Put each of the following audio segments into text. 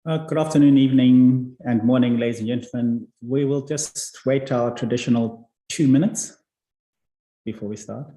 Good afternoon, evening, and morning, ladies and gentlemen. We will just wait our traditional 2 minutes before we start.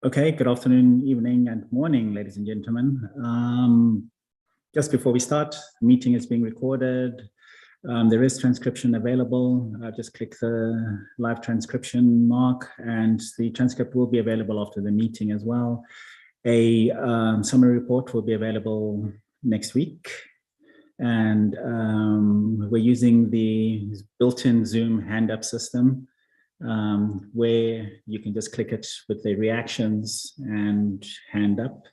Okay, good afternoon, evening, and morning, ladies and gentlemen. Just before we start, the meeting is being recorded. There is transcription available. Just click the live transcription mark, and the transcript will be available after the meeting as well. A summary report will be available next week. And we're using the built-in Zoom hand-up system, where you can just click it with the reactions and hand up.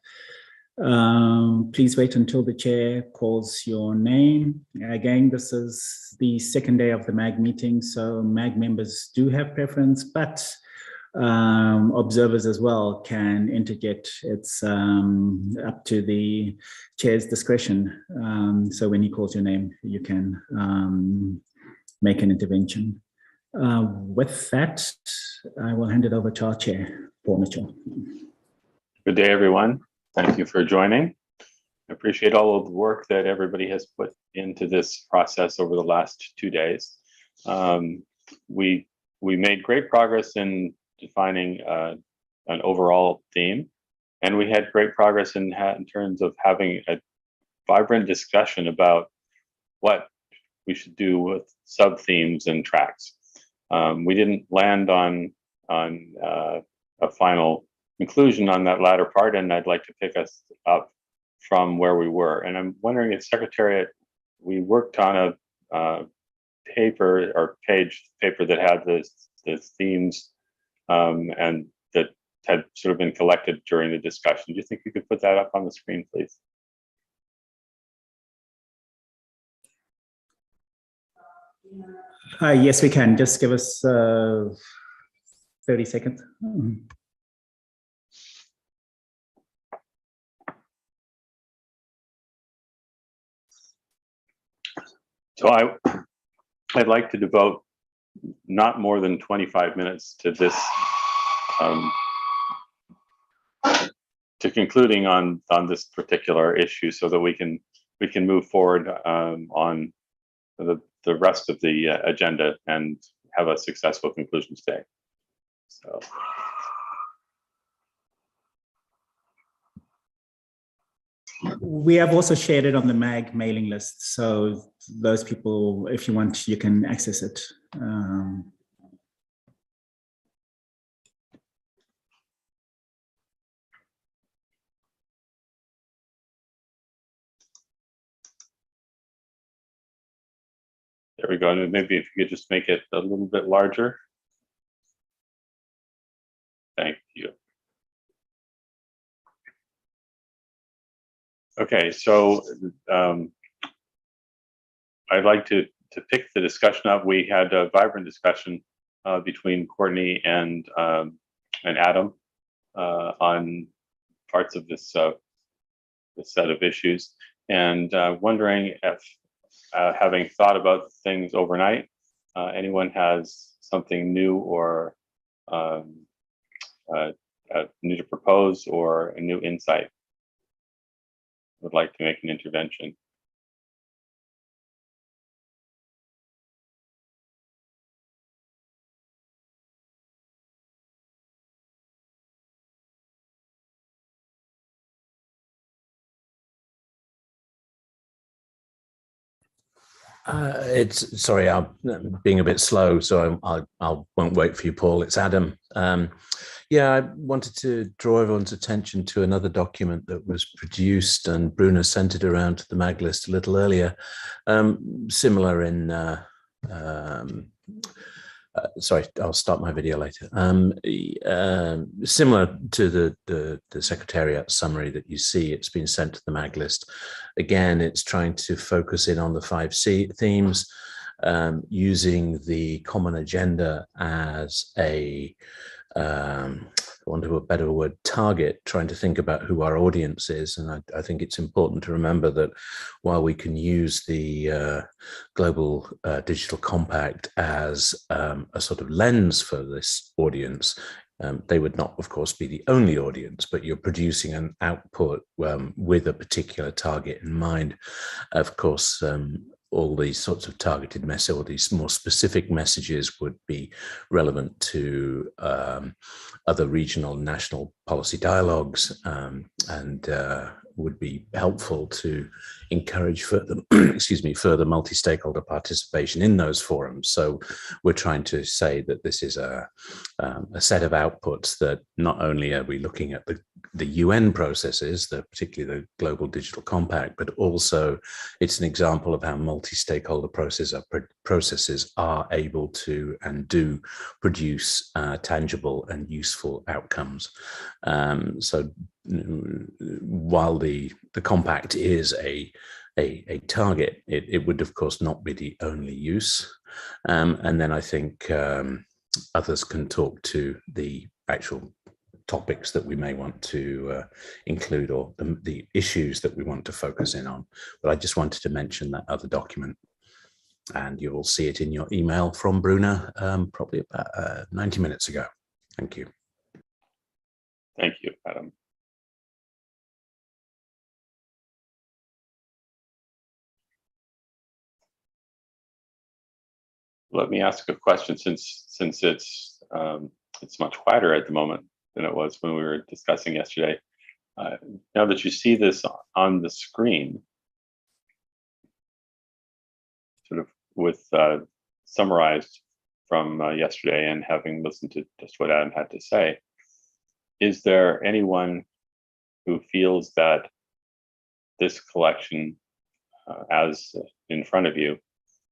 Please wait until the chair calls your name. Again, this is the second day of the MAG meeting, so MAG members do have preference, but observers as well can interject. It's up to the chair's discretion. So when he calls your name, you can make an intervention. With that, I will hand it over to our chair, Paul Mitchell. Good day, everyone. Thank you for joining. I appreciate all of the work that everybody has put into this process over the last 2 days. We made great progress in defining an overall theme, and we had great progress in terms of having a vibrant discussion about what we should do with sub-themes and tracks. We didn't land on a final conclusion on that latter part, and I'd like to pick us up from where we were. And I'm wondering if Secretariat, we worked on a paper or paper that had the themes and that had sort of been collected during the discussion. Do you think you could put that up on the screen, please? Yes, we can. Just give us 30 seconds. So I'd like to devote not more than 25 minutes to this concluding on this particular issue, so that we can move forward on the rest of the agenda and have a successful conclusion today. So. We have also shared it on the MAG mailing list, so those people, if you want, you can access it. There we go. And maybe if you could just make it a little bit larger. Thank you. Okay, so I'd like to pick the discussion up. We had a vibrant discussion between Courtney and Adam on parts of this set of issues, and wondering if, having thought about things overnight, anyone has something new or new to propose, or a new insight, would like to make an intervention. Sorry, I'm being a bit slow, so I won't wait for you, Paul. It's Adam. Yeah, I wanted to draw everyone's attention to another document that was produced, and Bruno sent it around to the MAG list a little earlier. Similar in, sorry, I'll start my video later. Similar to the Secretariat summary that you see, it's been sent to the MAG list. Again, it's trying to focus in on the 5 themes, using the common agenda as a, for want of a better word, target, trying to think about who our audience is. And I think it's important to remember that while we can use the Global Digital Compact as a sort of lens for this audience, they would not, of course, be the only audience, but you're producing an output with a particular target in mind. Of course, all these sorts of targeted messages, or these more specific messages, would be relevant to other regional and national policy dialogues, and would be helpful to encourage further, excuse me, further multi-stakeholder participation in those forums. So we're trying to say that this is a set of outputs that not only are we looking at the UN processes, particularly the Global Digital Compact, but also it's an example of how multi-stakeholder processes are able to and do produce tangible and useful outcomes. So while the compact is a target, it would of course not be the only use. And then I think others can talk to the actual topics that we may want to include, or the issues that we want to focus in on. But I just wanted to mention that other document, and you will see it in your email from Bruno probably about 90 minutes ago. Thank you. Thank you, Adam. Let me ask a question, since it's much quieter at the moment than it was when we were discussing yesterday. Now that you see this on the screen, sort of with summarized from yesterday, and having listened to just what Adam had to say, is there anyone who feels that this collection, as in front of you,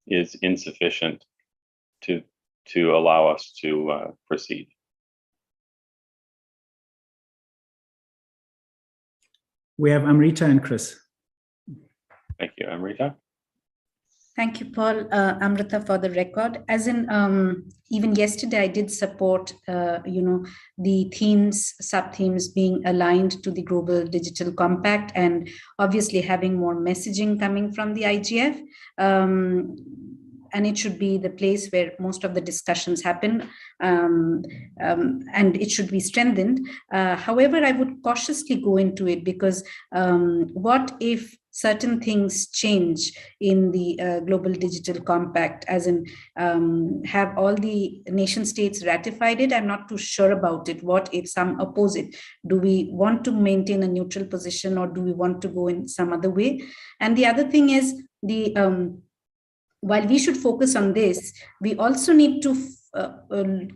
is insufficient to allow us to proceed? We have Amrita and Chris. Thank you, Amrita. Thank you, Paul. Amrita, for the record. As in, even yesterday, I did support, the themes, sub-themes being aligned to the Global Digital Compact, and obviously having more messaging coming from the IGF. and it should be the place where most of the discussions happen, and it should be strengthened. However, I would cautiously go into it, because what if certain things change in the Global Digital Compact, as in have all the nation states ratified it? I'm not too sure about it. What if some oppose it? Do we want to maintain a neutral position, or do we want to go in some other way? And the other thing is, while we should focus on this, we also need to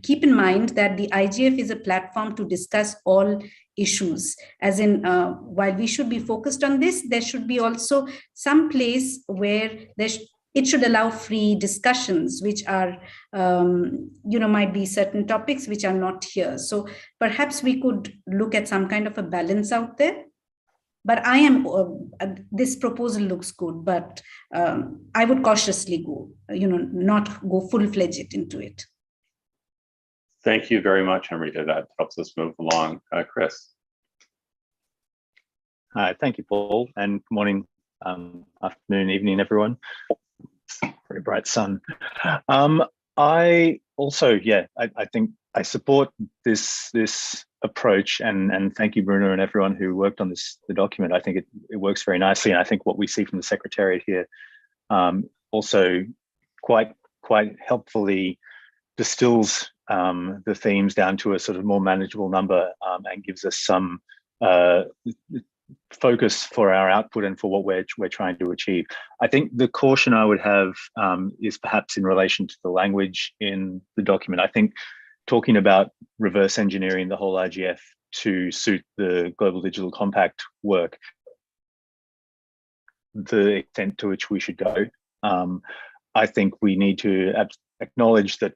keep in mind that the IGF is a platform to discuss all issues. As in, while we should be focused on this, there should be also some place where it should allow free discussions, which are, might be certain topics which are not here. So perhaps we could look at some kind of a balance out there. But this proposal looks good, but I would cautiously go, not go full-fledged into it. Thank you very much, Amrita. That helps us move along. Chris. Hi, thank you, Paul, and good morning, afternoon, evening, everyone. Very bright sun. I also, I think I support this approach, and thank you, Bruno, and everyone who worked on the document. I think it works very nicely, and I think what we see from the Secretariat here also quite helpfully distills the themes down to a sort of more manageable number, and gives us some focus for our output and for what we're trying to achieve. I think the caution I would have is perhaps in relation to the language in the document. I think talking about reverse engineering the whole IGF to suit the Global Digital Compact work, the extent to which we should go. I think we need to acknowledge that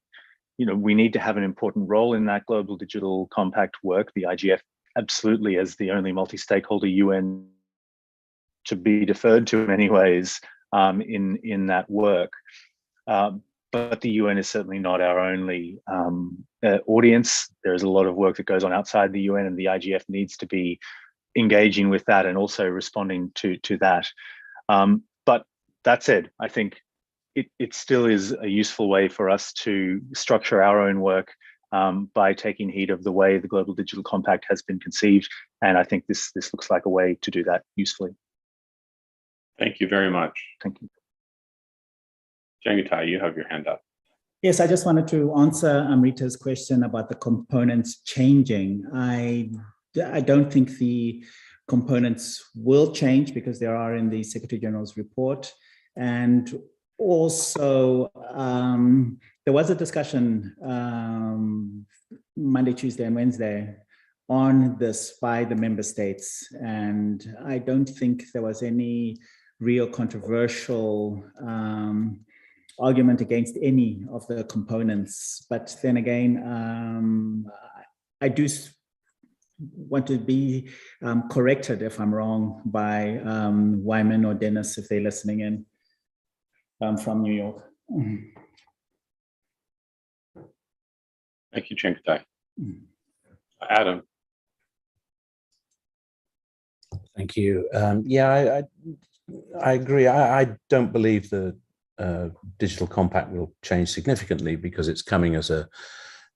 we need to have an important role in that Global Digital Compact work. The IGF absolutely, as the only multi-stakeholder UN to be deferred to in many ways in that work. But the UN is certainly not our only audience. There is a lot of work that goes on outside the UN, and the IGF needs to be engaging with that and also responding to that. But that said, I think it still is a useful way for us to structure our own work by taking heed of the way the Global Digital Compact has been conceived. And I think this looks like a way to do that usefully. Thank you very much. Thank you. Changitai, you have your hand up. Yes, I just wanted to answer Amrita's question about the components changing. I don't think the components will change because they are in the Secretary General's report. And also, there was a discussion Monday, Tuesday, and Wednesday on this by the member states. And I don't think there was any real controversial argument against any of the components. But then again, I do want to be corrected if I'm wrong by Wyman or Dennis if they're listening in from New York. Thank you, Changitai. Adam. Thank you. I agree. I don't believe the digital compact will change significantly because it's coming as a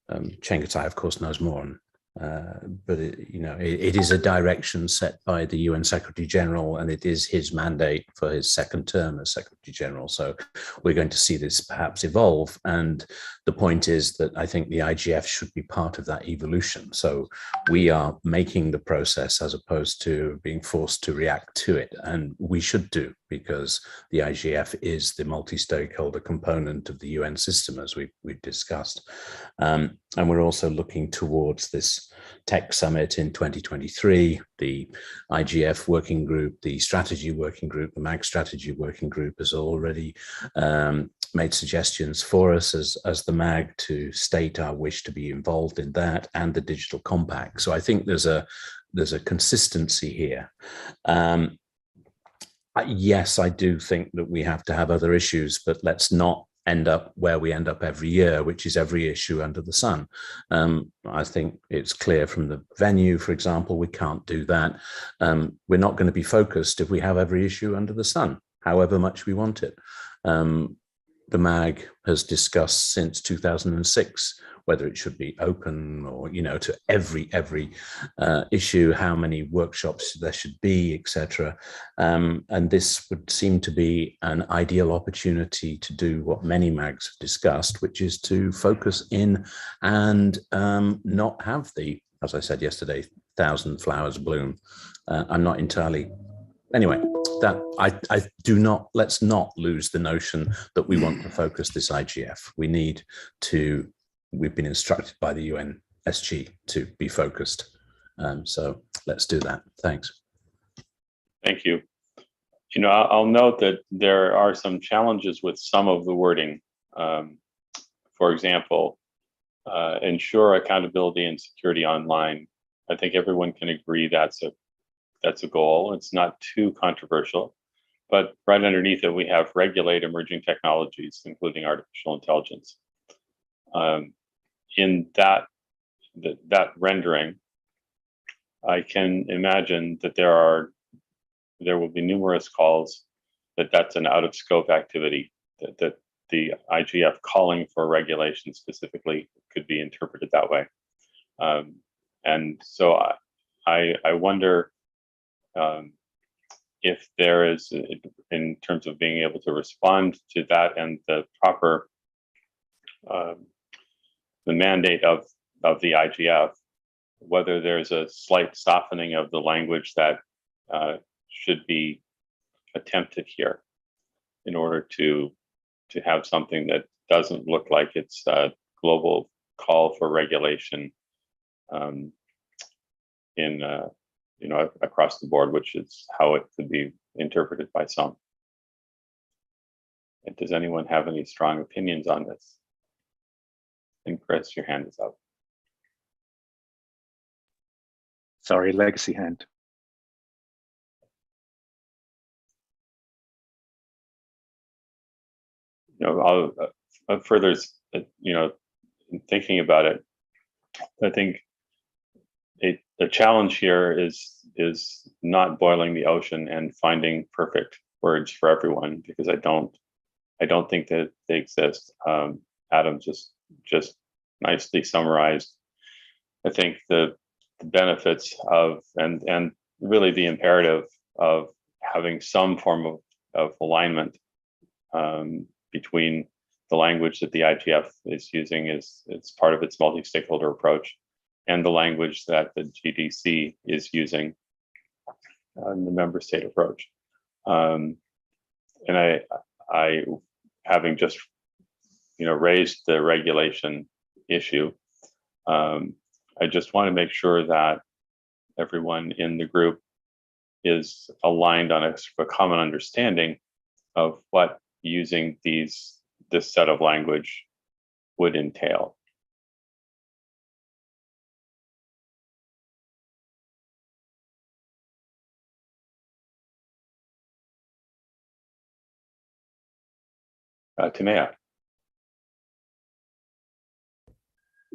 Changitai, of course, knows more. But it is a direction set by the UN Secretary General, and it is his mandate for his second term as Secretary General. So we're going to see this perhaps evolve. And the point is that I think the IGF should be part of that evolution. So we are making the process as opposed to being forced to react to it. And we should do, because the IGF is the multi-stakeholder component of the UN system, as we've discussed. And we're also looking towards this tech summit in 2023, the IGF working group, the strategy working group, the MAG strategy working group has already made suggestions for us as the MAG to state our wish to be involved in that and the digital compact. So I think there's a consistency here. Yes, I do think that we have to have other issues, but let's not end up where we end up every year, which is every issue under the sun. I think it's clear from the venue, for example, we can't do that. We're not going to be focused if we have every issue under the sun, however much we want it. the MAG has discussed since 2006, whether it should be open or, to every issue, how many workshops there should be, etc. And this would seem to be an ideal opportunity to do what many MAGs have discussed, which is to focus in and not have the, as I said yesterday, 1,000 flowers bloom. I'm not entirely, anyway, that I do not, let's not lose the notion that we want to focus this IGF. We need to, we've been instructed by the UNSG to be focused. So let's do that. Thanks. Thank you. I'll note that there are some challenges with some of the wording. For example, ensure accountability and security online. I think everyone can agree that's a goal. It's not too controversial, but right underneath it, we have regulate emerging technologies, including artificial intelligence. In that rendering, I can imagine that there will be numerous calls that's an out of scope activity, that the IGF calling for regulation specifically could be interpreted that way. And so I wonder if there is, in terms of being able to respond to that and the proper, the mandate of the IGF, whether there's a slight softening of the language that should be attempted here in order to have something that doesn't look like it's a global call for regulation across the board, which is how it could be interpreted by some. And does anyone have any strong opinions on this? And Chris, your hand is up. Sorry, legacy hand. I'll further, thinking about it, I think the challenge here is not boiling the ocean and finding perfect words for everyone, because I don't think that they exist. Adam just nicely summarized, I think, the benefits of and really the imperative of having some form of alignment between the language that the IGF is using it's part of its multi-stakeholder approach, and the language that the GDC is using in the member state approach. And I having just raised the regulation issue, I just want to make sure that everyone in the group is aligned on a common understanding of what using this set of language would entail. Timea.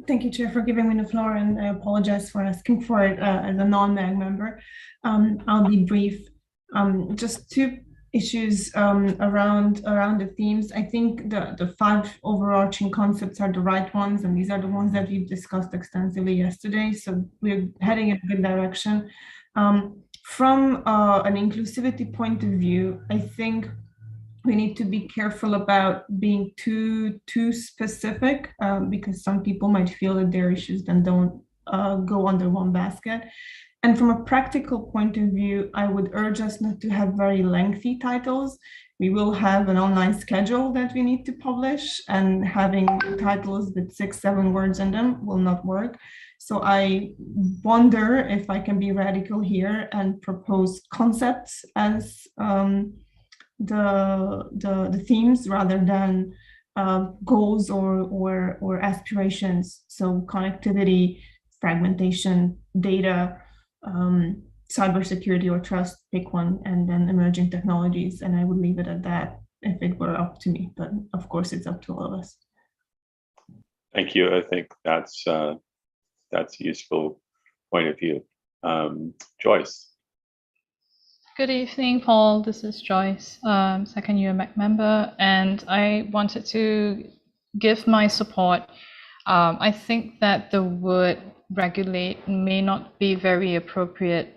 Thank you, Chair, for giving me the floor, and I apologize for asking for it as a non-MAG member. I'll be brief. Just two issues around the themes. I think the 5 overarching concepts are the right ones, and these are the ones that we've discussed extensively yesterday. So we're heading in a good direction. From an inclusivity point of view, I think we need to be careful about being too specific, because some people might feel that their issues then don't go under one basket. And from a practical point of view, I would urge us not to have very lengthy titles. We will have an online schedule that we need to publish, and having titles with 6-7 words in them will not work. So I wonder if I can be radical here and propose concepts as the themes rather than goals or aspirations. So connectivity, fragmentation, data, cybersecurity or trust, pick one, and then emerging technologies. And I would leave it at that if it were up to me, but of course it's up to all of us. Thank you. I think that's a useful point of view. Joyce. Good evening, Paul. This is Joyce, second year MAC member, and I wanted to give my support. I think that the word regulate may not be very appropriate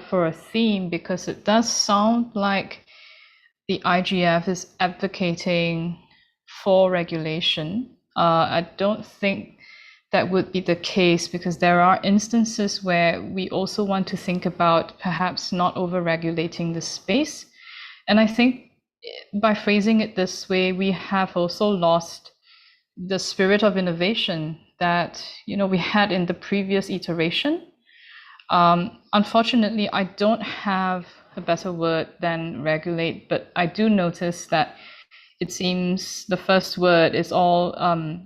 for a theme, because it does sound like the IGF is advocating for regulation. I don't think that would be the case, because there are instances where we also want to think about perhaps not over-regulating the space. And I think by phrasing it this way, we have also lost the spirit of innovation that we had in the previous iteration. Unfortunately, I don't have a better word than regulate, but I do notice that it seems the first word is all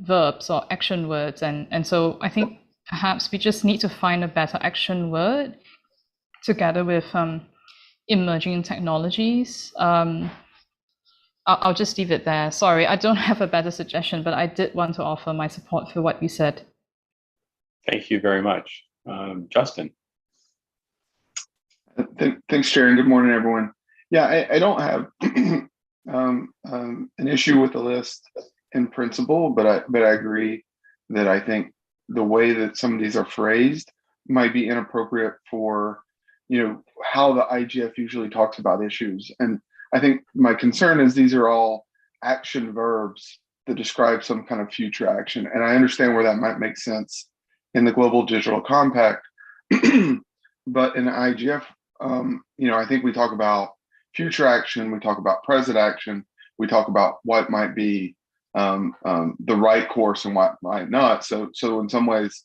verbs or action words. And so I think perhaps we just need to find a better action word together with emerging technologies. I'll just leave it there. Sorry, I don't have a better suggestion, but I did want to offer my support for what you said. Thank you very much. Justin. Thanks, Chair, and good morning, everyone. Yeah, I don't have an issue with the list in principle, but I agree that I think the way that some of these are phrased might be inappropriate for how the IGF usually talks about issues. And I think my concern is these are all action verbs that describe some kind of future action, and I understand where that might make sense in the Global Digital Compact, but in the IGF, I think we talk about future action, we talk about present action, we talk about what might be the right course and what might not. So in some ways,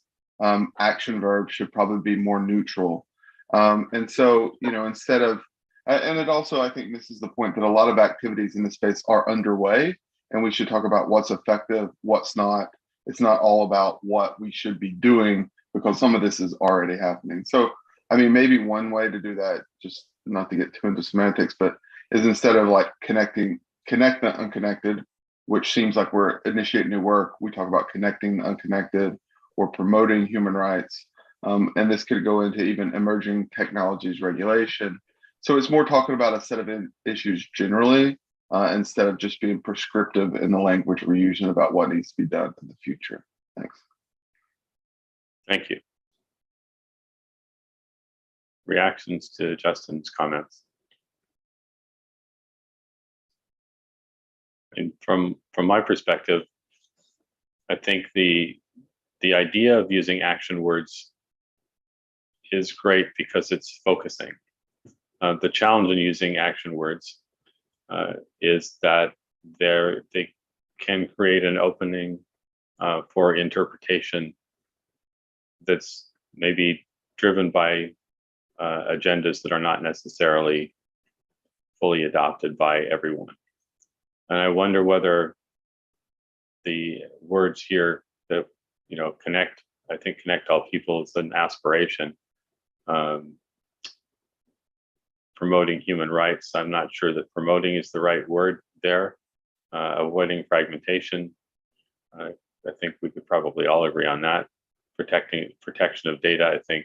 action verbs should probably be more neutral. And so, instead of, and it also, I think, misses the point that a lot of activities in this space are underway, and we should talk about what's effective, what's not. It's not all about what we should be doing, because some of this is already happening. So, I mean, maybe one way to do that, just not to get too into semantics, but is instead of like connect the unconnected, which seems like we're initiating new work, we talk about connecting the unconnected or promoting human rights. And this could go into even emerging technologies regulation. So it's more talking about a set of issues generally, instead of just being prescriptive in the language we're using about what needs to be done in the future. Thanks. Thank you. Reactions to Justin's comments? And from my perspective, I think the idea of using action words is great because it's focusing. The challenge in using action words is that they can create an opening for interpretation that's maybe driven by agendas that are not necessarily fully adopted by everyone. And I wonder whether the words here that, connect, I think connect all people is an aspiration. Promoting human rights, I'm not sure that promoting is the right word there. Avoiding fragmentation, I think we could probably all agree on that. Protection of data, I think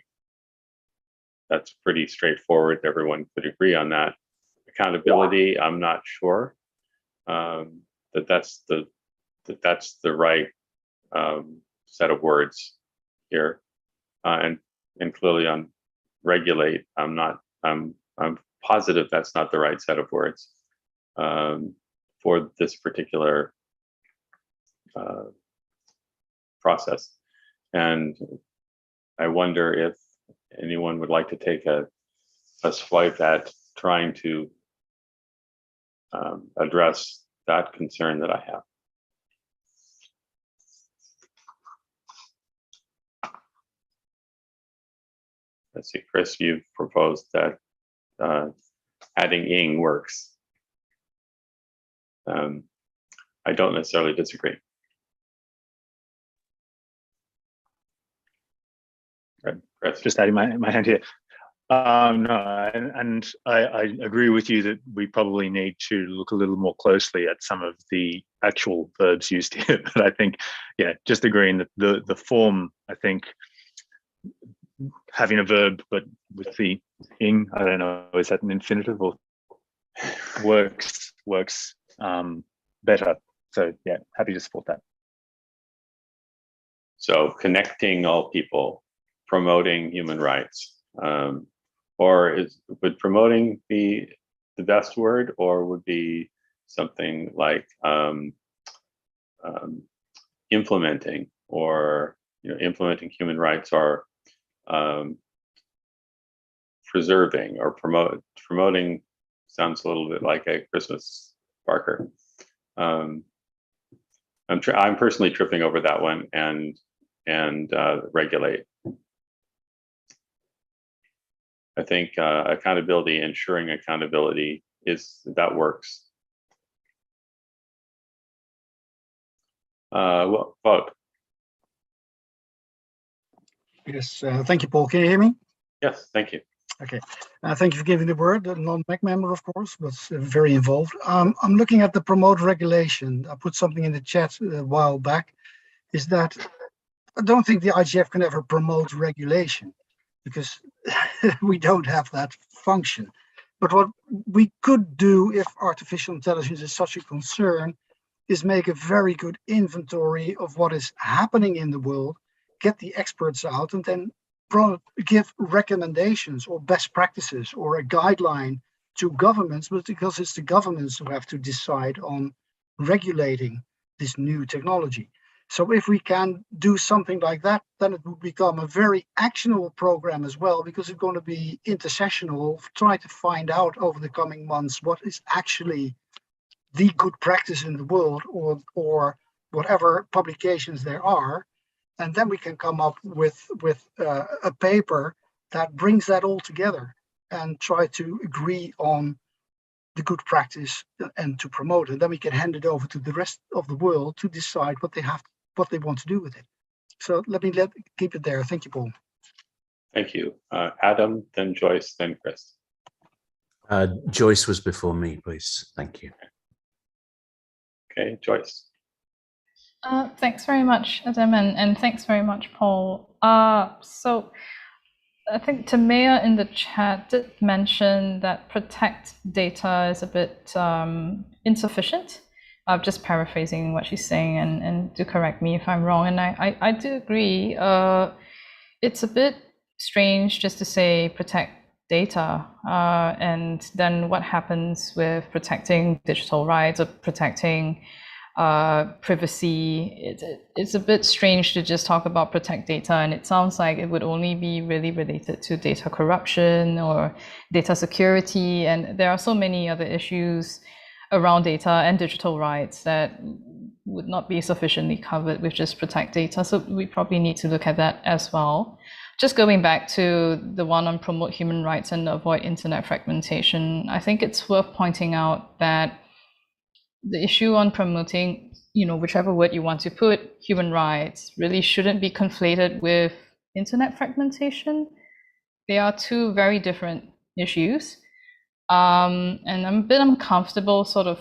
that's pretty straightforward. Everyone could agree on that. Accountability, I'm not sure that's the right set of words here. And clearly on regulate, I'm positive that's not the right set of words for this particular process. And I wonder if anyone would like to take a swipe at trying to address that concern that I have. Let's see, Chris, you've proposed that adding ing works. I don't necessarily disagree. Chris. Just adding my hand here. No, and I agree with you that we probably need to look a little more closely at some of the actual verbs used here. But I think, yeah, just agreeing that the form, I think having a verb, but with the ing, I don't know, is that an infinitive or works better. So yeah, happy to support that. So connecting all people, promoting human rights, or would promoting be the best word, or would be something like implementing, or implementing human rights, or preserving, or promoting sounds a little bit like a Christmas Barker. I'm personally tripping over that one, and regulate. I think accountability, ensuring accountability that works. Well, vote. Yes, thank you, Paul. Can you hear me? Yes, thank you. Okay, thank you for giving the word. A non-MEC member, of course, but very involved. I'm looking at the promote regulation. I put something in the chat a while back, is that I don't think the IGF can ever promote regulation because we don't have that function. But what we could do if artificial intelligence is such a concern is make a very good inventory of what is happening in the world, get the experts out, and then give recommendations or best practices or a guideline to governments, but because it's the governments who have to decide on regulating this new technology. So if we can do something like that, then it will become a very actionable program as well, because it's going to be intersessional, try to find out over the coming months what is actually the good practice in the world, or whatever publications there are. And then we can come up with a paper that brings that all together and try to agree on the good practice and to promote it. Then we can hand it over to the rest of the world to decide what they want to do with it. So keep it there. Thank you, Paul. Thank you. Adam, then Joyce, then Chris. Joyce was before me, please. Thank you. Okay, Joyce. Thanks very much, Adam, and thanks very much, Paul. So I think Tamea in the chat did mention that protect data is a bit insufficient. I'm just paraphrasing what she's saying, and do correct me if I'm wrong. And I do agree. It's a bit strange just to say protect data, and then what happens with protecting digital rights or protecting privacy. It's a bit strange to just talk about protect data, and it sounds like it would only be really related to data corruption or data security, and there are so many other issues around data and digital rights that would not be sufficiently covered with just protect data. So we probably need to look at that as well. Just going back to the one on promote human rights and avoid internet fragmentation, I think it's worth pointing out that the issue on promoting, whichever word you want to put, human rights really shouldn't be conflated with internet fragmentation. They are two very different issues. And I'm a bit uncomfortable sort of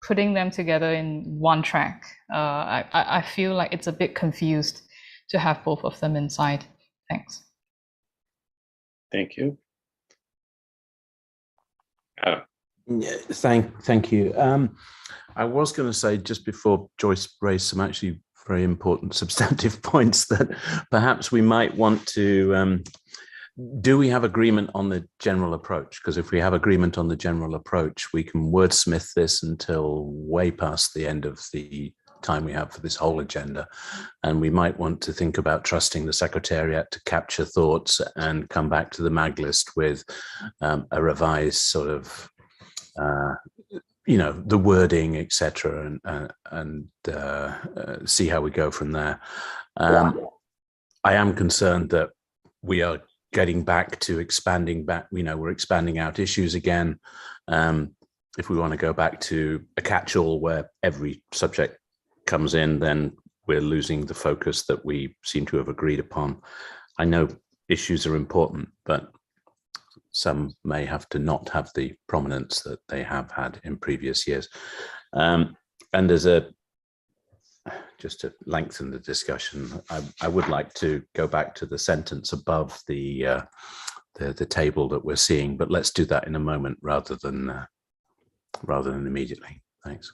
putting them together in one track. I feel like it's a bit confused to have both of them inside. Thanks. Thank you. Adam. Yeah, thank you. I was going to say, just before Joyce raised some actually very important substantive points, that perhaps we might want to, do we have agreement on the general approach? Because if we have agreement on the general approach, we can wordsmith this until way past the end of the time we have for this whole agenda. And we might want to think about trusting the Secretariat to capture thoughts and come back to the MAG list with a revised sort of the wording, etc., and see how we go from there. I am concerned that we are getting back to expanding back. We're expanding out issues again. If we want to go back to a catch-all where every subject comes in, then we're losing the focus that we seem to have agreed upon. I know issues are important, but some may have to not have the prominence that they have had in previous years. And there's just to lengthen the discussion, I would like to go back to the sentence above the table that we're seeing, but let's do that in a moment rather than immediately. Thanks.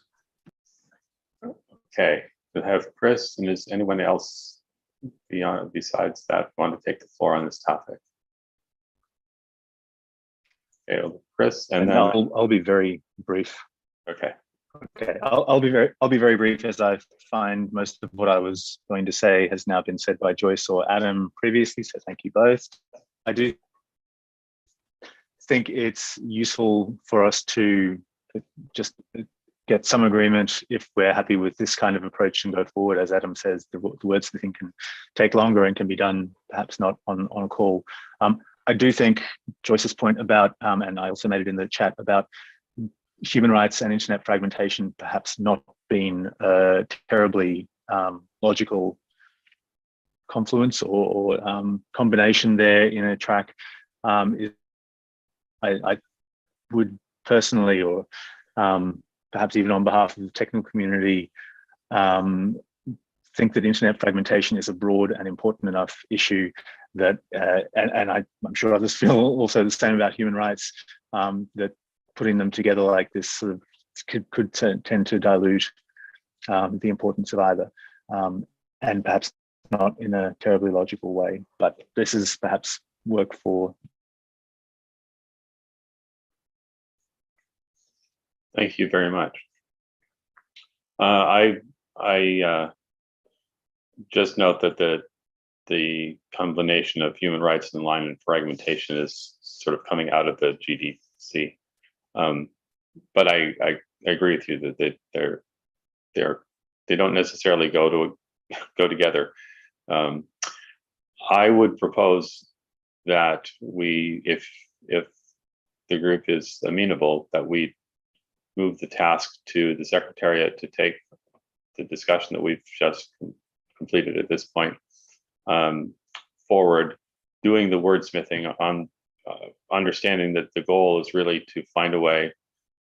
Okay, we have Chris, and is anyone else besides that want to take the floor on this topic? Okay, Chris, and then I'll be very brief. Okay. Okay, I'll be very brief, as I find most of what I was going to say has now been said by Joyce or Adam previously, so thank you both. I do think it's useful for us to just get some agreement if we're happy with this kind of approach and go forward. As Adam says, the wordsmithing can take longer and can be done perhaps not on call. I do think Joyce's point about, and I also made it in the chat, about human rights and internet fragmentation perhaps not being a terribly logical confluence or combination there in a track. I would personally, or perhaps even on behalf of the technical community, think that internet fragmentation is a broad and important enough issue that, and I'm sure others feel also the same about human rights, that putting them together like this sort of could tend to dilute the importance of either, and perhaps not in a terribly logical way. But this is perhaps work for. Thank you very much. I just note that the combination of human rights and alignment and fragmentation is sort of coming out of the GDC. But I agree with you that they don't necessarily go together. I would propose that if the group is amenable, that we move the task to the Secretariat to take the discussion that we've just completed at this point forward, doing the wordsmithing on understanding that the goal is really to find a way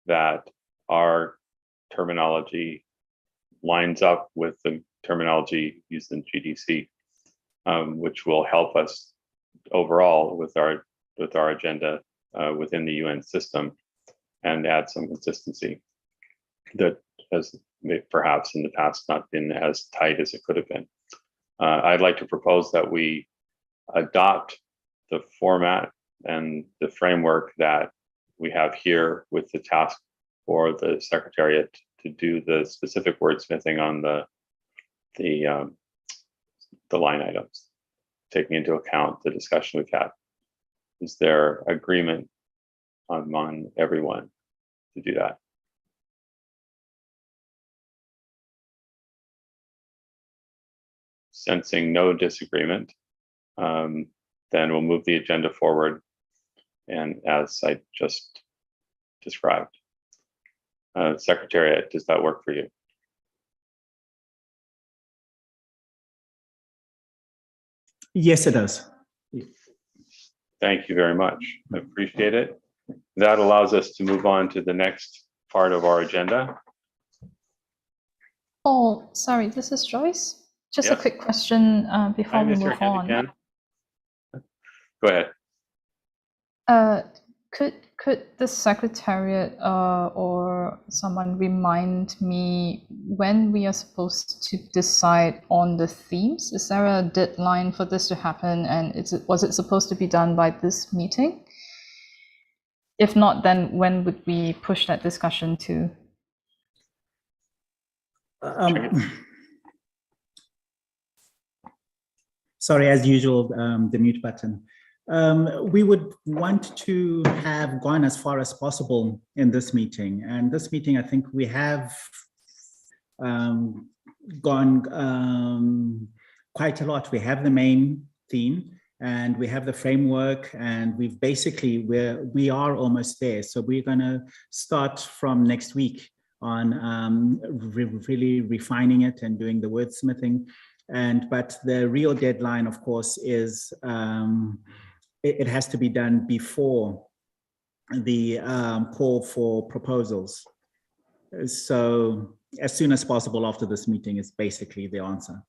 that our terminology lines up with the terminology used in GDC, which will help us overall with our agenda within the UN system, and add some consistency that has perhaps in the past not been as tight as it could have been. I'd like to propose that we adopt the format and the framework that we have here, with the task for the Secretariat to do the specific wordsmithing on the line items, taking into account the discussion we've had. Is there agreement among everyone to do that? Sensing no disagreement, then we'll move the agenda forward, and as I just described. Secretariat, does that work for you? Yes, it does. Thank you very much. I appreciate it. That allows us to move on to the next part of our agenda. Oh, sorry, this is Joyce. Just Yes. a quick question before we move on. Go ahead. Could the Secretariat or someone remind me when we are supposed to decide on the themes? Is there a deadline for this to happen, and was it supposed to be done by this meeting? If not, then when would we push that discussion to? Sorry, as usual, the mute button. We would want to have gone as far as possible in this meeting. And this meeting, I think we have gone quite a lot. We have the main theme, and we have the framework, and we've basically, we are almost there. So we're gonna start from next week on really refining it and doing the wordsmithing. But the real deadline, of course, is it has to be done before the call for proposals. So as soon as possible after this meeting is basically the answer.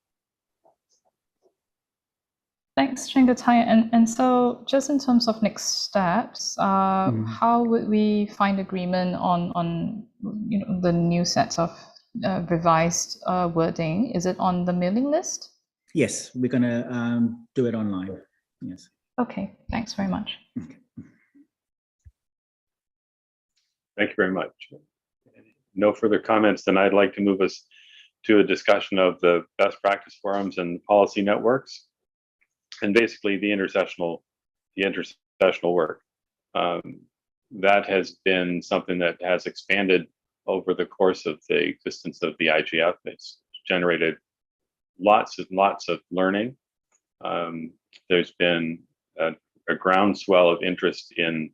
Thanks, Chengetai. And so just in terms of next steps, how would we find agreement on the new sets of revised wording? Is it on the mailing list? Yes, we're going to do it online. Yes. Okay, thanks very much. Okay. Thank you very much. No further comments, then I'd like to move us to a discussion of the best practice forums and policy networks, and basically the intersessional work. That has been something that has expanded over the course of the existence of the IGF. It's generated lots and lots of learning. There's been a groundswell of interest in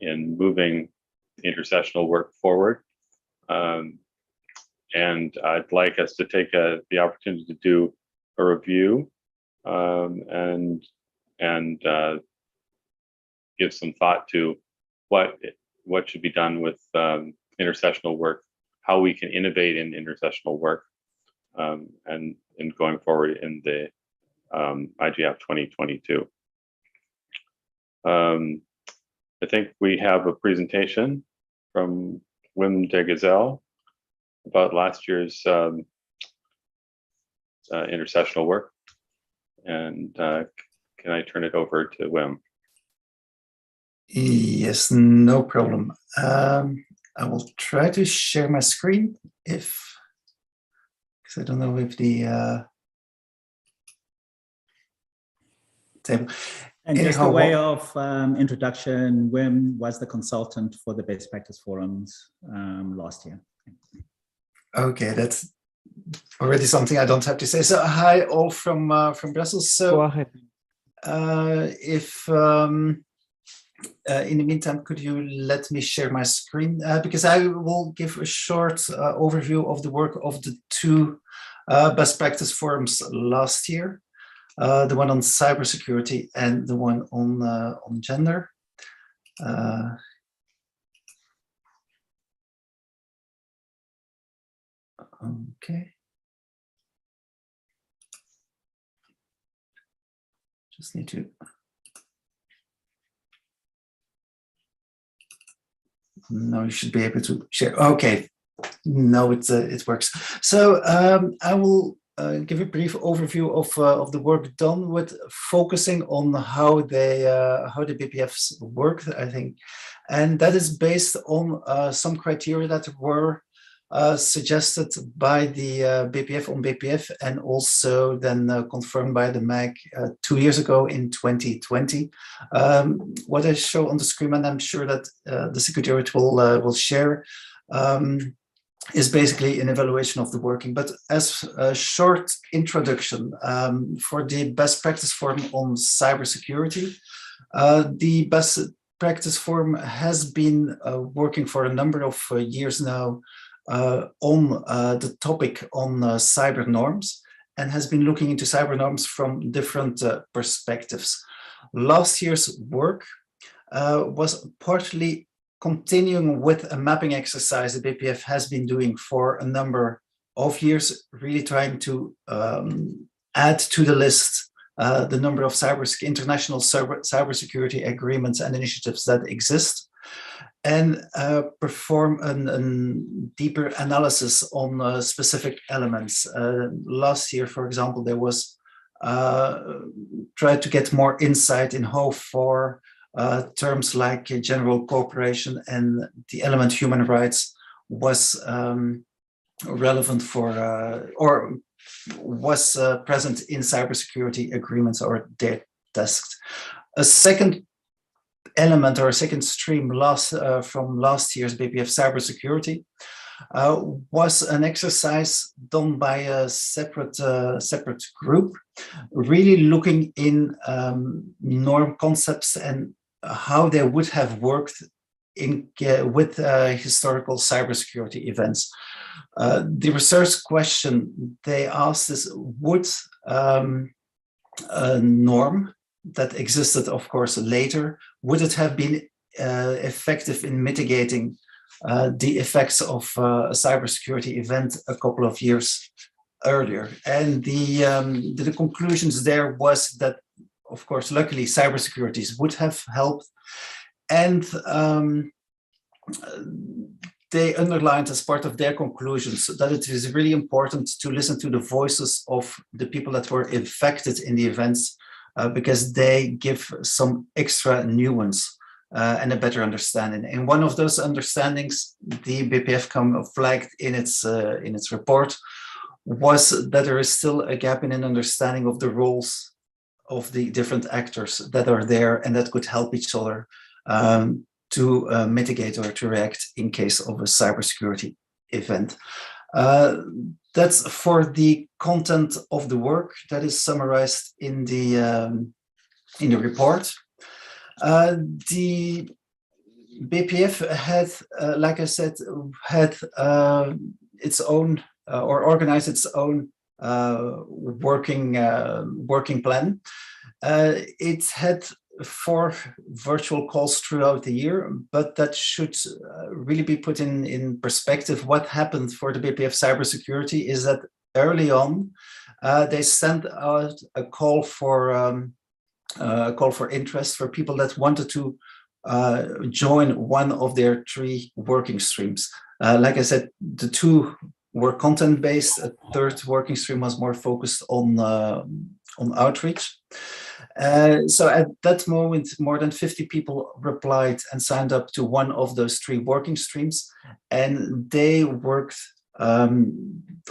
moving intersessional work forward. And I'd like us to take the opportunity to do a review and give some thought to what should be done with intersessional work, how we can innovate in intersessional work, and going forward in the IGF 2022. I think we have a presentation from Wim de Gazelle about last year's intersessional work. And can I turn it over to Wim? Yes, no problem. I will try to share my screen because I don't know if the table. And just a way of introduction, Wim was the consultant for the best practice forums last year. Okay, that's already something I don't have to say. So hi all from Brussels. So go ahead. If in the meantime, could you let me share my screen? Because I will give a short overview of the work of the two best practice forums last year. The one on cybersecurity and the one on gender. Okay. Just need to. No, you should be able to share. Okay. No, it works. So I will give a brief overview of the work done with focusing on how the BPFs work, I think, and that is based on some criteria that were suggested by the BPF on BPF and also then confirmed by the MAG 2 years ago in 2020. What I show on the screen, and I'm sure that the Secretariat will share, is basically an evaluation of the working. But as a short introduction, for the best practice forum on cybersecurity, the best practice forum has been working for a number of years now on the topic on cyber norms, and has been looking into cyber norms from different perspectives. Last year's work was partly continuing with a mapping exercise the BPF has been doing for a number of years, really trying to add to the list the number of international cybersecurity agreements and initiatives that exist, and perform a deeper analysis on specific elements. Last year, for example, there was tried to get more insight in how far terms like general cooperation and the element human rights was relevant for or was present in cybersecurity agreements or their tasks. A second element or a second stream from last year's BPF cybersecurity was an exercise done by a separate group, really looking in norm concepts and how they would have worked with historical cybersecurity events. The research question they asked is, would a norm that existed, of course, later, would it have been effective in mitigating the effects of a cybersecurity event a couple of years earlier. And the conclusions there was that, of course, luckily cybersecurities would have helped. And they underlined as part of their conclusions that it is really important to listen to the voices of the people that were affected in the events, because they give some extra nuance and a better understanding. And one of those understandings the BPF flagged in its report was that there is still a gap in an understanding of the roles of the different actors that are there and that could help each other to mitigate or to react in case of a cybersecurity event. That's for the content of the work that is summarized in the report. The BPF had, like I said, had its own or organized its own working plan. It had 4 virtual calls throughout the year, but that should really be put in perspective. What happened for the BPF cybersecurity is that early on, they sent out a call for interest for people that wanted to join one of their 3 working streams. Like I said, the 2 were content-based. A 3rd working stream was more focused on outreach. So at that moment, more than 50 people replied and signed up to one of those 3 working streams, and they worked,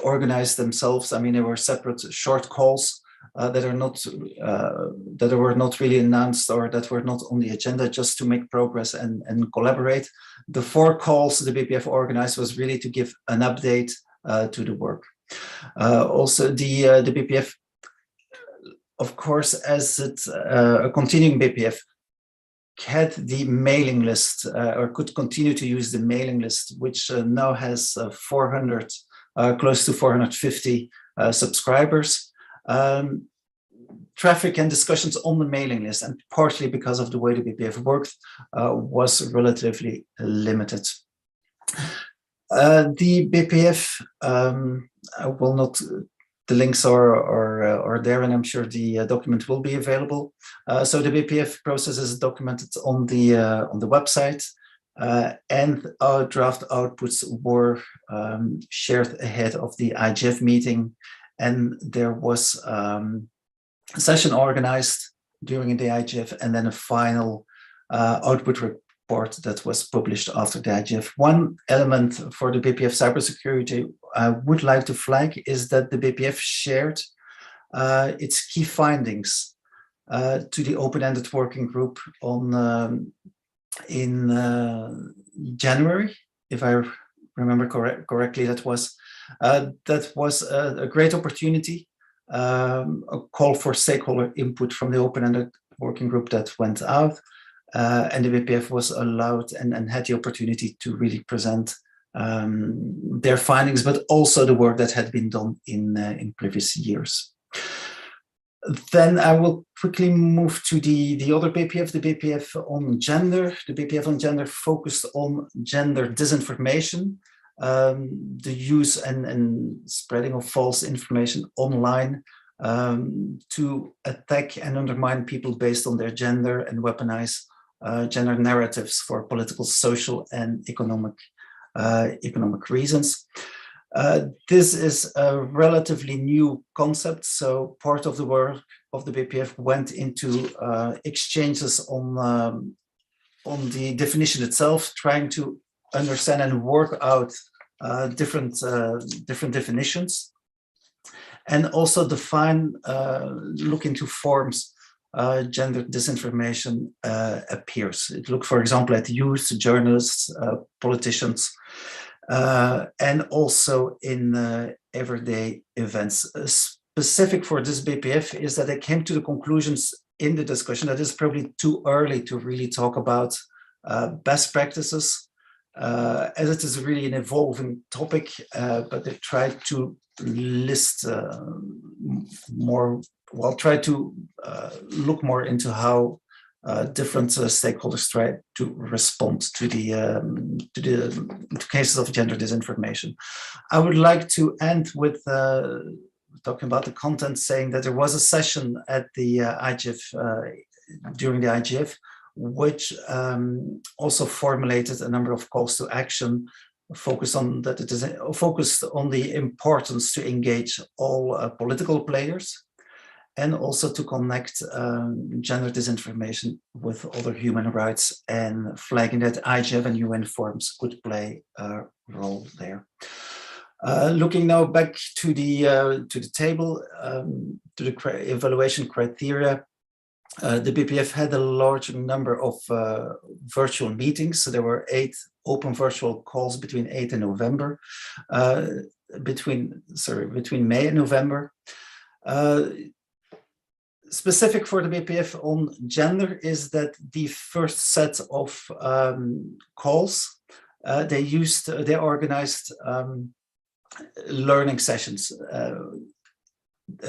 organized themselves. I mean, there were separate short calls that were not really announced or that were not on the agenda, just to make progress and collaborate. The 4 calls the BPF organized was really to give an update to the work. Also, the BPF, of course, as it's a continuing BPF, had the mailing list or could continue to use the mailing list, which now has 400, close to 450 subscribers. Traffic and discussions on the mailing list, and partly because of the way the BPF worked, was relatively limited. The BPF, I will not. The links are there, and I'm sure the document will be available. So the BPF process is documented on the website, and our draft outputs were shared ahead of the IGF meeting, and there was a session organized during the IGF, and then a final output report that was published after the IGF. One element for the BPF cybersecurity I would like to flag is that the BPF shared its key findings to the open-ended working group on in January, if I remember correctly. That was a great opportunity, a call for stakeholder input from the open-ended working group that went out, and the BPF was allowed and had the opportunity to really present their findings, but also the work that had been done in previous years. Then I will quickly move to the other BPF, the BPF on gender. The BPF on gender focused on gender disinformation, the use and spreading of false information online to attack and undermine people based on their gender and weaponize gender narratives for political, social, and economic reasons. This is a relatively new concept, so part of the work of the BPF went into exchanges on the definition itself, trying to understand and work out different definitions, and also define, look into forms gender disinformation appears. It looked, for example, at youth, journalists, politicians, and also in everyday events. Specific for this BPF is that they came to the conclusions in the discussion that it's probably too early to really talk about best practices, as it is really an evolving topic, but they tried to list try to look more into how different stakeholders try to respond to the cases of gender disinformation. I would like to end with talking about the content, saying that there was a session at the IGF during the IGF, which also formulated a number of calls to action, focused on the importance to engage all political players, and also to connect gender disinformation with other human rights, and flagging that IGF and UN forums could play a role there. Looking now back to the table, to the evaluation criteria, the BPF had a large number of virtual meetings. So there were 8 open virtual calls between 8 and November, between May and November. Specific for the BPF on gender is that the first set of calls, they organized learning sessions,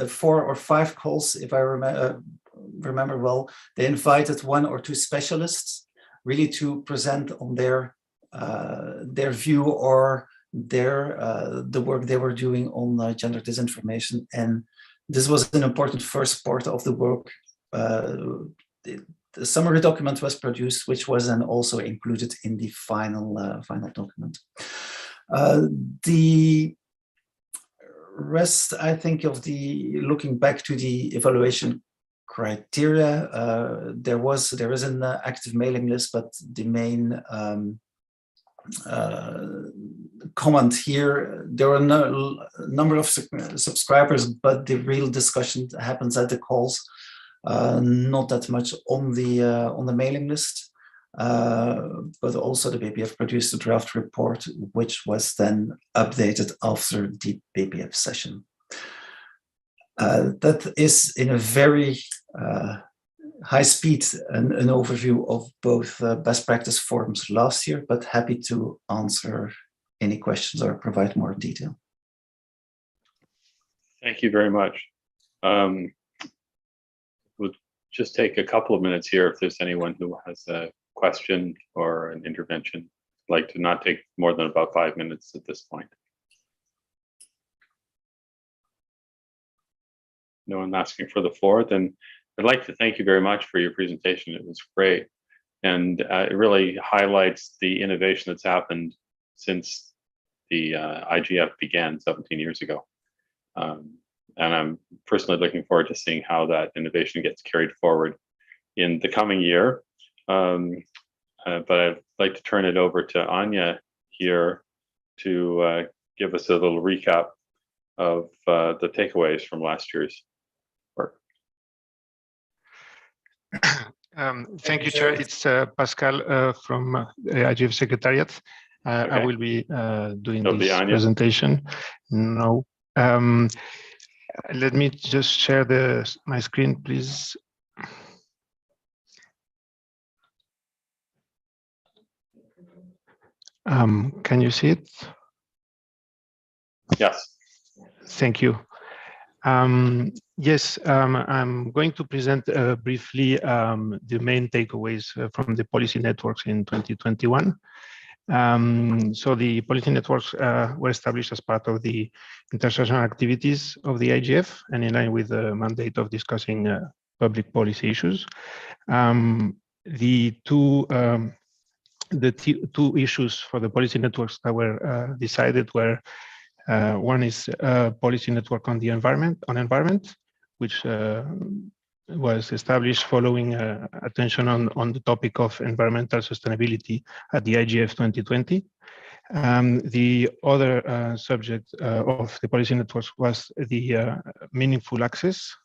4 or 5 calls, if I remember well. They invited 1 or 2 specialists really to present on their view or the work they were doing on gender disinformation. And this was an important first part of the work. The summary document was produced, which was then also included in the final document. The rest, I think, of looking back to the evaluation criteria, there is an active mailing list, but the main comment here, there are a number of subscribers, but the real discussion happens at the calls, not that much on the mailing list. But also the BPF produced a draft report, which was then updated after the BPF session. That is in a very high speed an overview of both best practice forums last year, but happy to answer any questions or provide more detail. Thank you very much. We'll just take a couple of minutes here if there's anyone who has a question or an intervention. I'd like to not take more than about 5 minutes at this point. No one asking for the floor, then I'd like to thank you very much for your presentation. It was great. And it really highlights the innovation that's happened since the IGF began 17 years ago. And I'm personally looking forward to seeing how that innovation gets carried forward in the coming year. But I'd like to turn it over to Anya here to give us a little recap of the takeaways from last year's work. Thank you, Chair. It's Pascal from the IGF Secretariat. Okay. I will be doing this presentation. No. Let me just share my screen, please. Can you see it? Yes. Thank you. Yes, I'm going to present briefly the main takeaways from the policy networks in 2021. So the policy networks were established as part of the intersectional activities of the IGF and in line with the mandate of discussing public policy issues. The two issues for the policy networks that were decided were one is policy network on the environment, which was established following attention on the topic of environmental sustainability at the IGF 2020. The other subject of the policy networks was the meaningful access,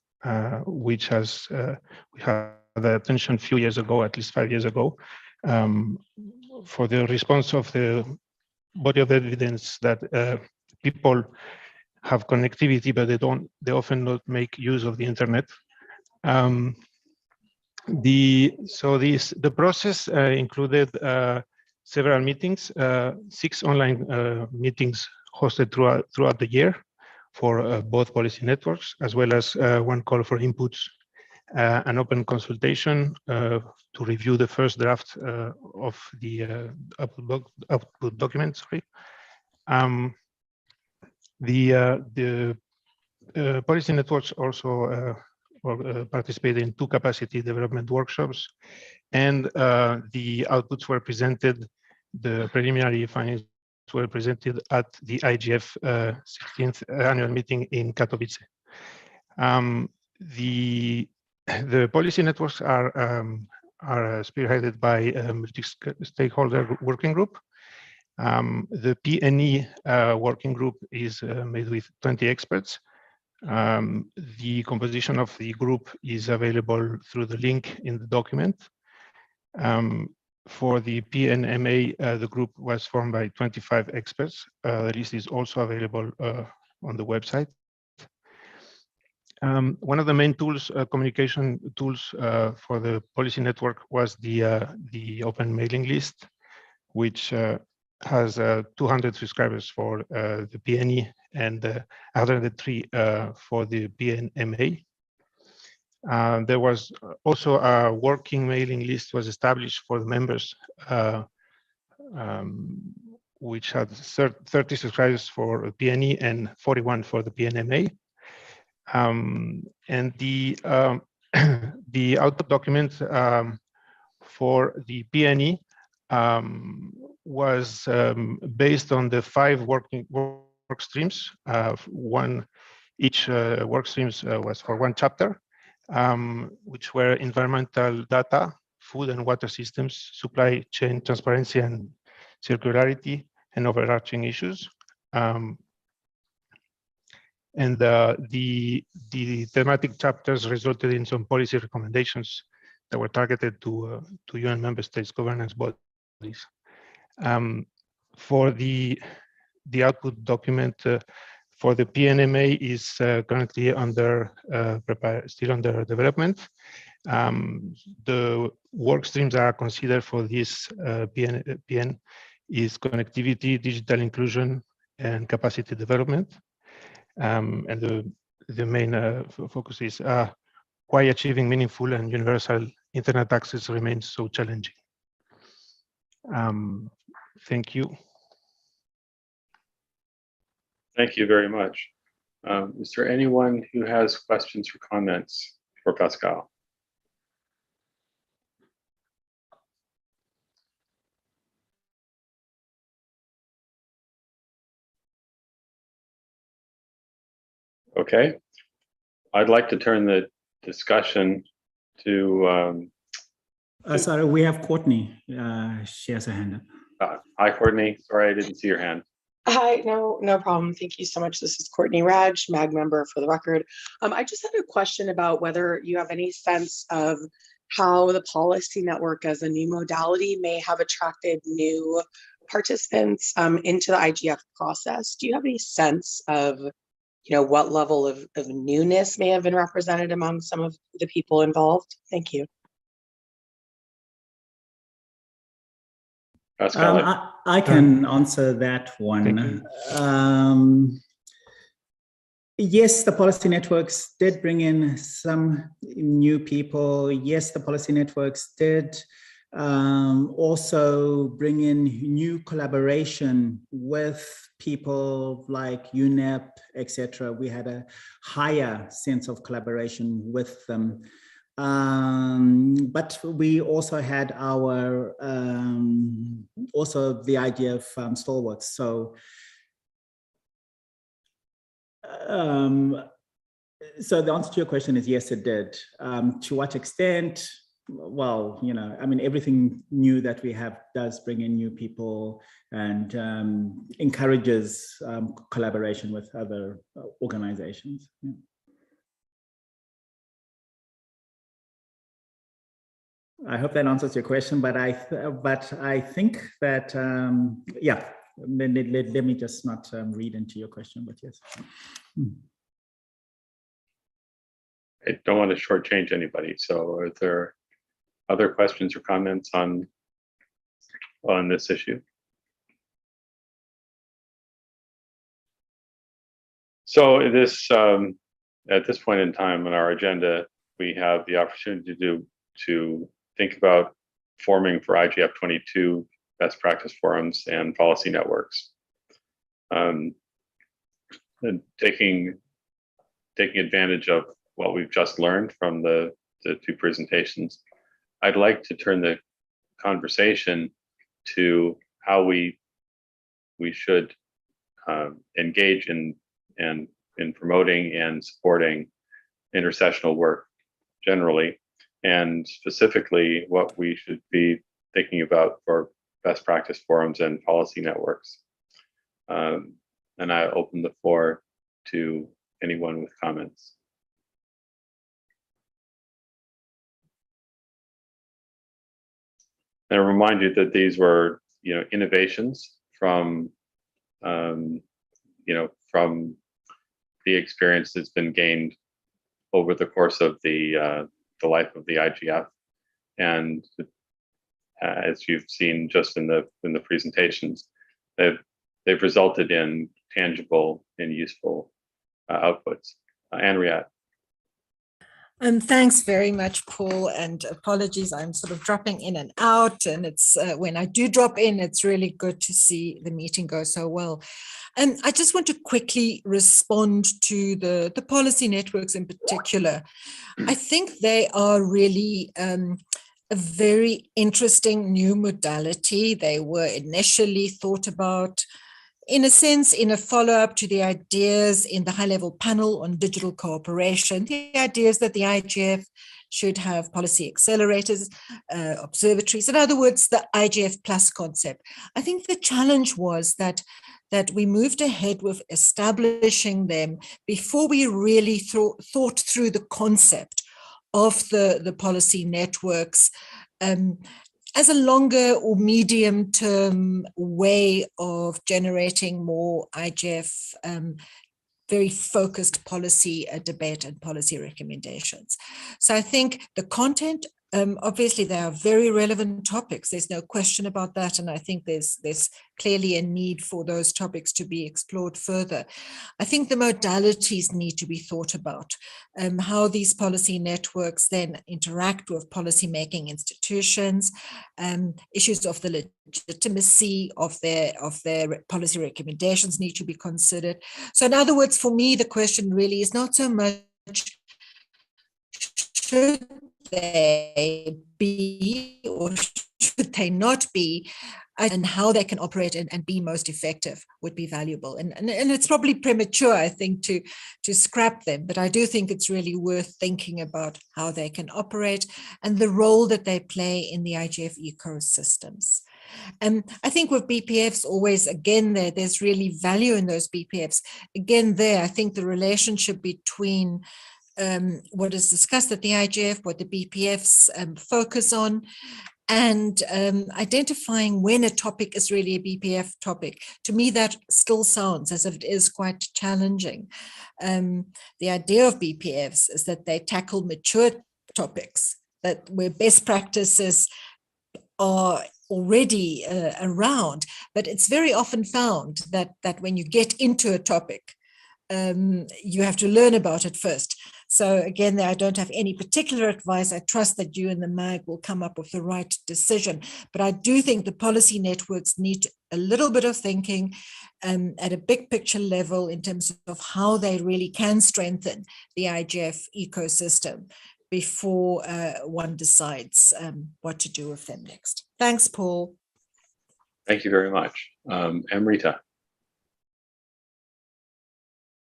which has we had the attention a few years ago, at least 5 years ago, for the response of the body of evidence that people have connectivity, but they often don't make use of the internet. The process included several meetings, 6 online meetings hosted throughout the year for both policy networks, as well as one call for inputs an open consultation to review the first draft of the output document. Sorry. The policy networks also participated in 2 capacity development workshops, and the outputs were presented. The preliminary findings were presented at the IGF 16th annual meeting in Katowice. The policy networks are spearheaded by a multi-stakeholder working group. The PNE working group is made with 20 experts. The composition of the group is available through the link in the document. For the PNMA, the group was formed by 25 experts. The list is also available on the website. One of the main tools, communication tools for the policy network was the open mailing list, which has 200 subscribers for the PNE and 103 for the PNMA. There was also a working mailing list was established for the members, which had 30 subscribers for PNE and 41 for the PNMA. And the the output document for the PNE was based on the 5 work streams. Each work streams was for 1 chapter, which were environmental data, food and water systems, supply chain transparency and circularity, and overarching issues. And the thematic chapters resulted in some policy recommendations that were targeted to UN member states governance bodies. For the output document for the PNMA is currently still under development. The work streams are considered for this PN is connectivity, digital inclusion, and capacity development. And the main focus is why achieving meaningful and universal internet access remains so challenging. Thank you. Thank you very much. Is there anyone who has questions or comments for Pascal? Okay, I'd like to turn the discussion to. Sorry, we have Courtney. She has a hand up. Hi, Courtney. Sorry, I didn't see your hand. Hi, no problem. Thank you so much. This is Courtney Raj, MAG member for the record. I just had a question about whether you have any sense of how the policy network as a new modality may have attracted new participants into the IGF process. Do you have any sense of what level of newness may have been represented among some of the people involved? Thank you. Pascal, I can answer that one. Yes, the policy networks did bring in some new people. Yes, the policy networks did also bring in new collaboration with people like UNEP, etc. We had a higher sense of collaboration with them. But we also had our also the idea of stalwarts. So so the answer to your question is yes, it did. To what extent? Well, I mean, everything new that we have does bring in new people and encourages collaboration with other organizations. Yeah. I hope that answers your question, but I think that yeah. Let me just not read into your question, but yes. I don't want to shortchange anybody. So, are there other questions or comments on this issue? So, this at this point in time on our agenda, we have the opportunity to think about forming for IGF 22 best practice forums and policy networks. And taking advantage of what we've just learned from the two presentations, I'd like to turn the conversation to how we should engage in promoting and supporting intersessional work generally, and specifically what we should be thinking about for best practice forums and policy networks. And I open the floor to anyone with comments. And I remind you that these were, innovations from, from the experience that's been gained over the course of the life of the IGF, and as you've seen just in the presentations, they've resulted in tangible and useful outputs. Henriette. Thanks very much, Paul, and apologies, I'm sort of dropping in and out, and it's when I do drop in, it's really good to see the meeting go so well. And I just want to quickly respond to the policy networks in particular. I think they are really a very interesting new modality. They were initially thought about, in a sense, in a follow-up to the ideas in the high-level panel on digital cooperation, the ideas that the IGF should have policy accelerators, observatories, in other words, the IGF plus concept. I think the challenge was that we moved ahead with establishing them before we really thought through the concept of the policy networks as a longer or medium term way of generating more IGF, very focused policy debate and policy recommendations. So I think the content, obviously they are very relevant topics. There's no question about that. And I think there's clearly a need for those topics to be explored further. I think the modalities need to be thought about, how these policy networks then interact with policymaking institutions, issues of the legitimacy of their policy recommendations need to be considered. So in other words, for me, the question really is not so much should they be or should they not be, and how they can operate and be most effective would be valuable. And it's probably premature, I think, to scrap them, but I do think it's really worth thinking about how they can operate and the role that they play in the IGF ecosystems. I think with BPFs always, again, there's really value in those BPFs. Again, I think the relationship between what is discussed at the IGF, what the BPFs focus on, and identifying when a topic is really a BPF topic. To me, that still sounds as if it is quite challenging. The idea of BPFs is that they tackle mature topics, that where best practices are already around, but it's very often found that when you get into a topic, you have to learn about it first. So again, I don't have any particular advice. I trust that you and the MAG will come up with the right decision. But I do think the policy networks need a little bit of thinking at a big picture level in terms of how they really can strengthen the IGF ecosystem before one decides what to do with them next. Thanks, Paul. Thank you very much. Amrita.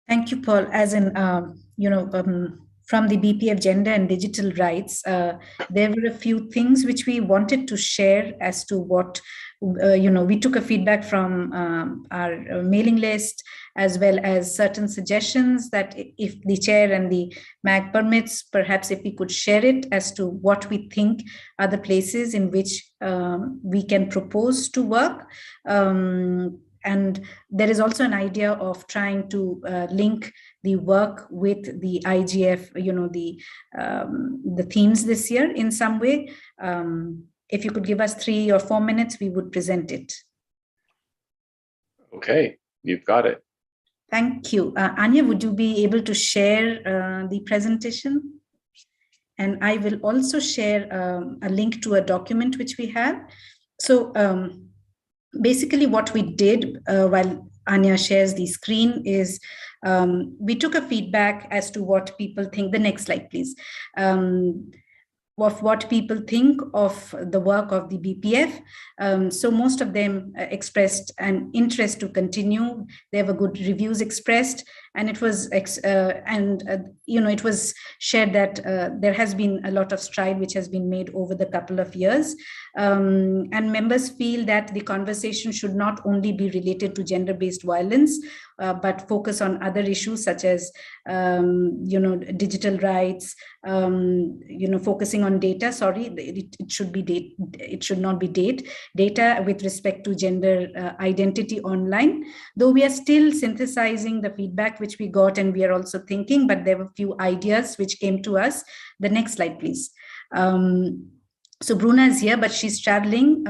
Thank you, Paul. As in, from the BPF Gender and Digital Rights, there were a few things which we wanted to share as to what, we took a feedback from our mailing list, as well as certain suggestions that if the chair and the MAG permits, perhaps if we could share it as to what we think are the places in which we can propose to work. And there is also an idea of trying to link the work with the IGF, the themes this year in some way. If you could give us 3 or 4 minutes, we would present it. Okay, you've got it. Thank you. Anya, would you be able to share the presentation? And I will also share a link to a document which we have. So basically what we did while Anya shares the screen is we took a feedback as to what people think. The next slide, please. Of what people think of the work of the BPF. So most of them expressed an interest to continue. There were good reviews expressed, and it was it was shared that there has been a lot of stride which has been made over the couple of years, and members feel that the conversation should not only be related to gender-based violence, but focus on other issues such as digital rights, focusing on data. Sorry, it should be date. It should not be data with respect to gender identity online. Though we are still synthesizing the feedback which we got, and we are also thinking, but there were a few ideas which came to us. The next slide, please. So Bruna is here, but she's traveling.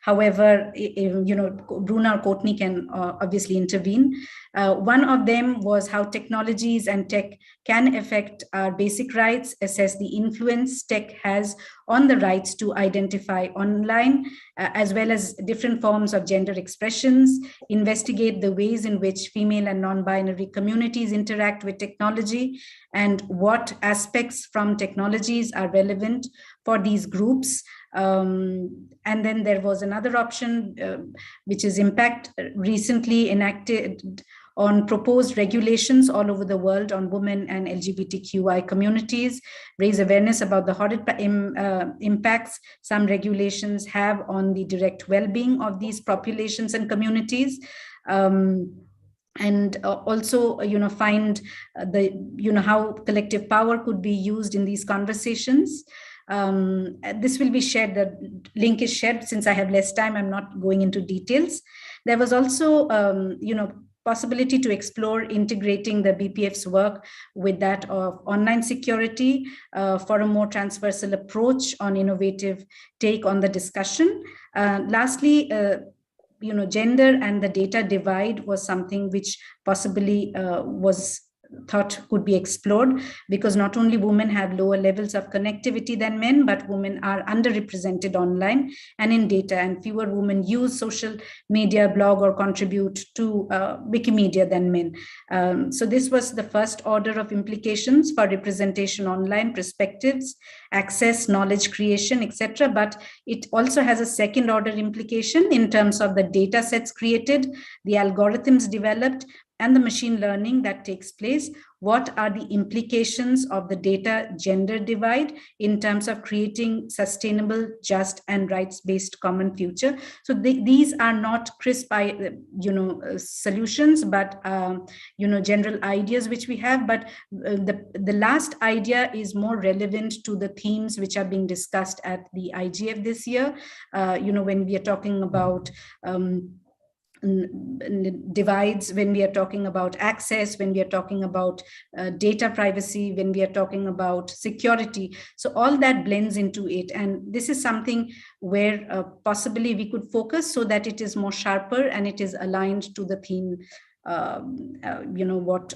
However, Bruna or Courtney can obviously intervene. One of them was how technologies and tech can affect our basic rights, assess the influence tech has on the rights to identify online, as well as different forms of gender expressions, investigate the ways in which female and non-binary communities interact with technology, and what aspects from technologies are relevant for these groups. And then there was another option, which is impact recently enacted on proposed regulations all over the world on women and LGBTQI communities, raise awareness about the horrid impacts some regulations have on the direct well-being of these populations and communities. And also, find how collective power could be used in these conversations. This will be shared. The link is shared. Since I have less time, I'm not going into details. There was also, possibility to explore integrating the BPF's work with that of online security for a more transversal approach on innovative take on the discussion. Lastly, gender and the data divide was something which possibly was thought could be explored, because not only women have lower levels of connectivity than men, but women are underrepresented online and in data, and fewer women use social media, blog, or contribute to Wikimedia than men. So this was the first order of implications for representation online, perspectives, access, knowledge creation, etc. But it also has a second order implication in terms of the data sets created, the algorithms developed, and the machine learning that takes place. What are the implications of the data gender divide in terms of creating sustainable, just, and rights-based common future? So these are not crisp, solutions, but general ideas which we have. But the last idea is more relevant to the themes which are being discussed at the IGF this year. When we are talking about divides, when we are talking about access, when we are talking about data privacy, when we are talking about security. So all that blends into it. And this is something where possibly we could focus so that it is more sharper and it is aligned to the theme, what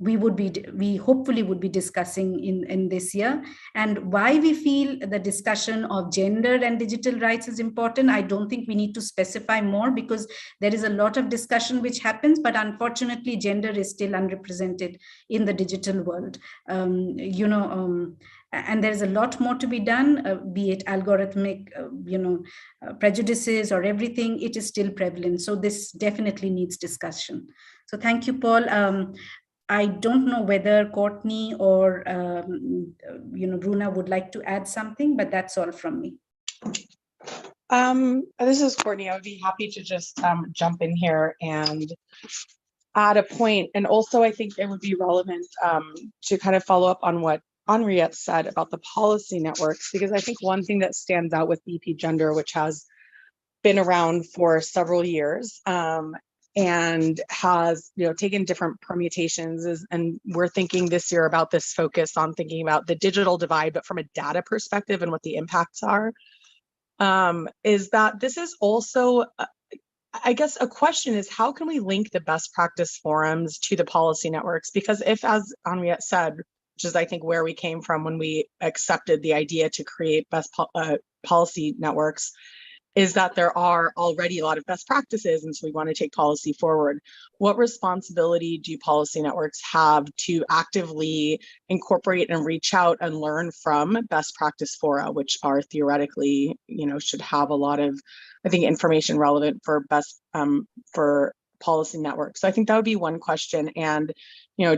we hopefully would be discussing in this year. And why we feel the discussion of gender and digital rights is important, I don't think we need to specify more, because there is a lot of discussion which happens, but unfortunately gender is still underrepresented in the digital world. And there's a lot more to be done, be it algorithmic, prejudices or everything, it is still prevalent. So this definitely needs discussion. So thank you, Paul. I don't know whether Courtney or Bruna would like to add something, but that's all from me. This is Courtney. I would be happy to just jump in here and add a point. And also, I think it would be relevant to kind of follow up on what Henriette said about the policy networks, because I think one thing that stands out with BP Gender, which has been around for several years, and has taken different permutations, and we're thinking this year about this focus on thinking about the digital divide, but from a data perspective and what the impacts are, is that this is also, I guess, a question is, how can we link the best practice forums to the policy networks? Because if, as Henriette said, which is I think where we came from when we accepted the idea to create best policy networks, is that there are already a lot of best practices, and so we want to take policy forward. What responsibility do policy networks have to actively incorporate and reach out and learn from best practice fora, which are theoretically, should have a lot of, I think, information relevant for for policy networks? So I think that would be one question, and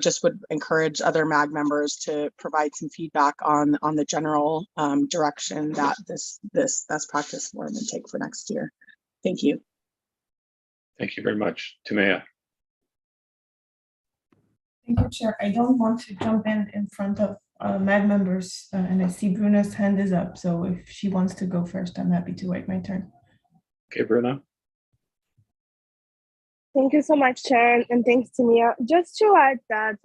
just would encourage other MAG members to provide some feedback on the general direction that this best practice forum would take for next year. Thank you. Thank you very much. Timea. Thank you, Chair. I don't want to jump in front of MAG members, and I see Bruna's hand is up. So if she wants to go first, I'm happy to wait my turn. Okay, Bruna. Thank you so much, Chair, and thanks to Mia. Just to add that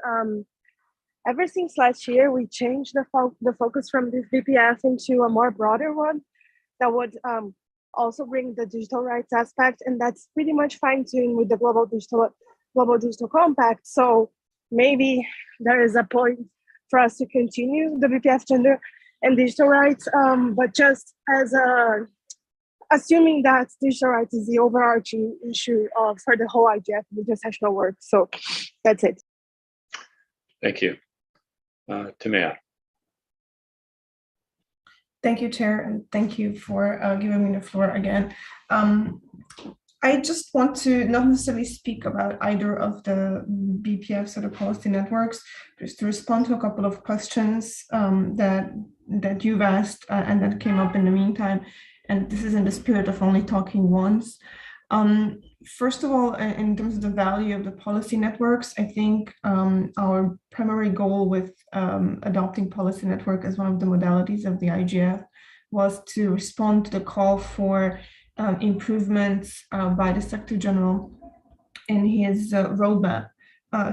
ever since last year, we changed the focus from this BPF into a more broader one that would also bring the digital rights aspect, and that's pretty much fine-tuned with the Global Digital Compact. So maybe there is a point for us to continue the BPF gender and digital rights, but just as assuming that digital rights is the overarching issue for the whole IGF intersectional work. So that's it. Thank you. Timea. Thank you, Chair, and thank you for giving me the floor again. I just want to not necessarily speak about either of the BPFs or the policy networks, just to respond to a couple of questions that you've asked and that came up in the meantime. And this is in the spirit of only talking once. First of all, in terms of the value of the policy networks, I think our primary goal with adopting policy network as one of the modalities of the IGF was to respond to the call for improvements by the Secretary General in his roadmap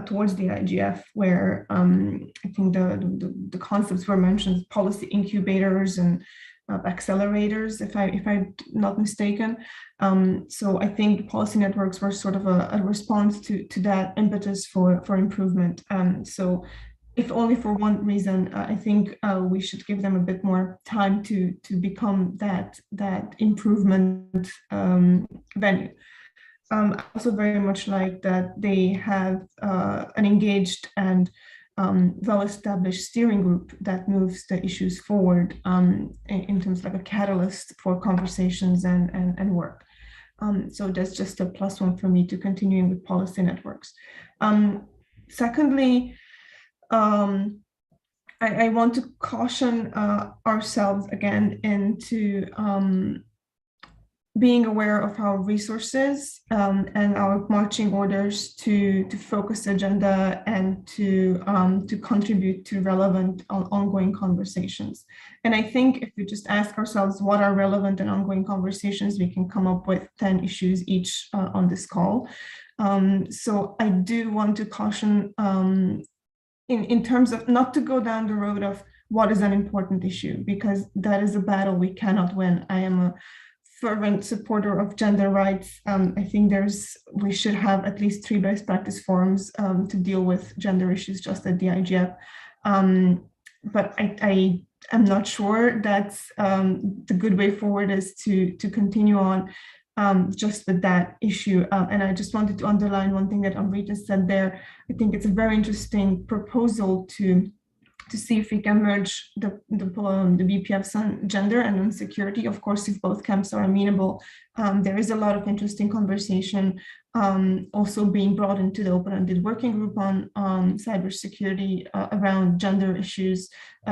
towards the IGF, where I think the concepts were mentioned, policy incubators and accelerators, if I'm not mistaken. So I think policy networks were sort of a response to that impetus for improvement. So if only for one reason, I think we should give them a bit more time to become that improvement venue. I also very much like that they have an engaged and well-established steering group that moves the issues forward in terms of like a catalyst for conversations and work. So that's just a plus one for me to continuing with policy networks. Secondly, I want to caution ourselves again into being aware of our resources and our marching orders to focus the agenda and to contribute to relevant ongoing conversations. And I think if we just ask ourselves what are relevant and ongoing conversations, we can come up with 10 issues each on this call. So I do want to caution in terms of not to go down the road of what is an important issue, because that is a battle we cannot win. I am a fervent supporter of gender rights. I think we should have at least 3 best practice forums to deal with gender issues just at the IGF. But I am not sure that's the good way forward is to continue on just with that issue. And I just wanted to underline one thing that Amrita said there. I think it's a very interesting proposal to see if we can merge the BPFs on gender and on security. Of course, if both camps are amenable, there is a lot of interesting conversation also being brought into the open-ended working group on cybersecurity around gender issues.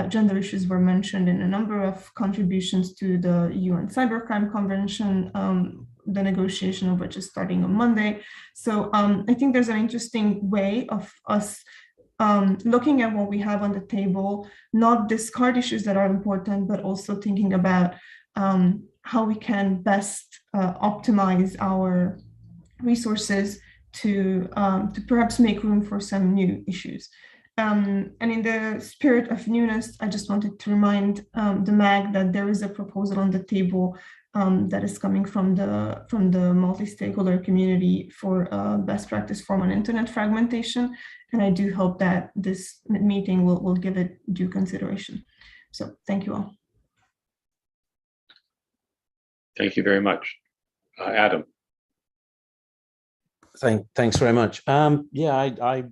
Gender issues were mentioned in a number of contributions to the UN Cybercrime Convention, the negotiation of which is starting on Monday. So I think there's an interesting way of us looking at what we have on the table, not discard issues that are important, but also thinking about how we can best optimize our resources to perhaps make room for some new issues. And in the spirit of newness, I just wanted to remind the MAG that there is a proposal on the table that is coming from the multi-stakeholder community for best practice forum on internet fragmentation. And I do hope that this meeting will give it due consideration. So thank you all. Thank you very much. Adam. Thanks very much. Yeah, I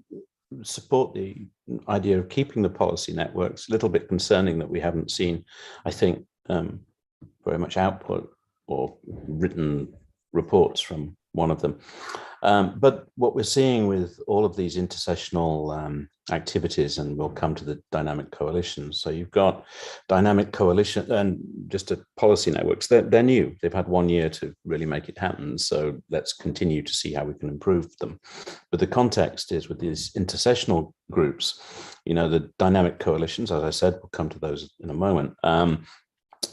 support the idea of keeping the policy networks. A little bit concerning that we haven't seen, I think, very much output or written reports from one of them. But what we're seeing with all of these intersessional activities, and we'll come to the dynamic coalitions. So you've got dynamic coalition and just policy networks. They're new. They've had 1 year to really make it happen. So let's continue to see how we can improve them. But the context is with these intersessional groups, you know, the dynamic coalitions, as I said, we'll come to those in a moment,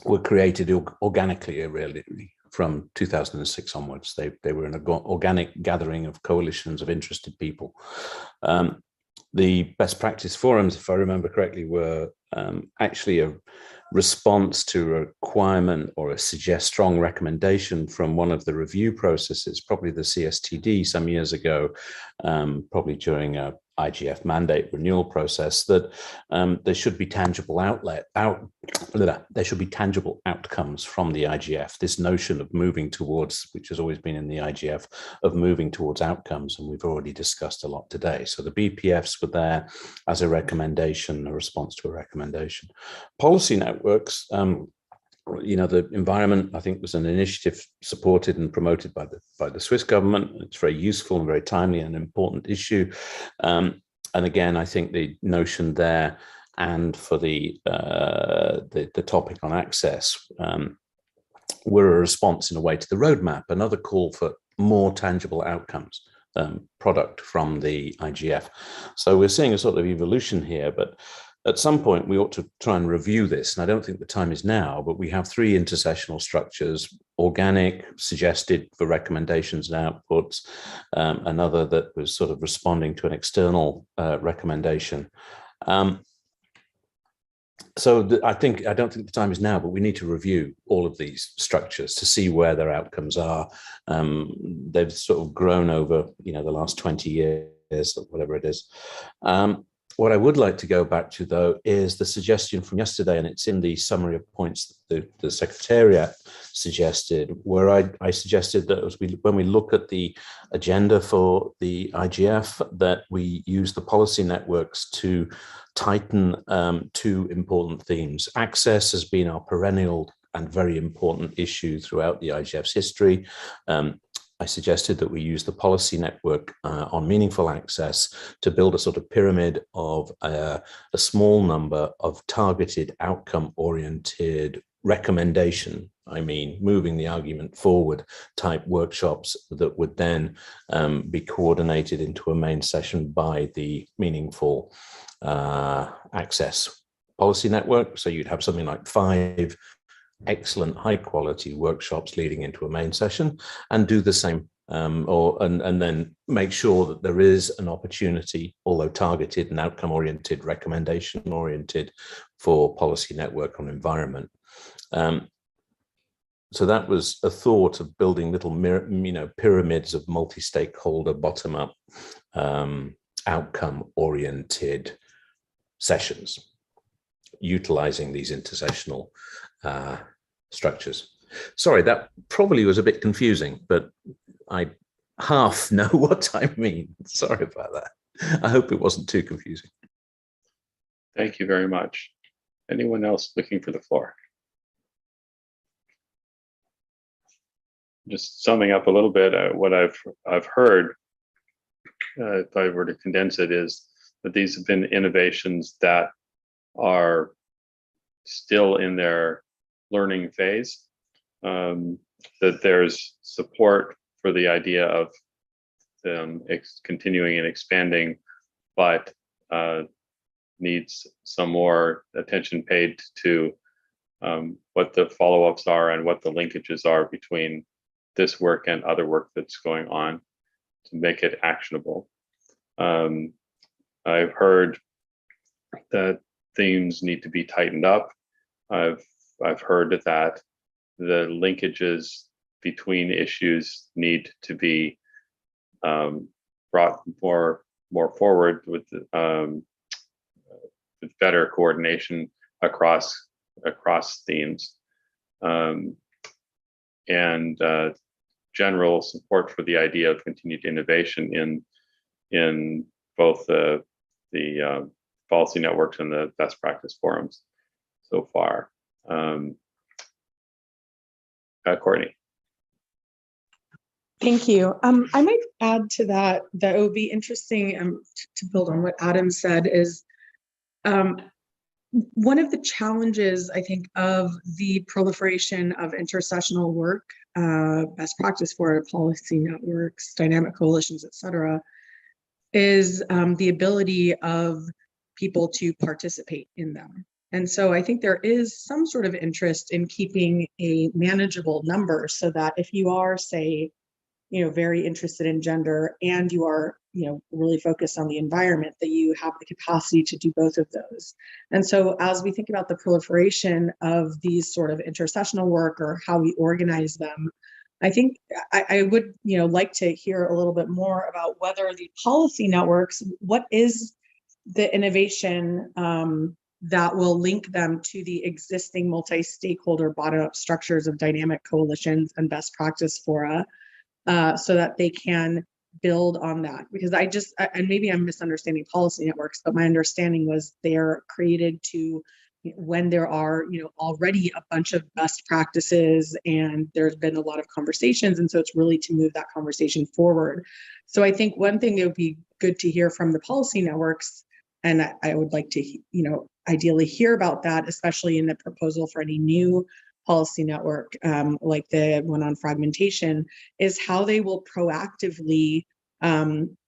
were created organically, really. From 2006 onwards, they were an organic gathering of coalitions of interested people. The best practice forums, if I remember correctly, were actually a response to a requirement or a strong recommendation from one of the review processes, probably the CSTD some years ago, probably during a IGF mandate renewal process, that there should be tangible there should be tangible outcomes from the IGF. This notion of moving towards, which has always been in the IGF, of moving towards outcomes, and we've already discussed a lot today. So the BPFs were there as a recommendation, a response to a recommendation. Policy networks, you know, the environment, I think, was an initiative supported and promoted by the Swiss government. It's very useful and very timely and important issue. And again, I think the notion there, and for the topic on access, were a response in a way to the roadmap, another call for more tangible outcomes, product from the IGF. So we're seeing a sort of evolution here, but at some point, we ought to try and review this, and I don't think the time is now, but we have 3 intersessional structures: organic, suggested for recommendations and outputs, another that was sort of responding to an external recommendation. So I don't think the time is now, but we need to review all of these structures to see where their outcomes are. They've sort of grown over, you know, the last 20 years, or whatever it is. What I would like to go back to, though, is the suggestion from yesterday, and it's in the summary of points that the Secretariat suggested, where I suggested that when we look at the agenda for the IGF, that we use the policy networks to tighten 2 important themes. Access has been our perennial and very important issue throughout the IGF's history. I suggested that we use the policy network on meaningful access to build a sort of pyramid of a small number of targeted outcome-oriented recommendation, moving the argument forward type workshops that would then be coordinated into a main session by the meaningful access policy network. So you'd have something like 5 excellent high quality workshops leading into a main session, and do the same and then make sure that there is an opportunity, although targeted and outcome oriented, recommendation oriented, for policy network on environment. So that was a thought of building little pyramids of multi-stakeholder bottom up outcome oriented sessions, utilizing these intersessional structures. Sorry, that probably was a bit confusing, but I half know what I mean. Sorry about that. I hope it wasn't too confusing. Thank you very much. Anyone else looking for the floor? Just summing up a little bit, what I've heard, if I were to condense it, is that these have been innovations that are still in their learning phase, that there's support for the idea of them continuing and expanding, but needs some more attention paid to what the follow-ups are and what the linkages are between this work and other work that's going on to make it actionable. I've heard that themes need to be tightened up. I've heard that the linkages between issues need to be brought more more forward with better coordination across themes, and general support for the idea of continued innovation in both the policy networks and the best practice forums so far. Courtney. Thank you. I might add to that it would be interesting to build on what Adam said is one of the challenges, I think, of the proliferation of intersessional work, best practice for policy networks, dynamic coalitions, et cetera, is the ability of people to participate in them. And so I think there is some sort of interest in keeping a manageable number so that if you are, say, very interested in gender and you are, really focused on the environment, that you have the capacity to do both of those. And so as we think about the proliferation of these sort of intersessional work or how we organize them, I think I would, like to hear a little bit more about whether the policy networks, what is the innovation that will link them to the existing multi-stakeholder bottom-up structures of dynamic coalitions and best practice fora, so that they can build on that. Because and maybe I'm misunderstanding policy networks, but my understanding was they're created to, when there are, already a bunch of best practices and there's been a lot of conversations. And so it's really to move that conversation forward. So I think one thing that would be good to hear from the policy networks, and I would like to, ideally hear about that, especially in the proposal for any new policy network, like the one on fragmentation, is how they will proactively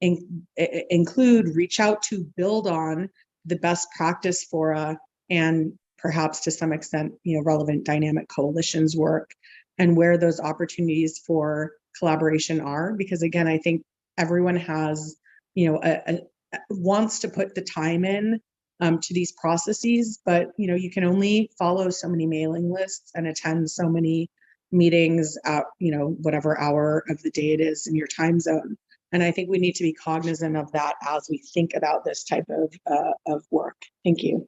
include, reach out to, build on the best practice fora and perhaps to some extent, relevant dynamic coalitions work, and where those opportunities for collaboration are. Because again, I think everyone has, wants to put the time in to these processes, but you can only follow so many mailing lists and attend so many meetings at whatever hour of the day it is in your time zone. And I think we need to be cognizant of that as we think about this type of work. Thank you.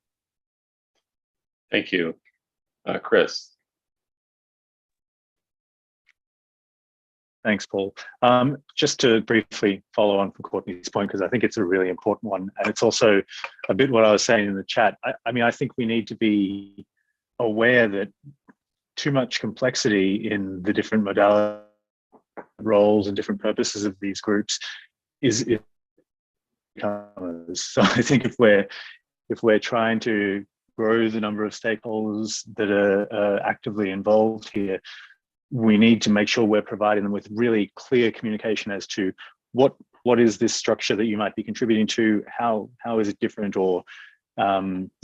Thank you, Chris. Thanks, Paul. Just to briefly follow on from Courtney's point, because I think it's a really important one, and it's also a bit what I was saying in the chat. I think we need to be aware that too much complexity in the different modality roles and different purposes of these groups is so I think if we're trying to grow the number of stakeholders that are actively involved here, we need to make sure we're providing them with really clear communication as to what is this structure that you might be contributing to, how is it different, or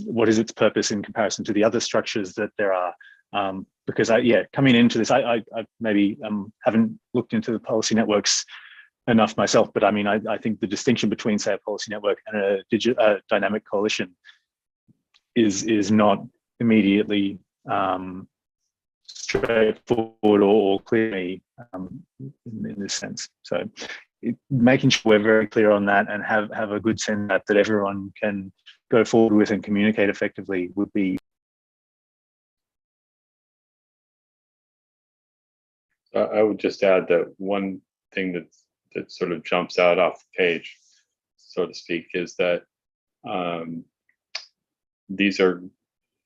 what is its purpose in comparison to the other structures that there are. Because coming into this, I maybe haven't looked into the policy networks enough myself, but I think the distinction between, say, a policy network and a dynamic coalition is not immediately straightforward or clear in this sense. So making sure we're very clear on that and have a good sense that everyone can go forward with and communicate effectively would be. I would just add that one thing that sort of jumps out off the page, so to speak, is that these are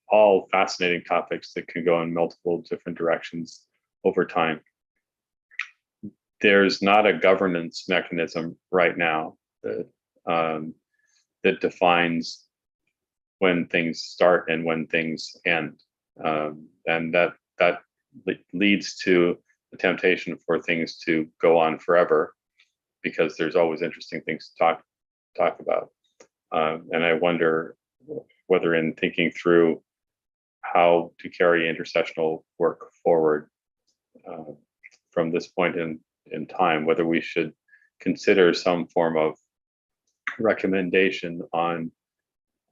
all fascinating topics that can go in multiple different directions over time. There's not a governance mechanism right now that defines when things start and when things end, and that leads to the temptation for things to go on forever, because there's always interesting things to talk about. And I wonder whether, in thinking through how to carry intersessional work forward from this point in time, whether we should consider some form of recommendation on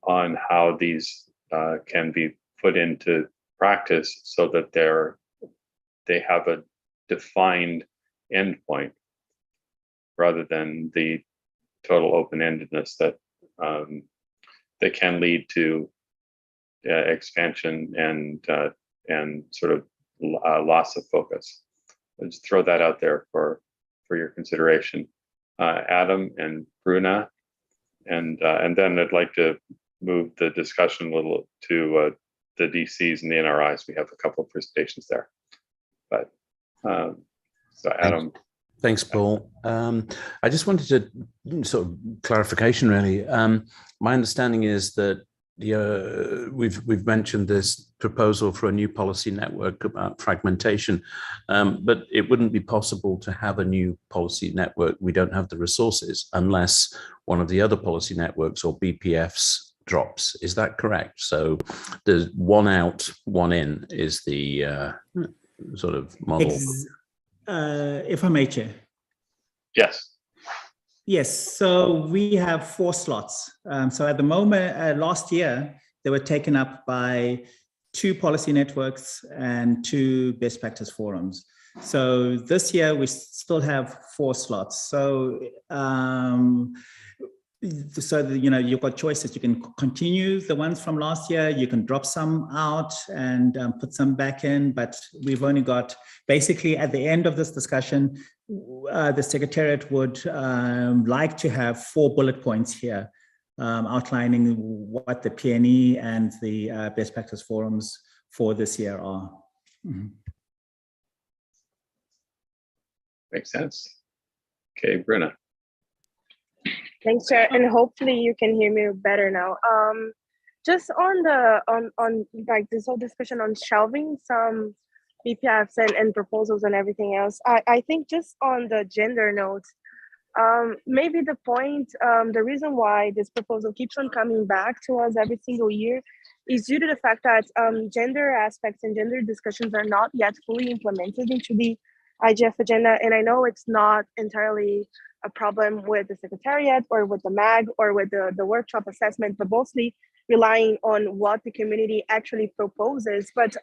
how these can be put into practice so that they have a defined endpoint, rather than the total open-endedness that that can lead to expansion and sort of loss of focus. I'll just throw that out there for your consideration. Adam and Bruna, and then I'd like to move the discussion a little to the DCs and the NRIs. We have a couple of presentations there, but so Adam. Thanks, Paul. I just wanted to sort of clarification, really. My understanding is that we've mentioned this proposal for a new policy network about fragmentation, but it wouldn't be possible to have a new policy network. We don't have the resources unless one of the other policy networks or BPFs drops. Is that correct? So there's one out, one in is the sort of model. If I may, Chair. Yes. Yes, so we have 4 slots. So at the moment, last year, they were taken up by 2 policy networks and 2 best practice forums. So this year, we still have 4 slots. So, you've got choices. You can continue the ones from last year. You can drop some out and put some back in. But we've only got, basically, at the end of this discussion, the Secretariat would like to have 4 bullet points here outlining what the PNE and the best practice forums for this year are. Mm-hmm. Makes sense. Okay, Bruna. Thanks, Chair, and hopefully you can hear me better now. Just on like this whole discussion on shelving some BPFs and proposals and everything else, I think just on the gender note, maybe the point, the reason why this proposal keeps on coming back to us every single year is due to the fact that gender aspects and gender discussions are not yet fully implemented into the IGF agenda. And I know it's not entirely a problem with the Secretariat or with the MAG or with the workshop assessment, but mostly relying on what the community actually proposes. But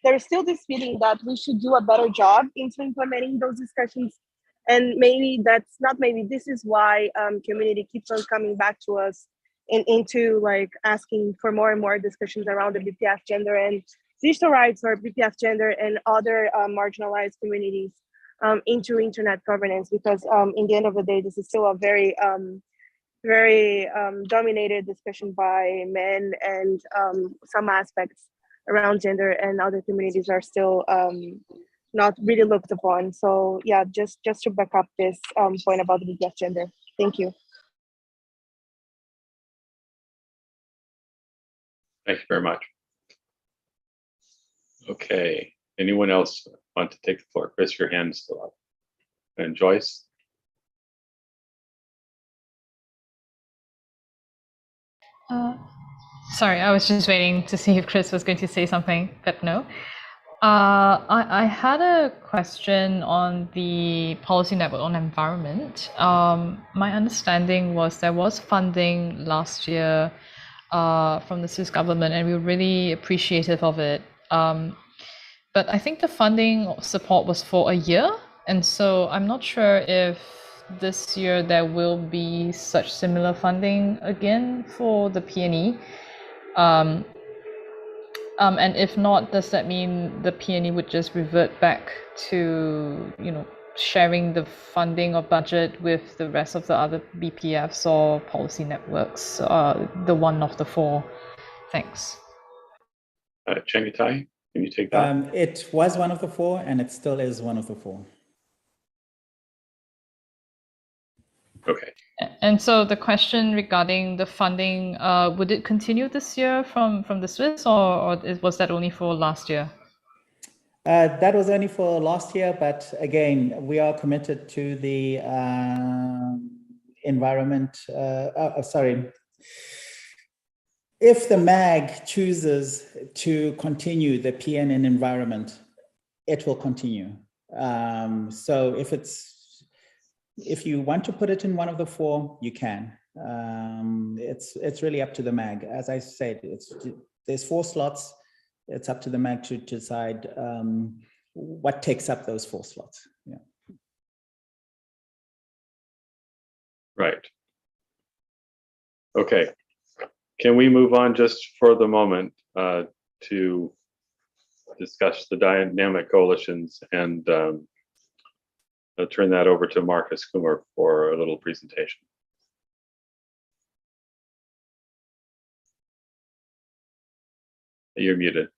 there's still this feeling that we should do a better job into implementing those discussions. And maybe that's not maybe, this is why community keeps on coming back to us into like asking for more and more discussions around the BPF gender and digital rights or BPF gender and other marginalized communities into internet governance, because in the end of the day, this is still a very dominated discussion by men, and some aspects around gender and other communities are still not really looked upon. So yeah, just to back up this point about the BPF gender. Thank you. Thank you very much. Okay, anyone else want to take the floor? Chris, your hand's still up. And Joyce? Sorry, I was just waiting to see if Chris was going to say something, but no. I had a question on the policy network on environment. My understanding was there was funding last year from the Swiss government, and we were really appreciative of it. But I think the funding support was for a year, and so I'm not sure if this year there will be such similar funding again for the PNE. And if not, does that mean the PNE would just revert back to, sharing the funding or budget with the rest of the other BPFs or policy networks, the one of the 4? Thanks. Chengetai, can you take that? It was one of the 4, and it still is one of the 4. Okay. And so the question regarding the funding, would it continue this year from the Swiss, or was that only for last year? That was only for last year, but again, we are committed to the environment. If the MAG chooses to continue the PN environment, it will continue. So if you want to put it in one of the 4, you can. It's really up to the MAG. As I said, there's 4 slots. It's up to the MAG to decide what takes up those 4 slots. Yeah. Right. Okay, can we move on just for the moment to discuss the dynamic coalitions, and I'll turn that over to Marcus Kumar for a little presentation. You're muted.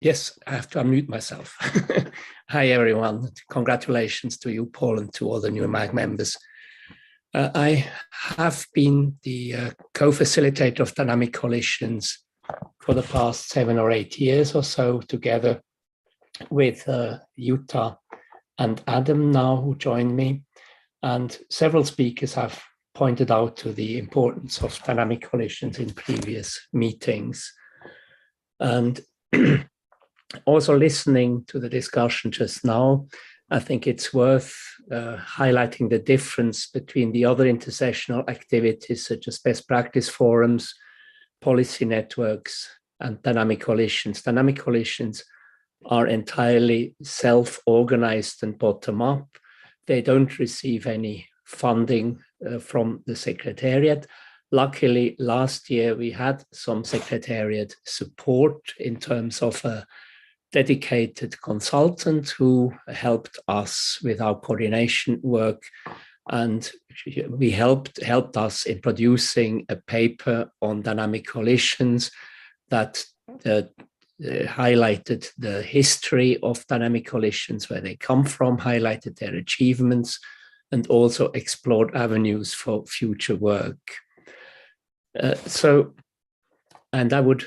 Yes, I have to unmute myself. Hi, everyone. Congratulations to you, Paul, and to all the new MAG members. I have been the co-facilitator of dynamic coalitions for the past 7 or 8 years or so, together with Jutta and Adam now, who joined me. And several speakers have pointed out to the importance of dynamic coalitions in previous meetings. And also listening to the discussion just now, I think it's worth highlighting the difference between the other intersessional activities such as best practice forums, policy networks, and dynamic coalitions. Dynamic coalitions are entirely self-organized and bottom-up. They don't receive any funding from the Secretariat. Luckily, last year we had some Secretariat support in terms of a dedicated consultant who helped us with our coordination work, and we helped us in producing a paper on dynamic coalitions that highlighted the history of dynamic coalitions, where they come from, highlighted their achievements, and also explored avenues for future work. And I would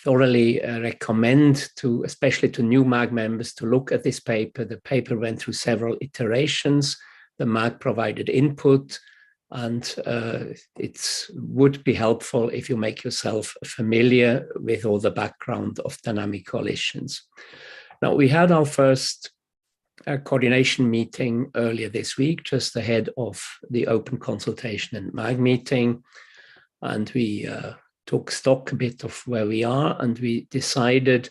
thoroughly recommend to, especially to new MAG members, to look at this paper. The paper went through several iterations. The MAG provided input, and it would be helpful if you make yourself familiar with all the background of dynamic coalitions. Now, we had our first coordination meeting earlier this week, just ahead of the open consultation and MAG meeting, and we took stock a bit of where we are, and we decided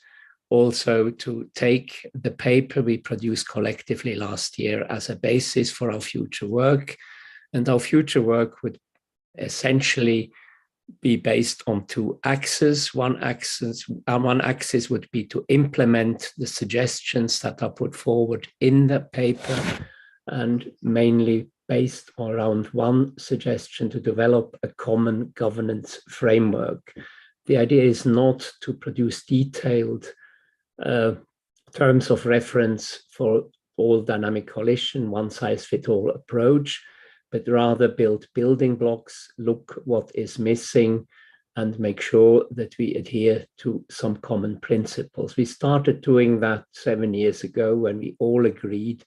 also to take the paper we produced collectively last year as a basis for our future work. And our future work would essentially be based on 2 axes. One axis would be to implement the suggestions that are put forward in the paper, and mainly based around one suggestion to develop a common governance framework. The idea is not to produce detailed terms of reference for all dynamic coalition, one-size-fits-all approach, but rather build building blocks, look what is missing, and make sure that we adhere to some common principles. We started doing that 7 years ago when we all agreed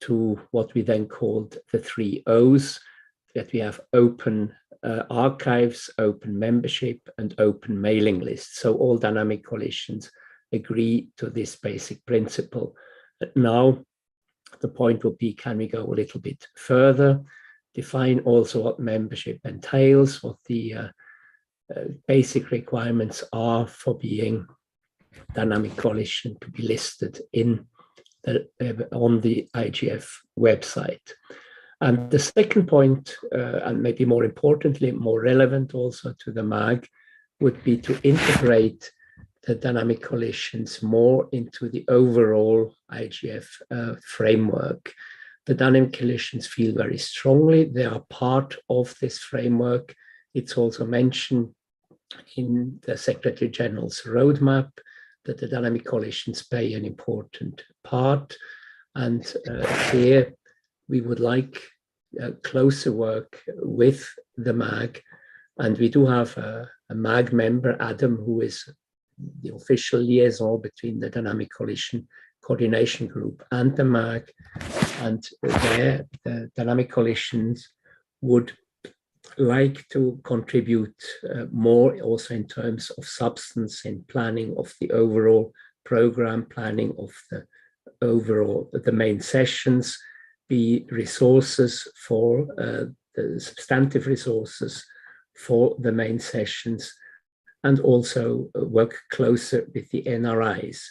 to what we then called the 3 O's, that we have open archives, open membership, and open mailing lists. So all dynamic coalitions agree to this basic principle. But now the point will be, can we go a little bit further, define also what membership entails, what the basic requirements are for being dynamic coalition to be listed in on the IGF website. And the second point, and maybe more importantly, more relevant also to the MAG, would be to integrate the dynamic coalitions more into the overall IGF framework. The dynamic coalitions feel very strongly they are part of this framework. It's also mentioned in the Secretary General's roadmap that the dynamic coalitions play an important part. And here we would like closer work with the MAG. And we do have a MAG member, Adam, who is the official liaison between the dynamic coalition coordination group and the MAG. And there, the dynamic coalitions would like to contribute more also in terms of substance in planning of the overall program, planning of the overall, the main sessions, be resources for the substantive resources for the main sessions, and also work closer with the NRIs.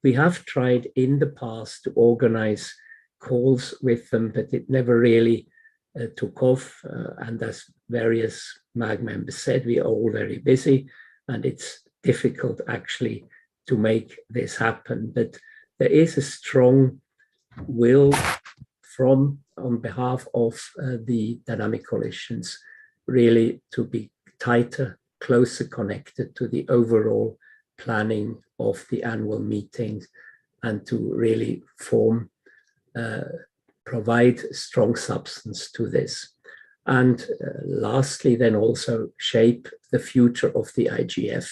We have tried in the past to organize calls with them, but it never really took off. And as various MAG members said, we are all very busy and it's difficult actually to make this happen. But there is a strong will on behalf of the dynamic coalitions really to be tighter, closer connected to the overall planning of the annual meetings and to really provide strong substance to this. And lastly, then also shape the future of the IGF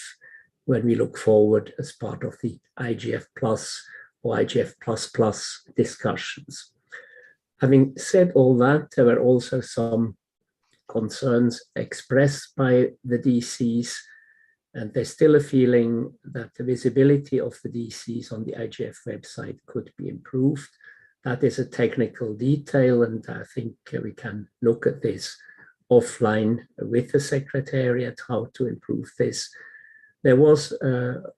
when we look forward as part of the IGF Plus or IGF Plus discussions. Having said all that, there were also some concerns expressed by the DCs, and there's still a feeling that the visibility of the DCs on the IGF website could be improved. That is a technical detail, and I think we can look at this offline with the Secretariat, how to improve this. There was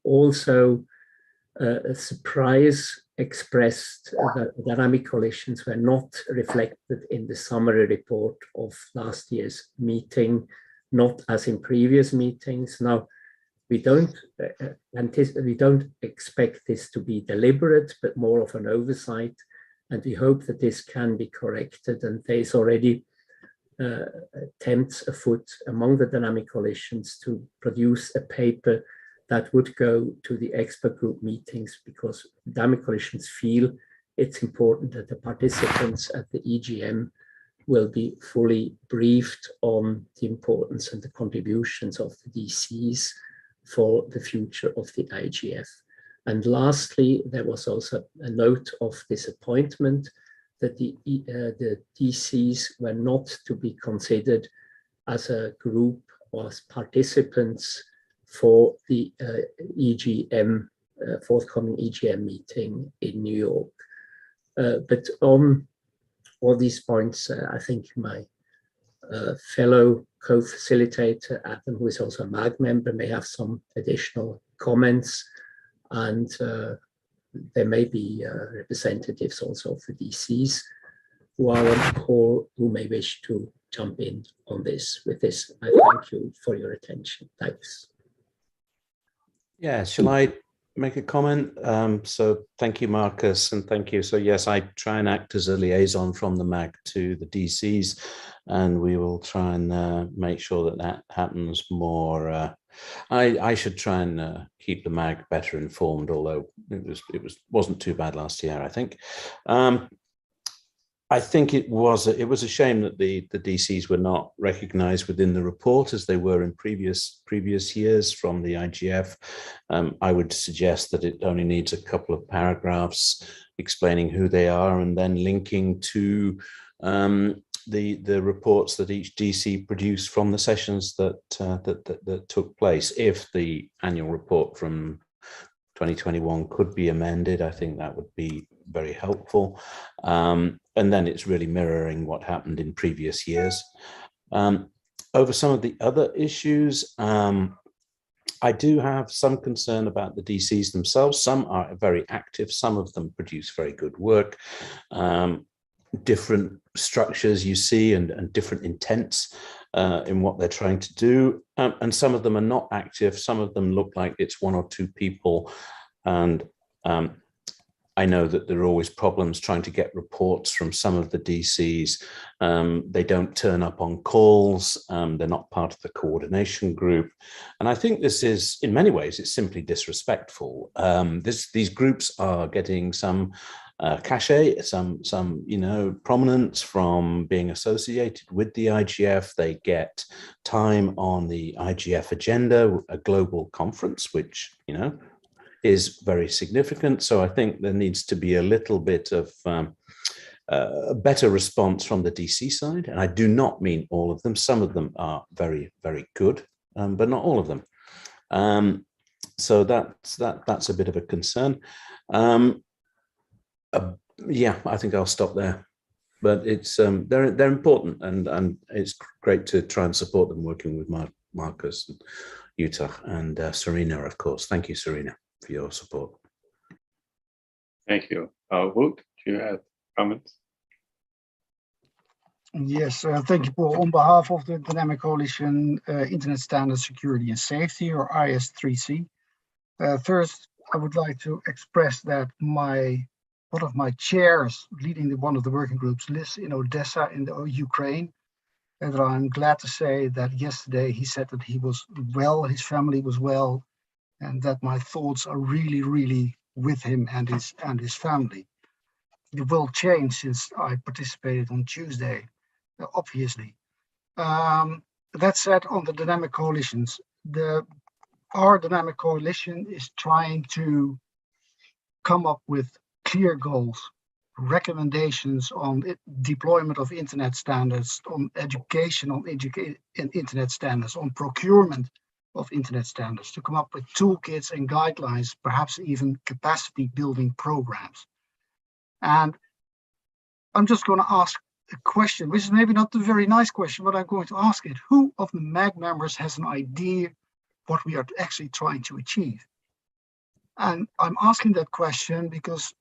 also a surprise expressed that dynamic coalitions were not reflected in the summary report of last year's meeting, not as in previous meetings. Now, we don't expect this to be deliberate, but more of an oversight, and we hope that this can be corrected. And there is already attempts afoot among the dynamic coalitions to produce a paper that would go to the expert group meetings, because dynamic coalitions feel it's important that the participants at the EGM will be fully briefed on the importance and the contributions of the DCs for the future of the IGF. And lastly, there was also a note of disappointment that the DCs were not to be considered as a group or as participants for the EGM, forthcoming EGM meeting in New York. But on all these points, I think my fellow co-facilitator, Adam, who is also a MAG member, may have some additional comments, and there may be representatives also for DCs who are on the call who may wish to jump in on this. With this, I thank you for your attention. Thanks. Yeah, shall I make a comment? So thank you, Marcus, and thank you. So yes, I try and act as a liaison from the MAG to the DCs, and we will try and make sure that that happens more. I should try and keep the MAG better informed, although it wasn't too bad last year, I think. I think it was a shame that the DCs were not recognised within the report as they were in previous years from the IGF. I would suggest that it only needs a couple of paragraphs explaining who they are and then linking to the reports that each DC produced from the sessions that took place. If the annual report from 2021 could be amended, I think that would be very helpful. And then it's really mirroring what happened in previous years. Over some of the other issues, I do have some concern about the DCs themselves. Some are very active, some of them produce very good work. Different structures you see and different intents in what they're trying to do. And some of them are not active. Some of them look like it's one or two people. And I know that there are always problems trying to get reports from some of the DCs. They don't turn up on calls. They're not part of the coordination group. And I think this is, in many ways, it's simply disrespectful. These groups are getting some cachet, some prominence from being associated with the IGF. They get time on the IGF agenda, a global conference, which, is very significant. So I think there needs to be a little bit of a better response from the DC side. And I do not mean all of them. Some of them are very, very good, but not all of them. So that's a bit of a concern. Yeah, I think I'll stop there. But it's they're important, and it's great to try and support them, working with Marcus, and Utah, and Serena, of course. Thank you, Serena, for your support. Thank you. Woot, do you have comments? Yes, thank you, Paul. On behalf of the Dynamic Coalition Internet Standards Security and Safety, or IS3C, first I would like to express that one of my chairs leading one of the working groups lives in Odessa in the Ukraine, and I'm glad to say that yesterday he said that he was well, his family was well, and that my thoughts are really, really with him and his family. The world changed since I participated on Tuesday, obviously. That said, on the dynamic coalitions, our dynamic coalition is trying to come up with clear goals, recommendations on deployment of internet standards, on education on internet standards, on procurement of internet standards, to come up with toolkits and guidelines, perhaps even capacity building programs. And I'm just going to ask a question, which is maybe not a very nice question, but I'm going to ask it. Who of the MAG members has an idea what we are actually trying to achieve? And I'm asking that question because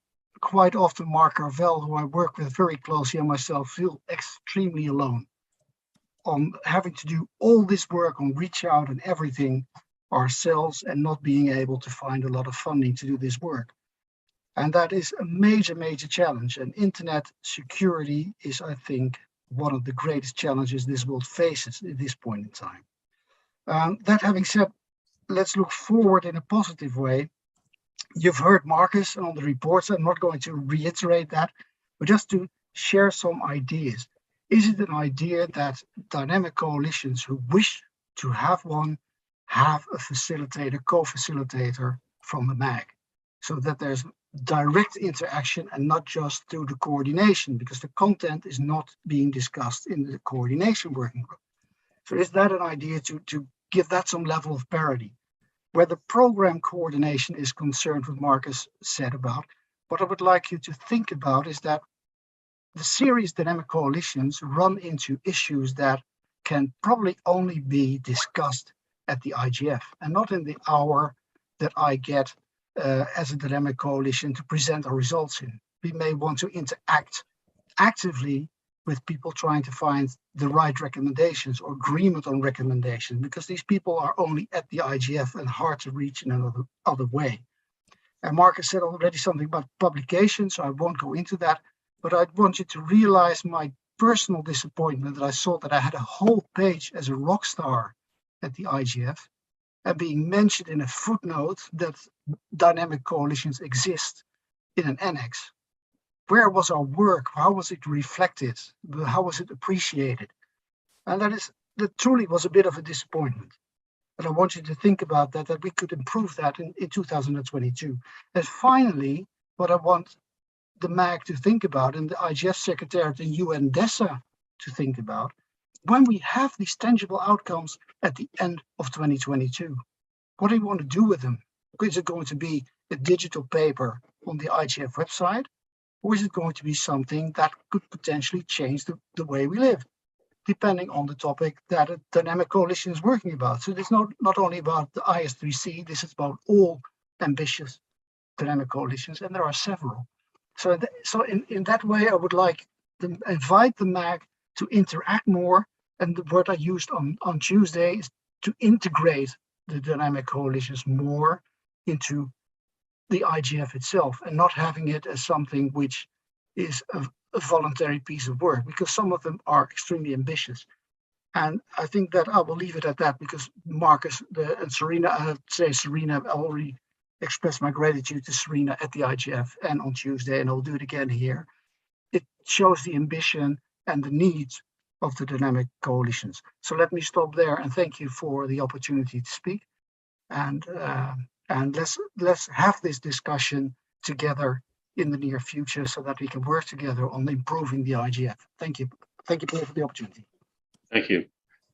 quite often Mark Carvel, who I work with very closely, and myself feel extremely alone on having to do all this work on reach out and everything ourselves and not being able to find a lot of funding to do this work. And that is a major, major challenge. And internet security is, I think, one of the greatest challenges this world faces at this point in time. That having said, let's look forward in a positive way. You've heard Marcus on the reports. I'm not going to reiterate that, but just to share some ideas. Is it an idea that dynamic coalitions who wish to have one have a facilitator, co-facilitator from the MAG, so that there's direct interaction and not just through the coordination, because the content is not being discussed in the coordination working group. So is that an idea to give that some level of parity? Where the program coordination is concerned, what Marcus said about, what I would like you to think about is that the serious dynamic coalitions run into issues that can probably only be discussed at the IGF and not in the hour that I get as a dynamic coalition to present our results in. We may want to interact actively with people trying to find the right recommendations or agreement on recommendations, because these people are only at the IGF and hard to reach in another other way. And Marcus said already something about publications, so I won't go into that, but I want you to realize my personal disappointment that I saw that I had a whole page as a rock star at the IGF and being mentioned in a footnote that dynamic coalitions exist in an annex. Where was our work? How was it reflected? How was it appreciated? And that truly was a bit of a disappointment. And I want you to think about that we could improve that in 2022. And finally, what I want the MAG to think about, and the IGF Secretariat and UN DESA to think about, when we have these tangible outcomes at the end of 2022, what do you want to do with them? Is it going to be a digital paper on the IGF website? Or is it going to be something that could potentially change the way we live, depending on the topic that a dynamic coalition is working about? So it's not only about the IS3C, this is about all ambitious dynamic coalitions, and there are several. So in that way, I would like to invite the MAG to interact more. And the word I used on Tuesday is to integrate the dynamic coalitions more into the IGF itself, and not having it as something which is a voluntary piece of work, because some of them are extremely ambitious. And I think that I will leave it at that, because Marcus and Serena, I have to say, Serena, I already expressed my gratitude to Serena at the IGF and on Tuesday, and I'll do it again here. It shows the ambition and the needs of the dynamic coalitions. So let me stop there and thank you for the opportunity to speak. And let's have this discussion together in the near future so that we can work together on improving the IGF. Thank you. Thank you, Paul, for the opportunity. Thank you.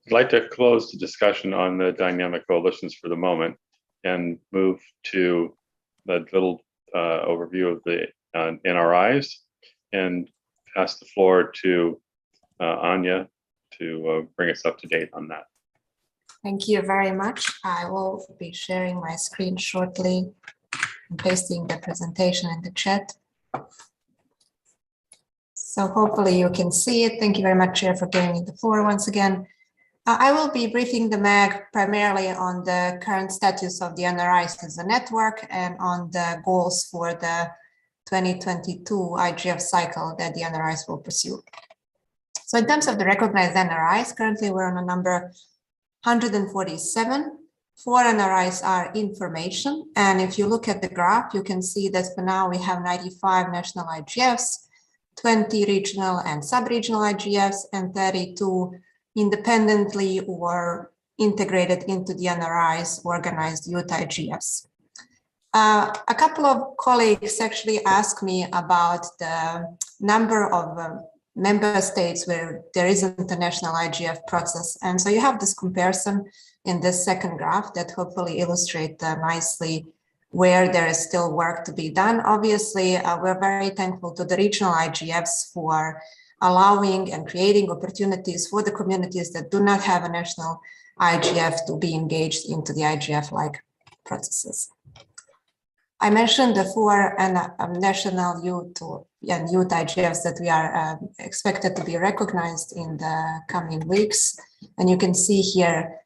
I'd like to close the discussion on the dynamic coalitions for the moment and move to the little overview of the NRIs and pass the floor to Anya to bring us up to date on that. Thank you very much. I will be sharing my screen shortly and pasting the presentation in the chat. So hopefully you can see it. Thank you very much, Chair, for giving me the floor once again. I will be briefing the MAG primarily on the current status of the NRIs as a network and on the goals for the 2022 IGF cycle that the NRIs will pursue. So in terms of the recognized NRIs, currently we're on a number 147. 4 NRIs are information. And if you look at the graph, you can see that for now we have 95 national IGFs, 20 regional and sub-regional IGFs, and 32 independently or integrated into the NRIs organized youth IGFs. A couple of colleagues actually asked me about the number of member states where there isn't a national IGF process. And so you have this comparison in this second graph that hopefully illustrate nicely where there is still work to be done. Obviously, we're very thankful to the regional IGFs for allowing and creating opportunities for the communities that do not have a national IGF to be engaged into the IGF-like processes. I mentioned the 4 national youth and youth IGFs that we are expected to be recognized in the coming weeks. And you can see here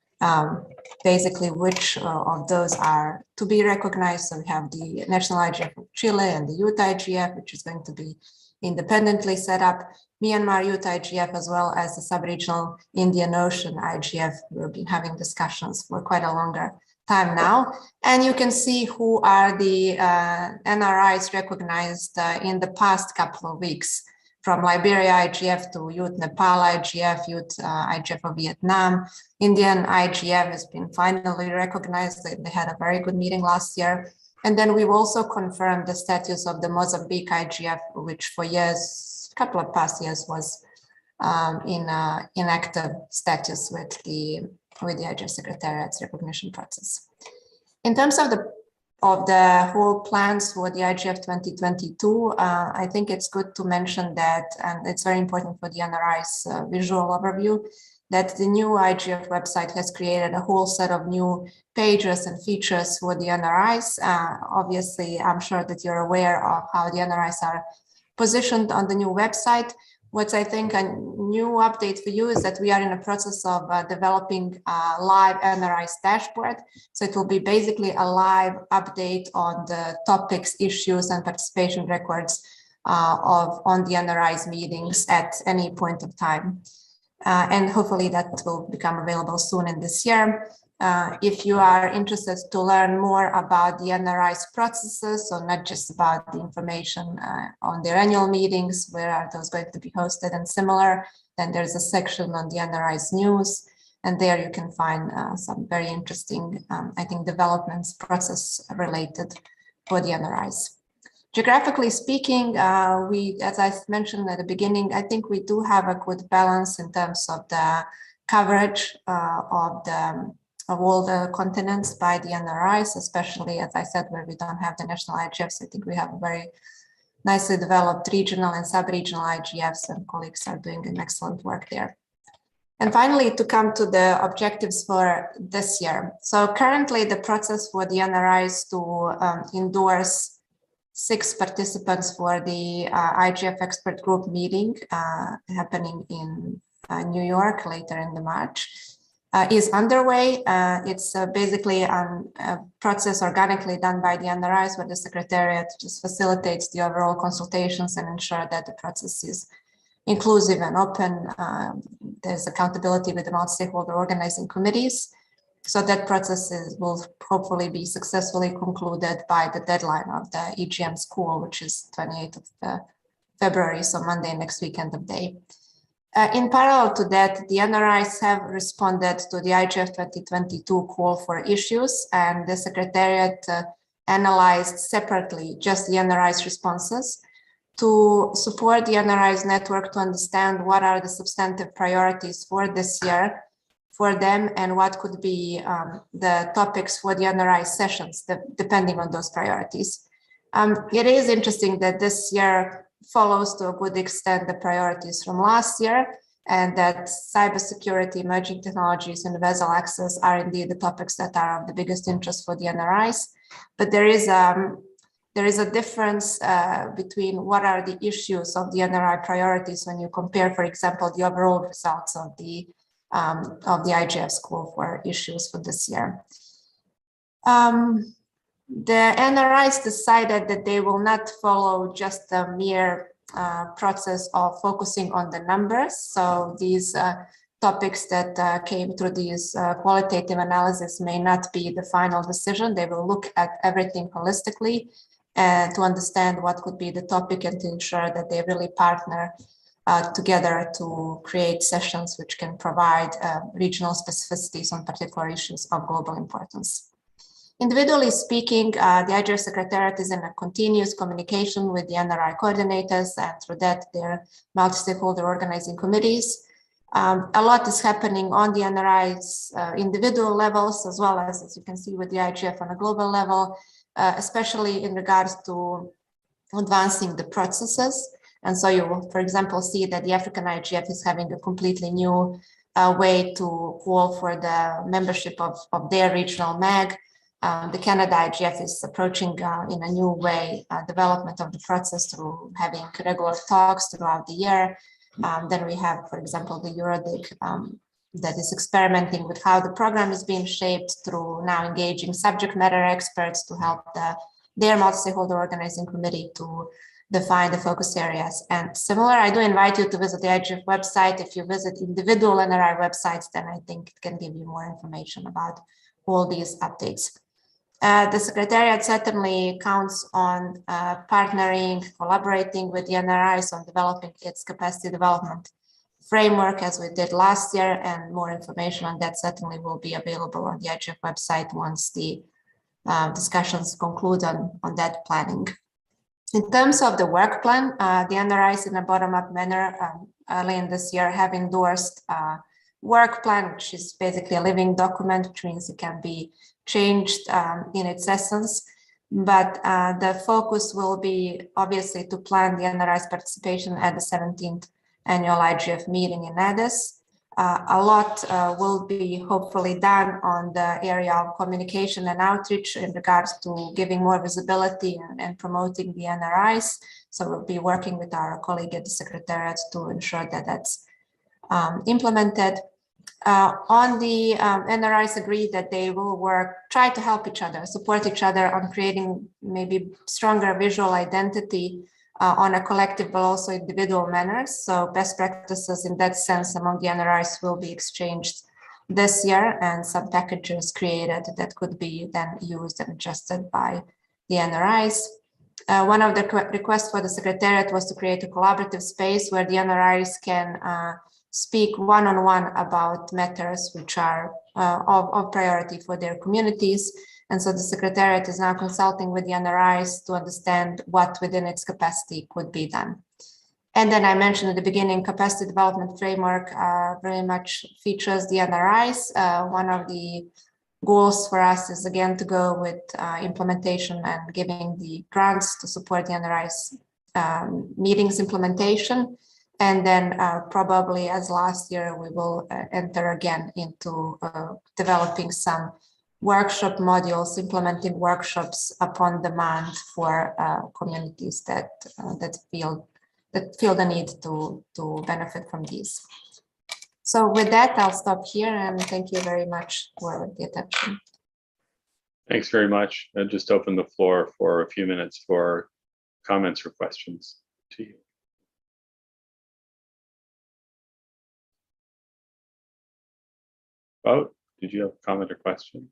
basically which of those are to be recognized. So we have the National IGF of Chile and the Youth IGF, which is going to be independently set up, Myanmar Youth IGF, as well as the sub-regional Indian Ocean IGF. We've been having discussions for quite a longer time now. And you can see who are the NRIs recognized in the past couple of weeks, from Liberia IGF to Youth Nepal IGF, Youth IGF of Vietnam. Indian IGF has been finally recognized. They had a very good meeting last year. And then we've also confirmed the status of the Mozambique IGF, which for years, a couple of past years, was in inactive status with the IGF Secretariat's recognition process. In terms of the whole plans for the IGF 2022, I think it's good to mention that, and it's very important for the NRI's visual overview, that the new IGF website has created a whole set of new pages and features for the NRIs. Obviously, I'm sure that you're aware of how the NRIs are positioned on the new website. What I think a new update for you is that we are in a process of developing a live NRIs dashboard. So it will be basically a live update on the topics, issues, and participation records on the NRIs meetings at any point of time. And hopefully that will become available soon in this year. If you are interested to learn more about the NRI's processes, so not just about the information on their annual meetings, where are those going to be hosted and similar, then there's a section on the NRI's news, and there you can find some very interesting, I think, developments, process related for the NRIs. Geographically speaking, as I mentioned at the beginning, I think we do have a good balance in terms of the coverage of all the continents by the NRIs, especially, as I said, where we don't have the national IGFs. I think we have a very nicely developed regional and sub-regional IGFs, and colleagues are doing an excellent work there. And finally, to come to the objectives for this year. So currently the process for the NRIs to endorse 6 participants for the IGF expert group meeting happening in New York later in the March is underway. It's basically a process organically done by the NRIs, where the Secretariat just facilitates the overall consultations and ensure that the process is inclusive and open. There's accountability with the multi-stakeholder organizing committees. So that process will hopefully be successfully concluded by the deadline of the EGM school, which is 28th of February, so Monday next week, end of day. In parallel to that, the NRIs have responded to the IGF 2022 call for issues, and the Secretariat analyzed separately just the NRIs responses to support the NRIs network to understand what are the substantive priorities for this year for them, and what could be the topics for the NRI sessions, depending on those priorities. It is interesting that this year follows to a good extent the priorities from last year, and that cybersecurity, emerging technologies, and vessel access are indeed the topics that are of the biggest interest for the NRIs. But there there is a difference between what are the issues of the NRI priorities when you compare, for example, the overall results of the IGF score for issues for this year. The NRIs decided that they will not follow just a mere process of focusing on the numbers. So these topics that came through these qualitative analysis may not be the final decision. They will look at everything holistically and to understand what could be the topic and to ensure that they really partner together to create sessions which can provide regional specificities on particular issues of global importance. Individually speaking, the IGF Secretariat is in a continuous communication with the NRI coordinators and through that their multi-stakeholder organizing committees. A lot is happening on the NRI's individual levels, as well as you can see with the IGF on a global level, especially in regards to advancing the processes. And so you will, for example, see that the African IGF is having a completely new way to call for the membership of their regional MAG. The Canada IGF is approaching in a new way development of the process through having regular talks throughout the year. Then we have, for example, the EuroDig that is experimenting with how the program is being shaped through now engaging subject matter experts to help their multi-stakeholder organizing committee to define the focus areas. And similar, I do invite you to visit the IGF website. If you visit individual NRI websites, then I think it can give you more information about all these updates. The Secretariat certainly counts on partnering, collaborating with the NRIs on developing its capacity development framework as we did last year, and more information on that certainly will be available on the IGF website once the discussions conclude on that planning. In terms of the work plan, the NRIs in a bottom-up manner early in this year have endorsed work plan, which is basically a living document, which means it can be changed in its essence. But the focus will be obviously to plan the NRI's participation at the 17th annual IGF meeting in Addis. A lot will be hopefully done on the area of communication and outreach in regards to giving more visibility and promoting the NRIs. So we'll be working with our colleague at the Secretariat to ensure that that's implemented. On the NRIs agree that they will try to help each other, support each other on creating maybe stronger visual identity on a collective but also individual manners. So best practices in that sense among the NRIs will be exchanged this year, and some packages created that could be then used and adjusted by the NRIs. One of the requests for the Secretariat was to create a collaborative space where the NRIs can speak one-on-one about matters which are of priority for their communities. And so the Secretariat is now consulting with the NRIs to understand what within its capacity could be done. And then I mentioned at the beginning, capacity development framework very much features the NRIs. One of the goals for us is again to go with implementation and giving the grants to support the NRIs meetings implementation. And then probably as last year, we will enter again into developing some workshop modules, implementing workshops upon demand for communities that feel the need to benefit from these. So with that, I'll stop here and thank you very much for the attention. Thanks very much. I'll just open the floor for a few minutes for comments or questions to you. Oh, did you have a comment or question?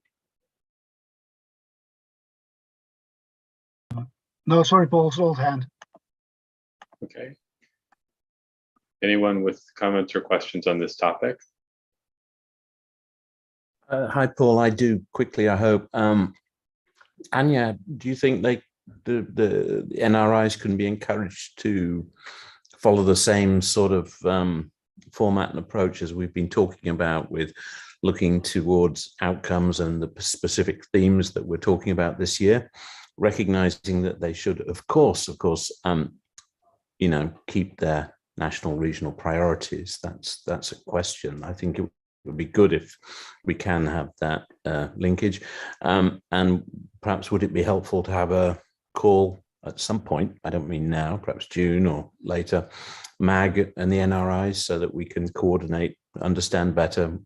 No, sorry, Paul, it's old hand. Okay. Anyone with comments or questions on this topic? Hi, Paul. I do quickly, I hope. Anya, do you think the NRIs can be encouraged to follow the same sort of format and approach as we've been talking about, with looking towards outcomes and the specific themes that we're talking about this year, recognizing that they should, of course, you know, keep their national, regional priorities? That's a question. I think it would be good if we can have that linkage. And perhaps would it be helpful to have a call at some point, I don't mean now, perhaps June or later, MAG and the NRIs so that we can coordinate, understand better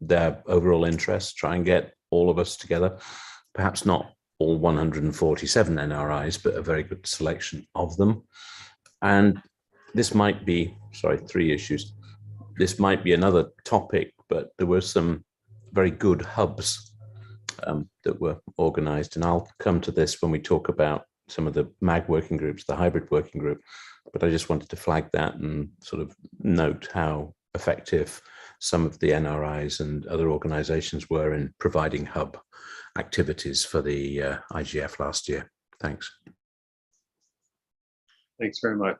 their overall interests, try and get all of us together, perhaps not all 147 NRIs, but a very good selection of them. And this might be, sorry, 3 issues. This might be another topic, but there were some very good hubs that were organized. And I'll come to this when we talk about some of the MAG working groups, the hybrid working group. But I just wanted to flag that and sort of note how effective some of the NRIs and other organizations were in providing hub activities for the IGF last year. Thanks. Thanks very much.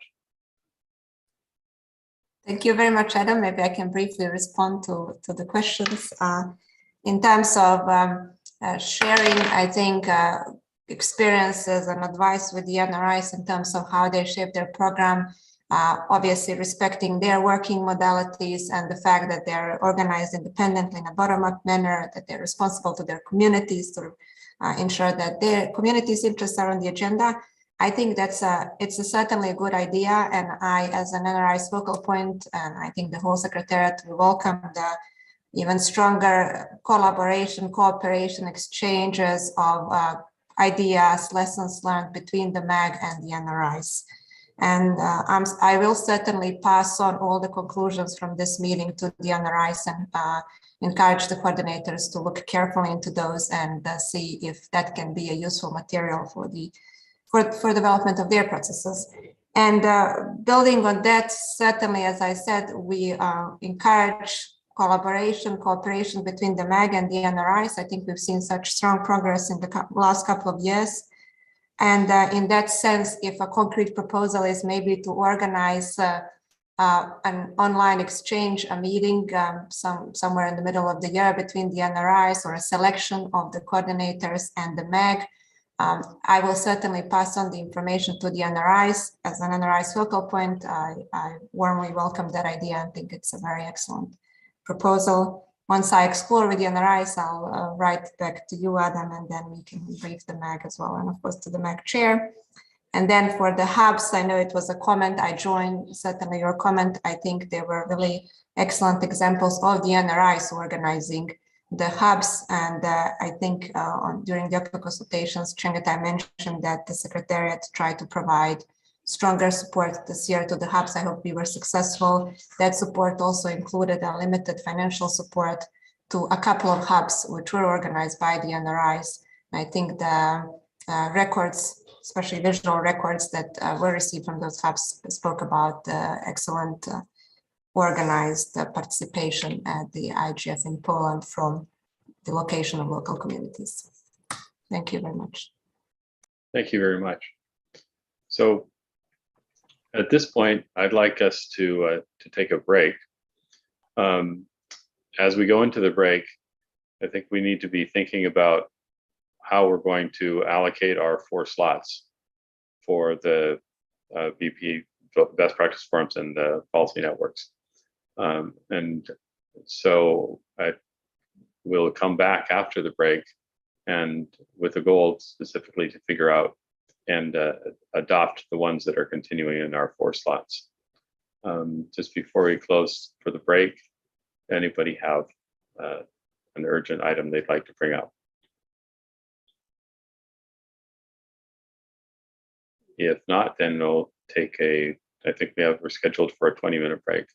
Thank you very much, Adam. Maybe I can briefly respond to the questions. In terms of sharing, I think, experiences and advice with the NRIs in terms of how they shape their program, obviously respecting their working modalities and the fact that they're organized independently in a bottom-up manner, that they're responsible to their communities to ensure that their communities' interests are on the agenda. I think it's certainly a good idea, and I, as an NRI's focal point, and I think the whole Secretariat will welcome the even stronger collaboration, cooperation, exchanges of ideas, lessons learned between the MAG and the NRIs. And I will certainly pass on all the conclusions from this meeting to the NRIs and encourage the coordinators to look carefully into those and see if that can be a useful material for development of their processes. And building on that, certainly, as I said, we encourage collaboration, cooperation between the MAG and the NRIs. I think we've seen such strong progress in the last couple of years. And in that sense, if a concrete proposal is maybe to organize an online exchange, a meeting somewhere in the middle of the year between the NRIs or a selection of the coordinators and the MAG, I will certainly pass on the information to the NRIs. As an NRI's focal point, I warmly welcome that idea and think it's a very excellent proposal. Once I explore with the NRIs, I'll write back to you, Adam, and then we can brief the MAG as well, and of course to the MAG chair. And then for the hubs, I know it was a comment, I join certainly your comment. I think there were really excellent examples of the NRIs organizing the hubs, and I think during the open consultations, Chengetai mentioned that the Secretariat tried to provide stronger support this year to the hubs. I hope we were successful. That support also included a limited financial support to a couple of hubs which were organized by the NRIs. I think the records, especially visual records that were received from those hubs, spoke about the excellent organized participation at the IGF in Poland from the location of local communities. Thank you very much. Thank you very much. So at this point, I'd like us to take a break. As we go into the break, I think we need to be thinking about how we're going to allocate our 4 slots for the BP best practice forums and the policy networks. And so we'll come back after the break and with a goal specifically to figure out and adopt the ones that are continuing in our 4 slots. Just before we close for the break, anybody have an urgent item they'd like to bring up? If not, then we'll take I think we're scheduled for a 20-minute break.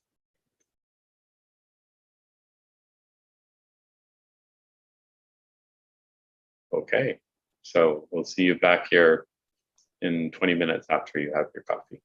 Okay, so we'll see you back here in 20 minutes after you have your coffee.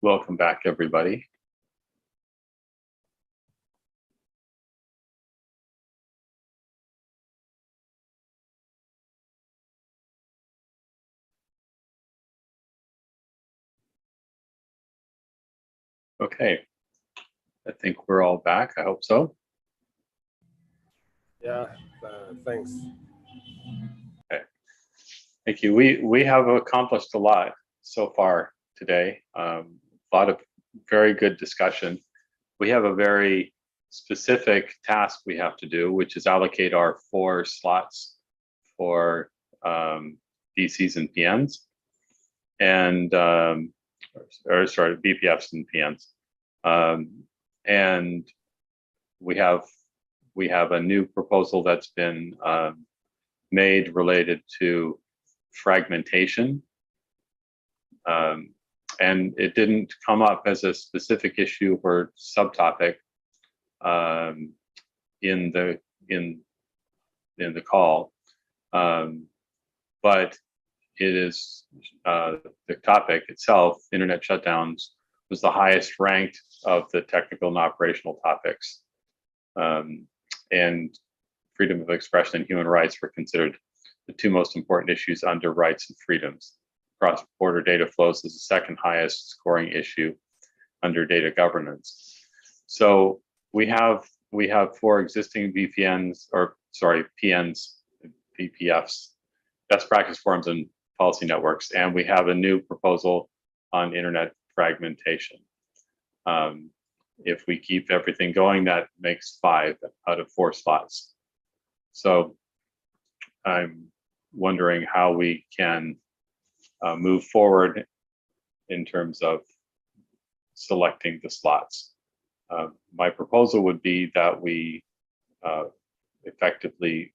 welcome back, everybody. Okay, I think we're all back. I hope so. Yeah, thanks. Okay, thank you. We have accomplished a lot so far today. A lot of very good discussion. We have a very specific task we have to do, which is allocate our 4 slots for DCs and PNs, and sorry, BPFs and PNs. And we have a new proposal that's been made related to fragmentation. And it didn't come up as a specific issue or subtopic in the call, but it is the topic itself. Internet shutdowns was the highest ranked of the technical and operational topics, and freedom of expression and human rights were considered the 2 most important issues under rights and freedoms. Cross-border data flows is the 2nd highest scoring issue under data governance. So we have 4 existing VPNs, or sorry, PNs, BPFs, best practice forums and policy networks, and we have a new proposal on internet fragmentation. If we keep everything going, that makes 5 out of 4 slots. So I'm wondering how we can move forward in terms of selecting the slots. My proposal would be that we effectively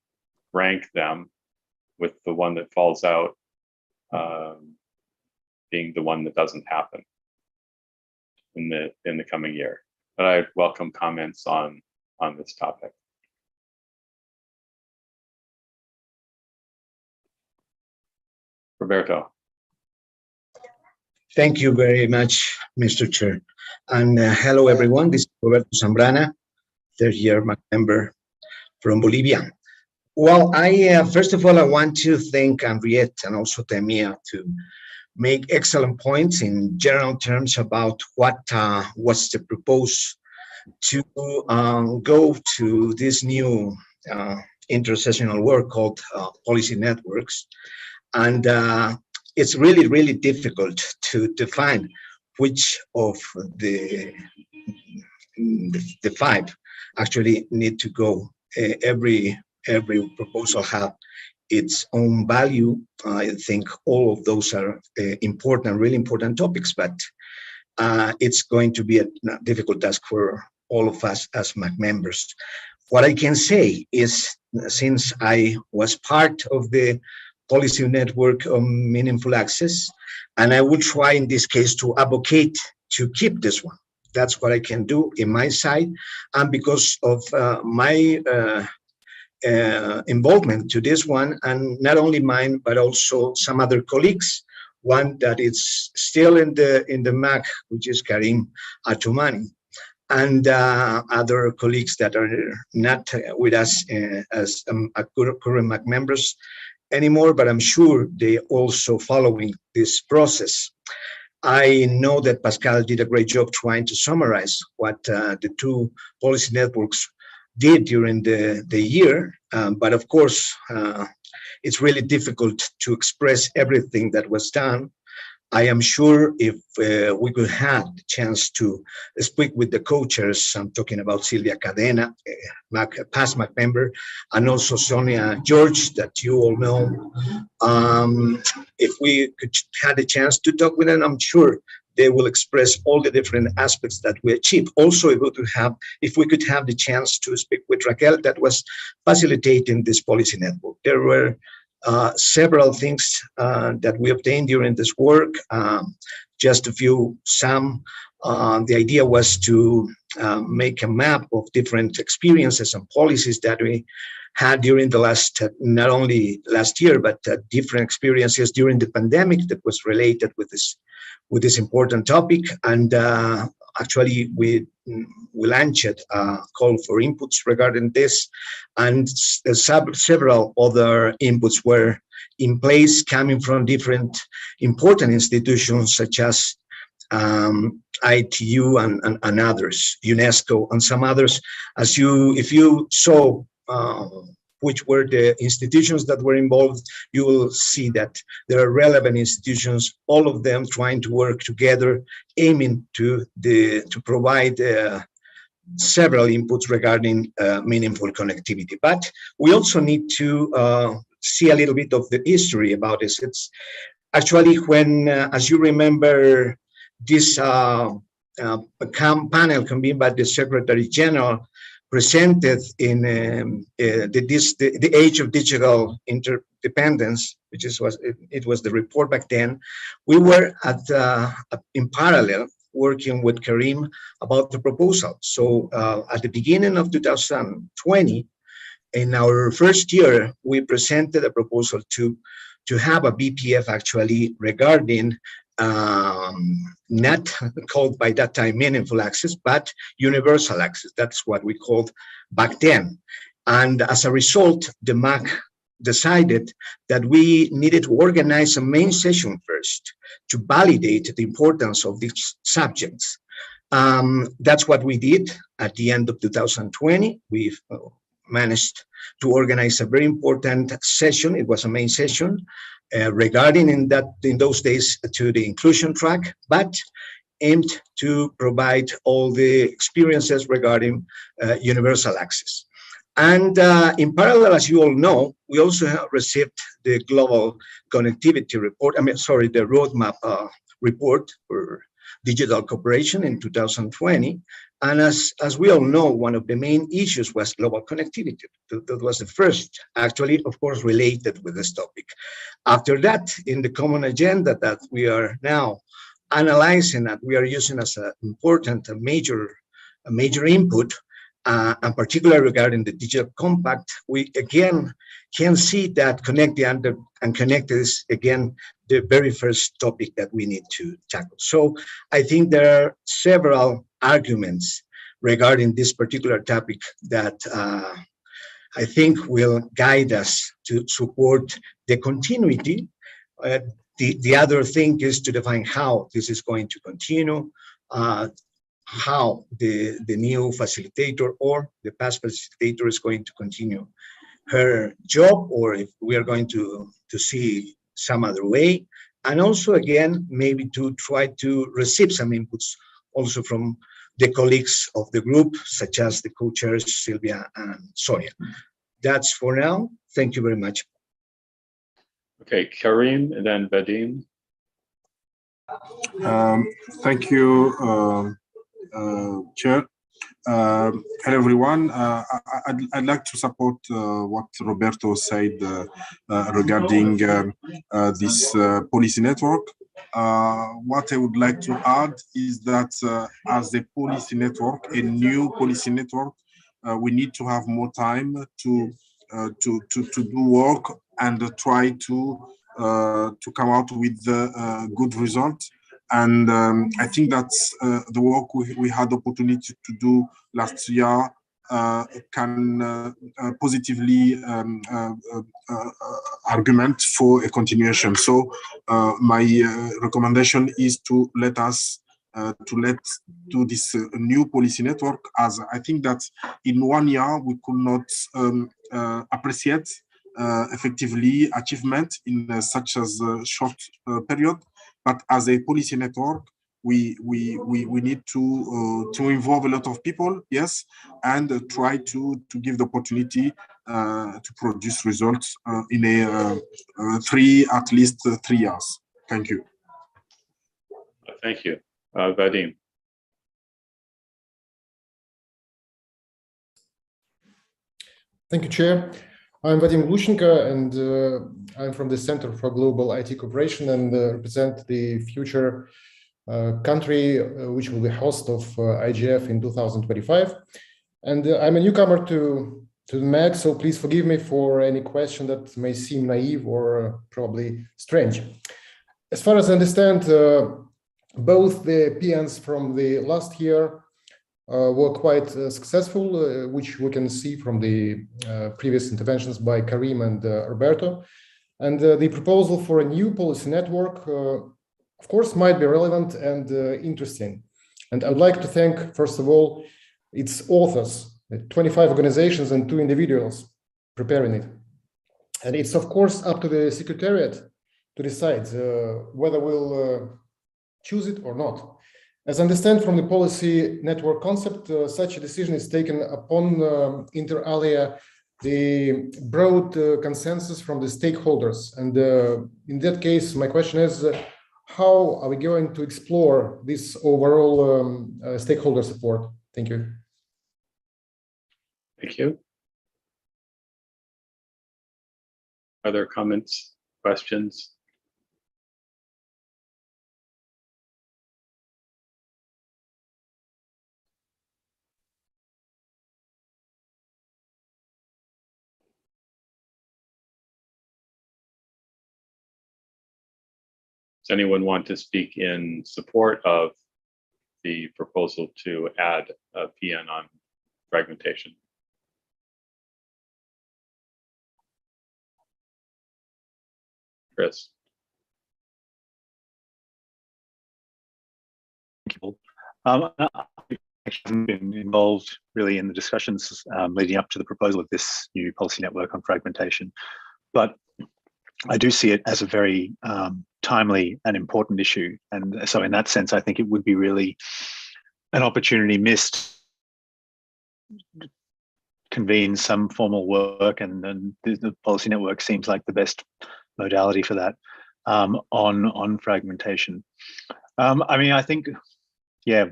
rank them, with the one that falls out being the one that doesn't happen in the coming year. But I welcome comments on this topic. Roberto. Thank you very much, Mr. Chair. And hello, everyone. This is Roberto Zambrana, 3rd-year member from Bolivia. Well, first of all, I want to thank Henriette and also Temia to make excellent points in general terms about what was the proposed to go to this new intersessional work called policy networks. And it's really, really difficult to define which of the 5 actually need to go. Every proposal have its own value. I think all of those are important, really important topics, but it's going to be a difficult task for all of us as MAC members. What I can say is, since I was part of the policy network on meaningful access, and I will try in this case to advocate to keep this one. That's what I can do in my side, and because of my involvement to this one, and not only mine, but also some other colleagues. One that is still in the MAC, which is Karim Atumani, and other colleagues that are not with us as current MAC members anymore, but I'm sure they also following this process. I know that Pascal did a great job trying to summarize what the 2 policy networks did during the year, but of course, it's really difficult to express everything that was done. I am sure if we could have the chance to speak with the co-chairs, I'm talking about Silvia Cadena, past MAC member, and also Sonia George, that you all know. If we could have a chance to talk with them, I'm sure they will express all the different aspects that we achieved. Also, if we could have the chance to speak with Raquel, that was facilitating this policy network. There were several things that we obtained during this work. Just a few, some. The idea was to make a map of different experiences and policies that we had during the last, not only last year, but different experiences during the pandemic that was related with this important topic. And actually, we launched a call for inputs regarding this, and several other inputs were in place coming from different important institutions such as ITU and others, UNESCO and some others. If you saw which were the institutions that were involved, you will see that there are relevant institutions, all of them trying to work together, aiming to provide several inputs regarding meaningful connectivity. But we also need to see a little bit of the history about this. It's actually when, as you remember, this panel convened by the Secretary General presented in the age of digital interdependence, which was the report back then. We were in parallel working with Karim about the proposal. So at the beginning of 2020, in our first year, we presented a proposal to have a BPF actually regarding not called by that time meaningful access, but universal access. That's what we called back then. And as a result, the MAC decided that we needed to organize a main session first to validate the importance of these subjects. That's what we did at the end of 2020. We've managed to organize a very important session. It was a main session regarding in those days to the inclusion track, but aimed to provide all the experiences regarding universal access. And in parallel, as you all know, we also have received the global connectivity report, the roadmap report for digital cooperation in 2020. And as we all know, one of the main issues was global connectivity. That was the first, actually, of course, related with this topic. After that, in the common agenda that we are now analyzing, that we are using as an important, a major input, and particularly regarding the digital compact, we again can see that connected and connected is again the very first topic that we need to tackle. So I think there are several arguments regarding this particular topic that I think will guide us to support the continuity. The other thing is to define how this is going to continue, how the new facilitator or the past facilitator is going to continue her job, or if we are going to see some other way. And also, again, maybe to try to receive some inputs also from the colleagues of the group, such as the co-chairs, Sylvia and Sonia. That's for now. Thank you very much. Okay, Karim and then Vadim. Thank you, Chair. Hello, everyone. I'd like to support what Roberto said regarding this policy network. What I would like to add is that as a policy network, a new policy network, we need to have more time to do work and try to come out with good results. And I think that the work we had the opportunity to do last year can positively argument for a continuation. So my recommendation is to let do this new policy network, as I think that in 1 year we could not appreciate effectively achievement in such as a short period. But as a policy network, we need to involve a lot of people, yes, and try to give the opportunity to produce results in at least 3 years. Thank you. Thank you, Vadim. Thank you, Chair. I'm Vadim Glushenko, and I'm from the Center for Global IT Cooperation and represent the future country which will be host of IGF in 2025. And I'm a newcomer to the MAG, so please forgive me for any question that may seem naive or probably strange. As far as I understand, both the PNs from the last year were quite successful, which we can see from the previous interventions by Karim and Roberto. And the proposal for a new policy network, of course, might be relevant and interesting. And I would like to thank, first of all, its authors, 25 organizations and 2 individuals preparing it. And it's, of course, up to the Secretariat to decide whether we'll choose it or not. As I understand from the policy network concept, such a decision is taken upon, inter alia, the broad consensus from the stakeholders. And in that case, my question is, how are we going to explore this overall stakeholder support? Thank you. Thank you. Other comments, questions? Does anyone want to speak in support of the proposal to add a PN on fragmentation? Chris. Thank you. I haven't been involved really in the discussions leading up to the proposal of this new policy network on fragmentation, but I do see it as a very timely and important issue. And so in that sense, I think it would be really an opportunity missed to convene some formal work, and the policy network seems like the best modality for that on fragmentation. I mean, I think, yeah,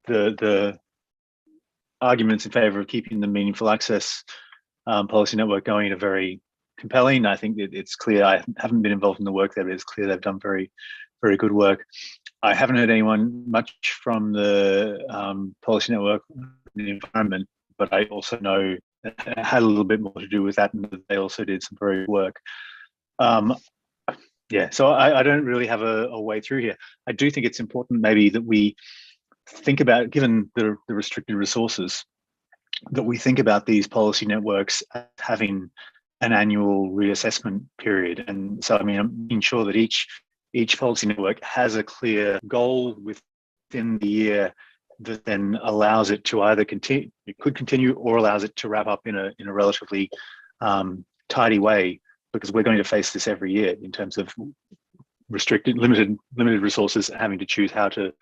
the arguments in favor of keeping the meaningful access policy network going are very compelling. I think it's clear. I haven't been involved in the work there, but it's clear they've done very, very good work. I haven't heard anyone much from the policy network in the environment, but I also know it had a little bit more to do with that, and they also did some very good work. Yeah, so I don't really have a way through here. I do think it's important maybe that we think about, given the restricted resources, that we think about these policy networks as having an annual reassessment period. And so, I mean, I'm making sure that each policy network has a clear goal within the year that then allows it to either continue, it could continue, or allows it to wrap up in a relatively tidy way, because we're going to face this every year in terms of restricted, limited resources, having to choose how to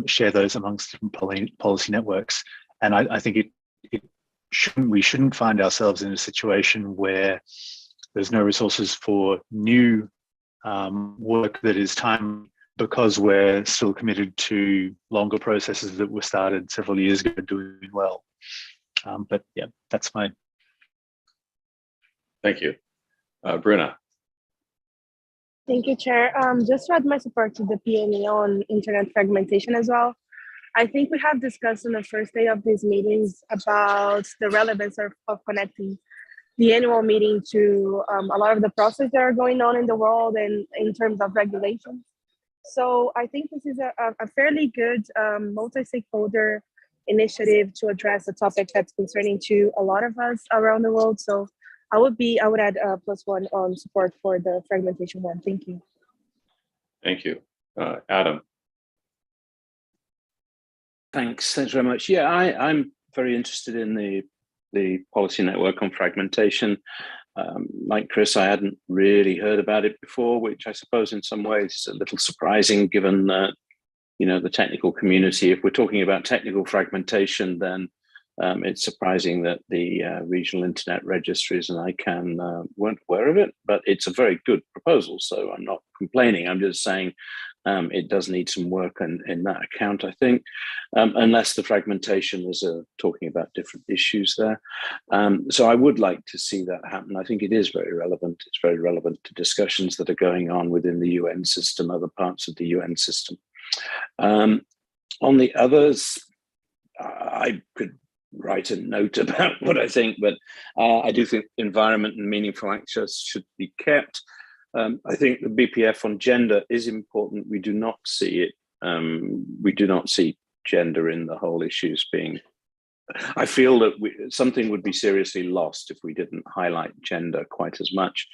share those amongst different policy networks. And I think we shouldn't find ourselves in a situation where there's no resources for new work that is timely, because we're still committed to longer processes that were started several years ago doing well. But yeah, that's my. Thank you. Bruna. Thank you, Chair. Just to add my support to the PNE on internet fragmentation as well. I think we have discussed on the first day of these meetings about the relevance of connecting the annual meeting to a lot of the processes that are going on in the world and in terms of regulations. So I think this is a fairly good multi-stakeholder initiative to address a topic that's concerning to a lot of us around the world. So I would add a +1 on support for the fragmentation one. Thank you. Thank you. Adam. Thanks very much. Yeah, I'm very interested in the policy network on fragmentation. Like Chris, I hadn't really heard about it before, which I suppose in some ways is a little surprising, given that, you know, the technical community, if we're talking about technical fragmentation, then it's surprising that the regional internet registries and ICANN weren't aware of it, but it's a very good proposal. So I'm not complaining. I'm just saying it does need some work in that account, I think, unless the fragmentation is talking about different issues there. So I would like to see that happen. I think it is very relevant. It's very relevant to discussions that are going on within the UN system, other parts of the UN system. On the others, I could write a note about what I think, but I do think environment and meaningful access should be kept. I think the BPF on gender is important. We do not see it. We do not see gender in the whole issues being. I feel that something would be seriously lost if we didn't highlight gender quite as much.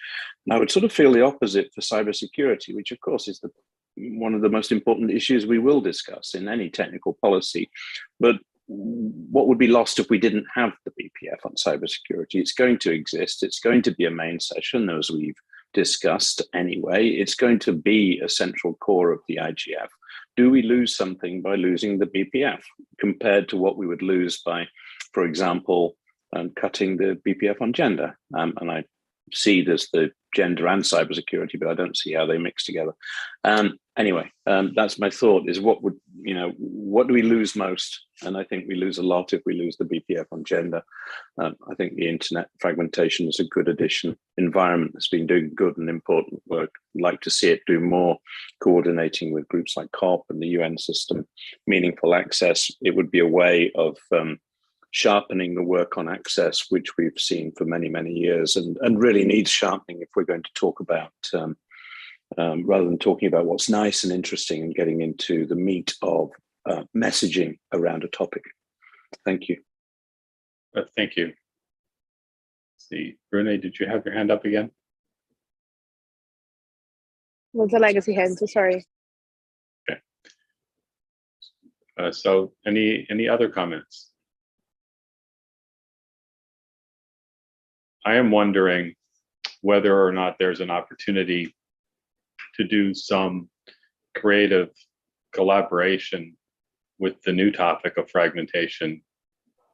And I would sort of feel the opposite for cybersecurity, which of course is one of the most important issues we will discuss in any technical policy. But what would be lost if we didn't have the BPF on cybersecurity? It's going to exist. It's going to be a main session, as we've discussed anyway. It's going to be a central core of the IGF. Do we lose something by losing the BPF compared to what we would lose by, for example, cutting the BPF on gender? And I see there's the gender and cybersecurity, but I don't see how they mix together. Anyway, that's my thought, is what do we lose most? And I think we lose a lot if we lose the BPF on gender. I think the internet fragmentation is a good addition. Environment has been doing good and important work. I'd like to see it do more, coordinating with groups like COP and the UN system. Meaningful access, it would be a way of sharpening the work on access, which we've seen for many, many years, and really needs sharpening if we're going to talk about, rather than talking about what's nice and interesting and getting into the meat of messaging around a topic. Thank you. Thank you. Let's see, Brune, did you have your hand up again? Was a legacy hand, so sorry. Okay. So any other comments? I am wondering whether or not there's an opportunity to do some creative collaboration with the new topic of fragmentation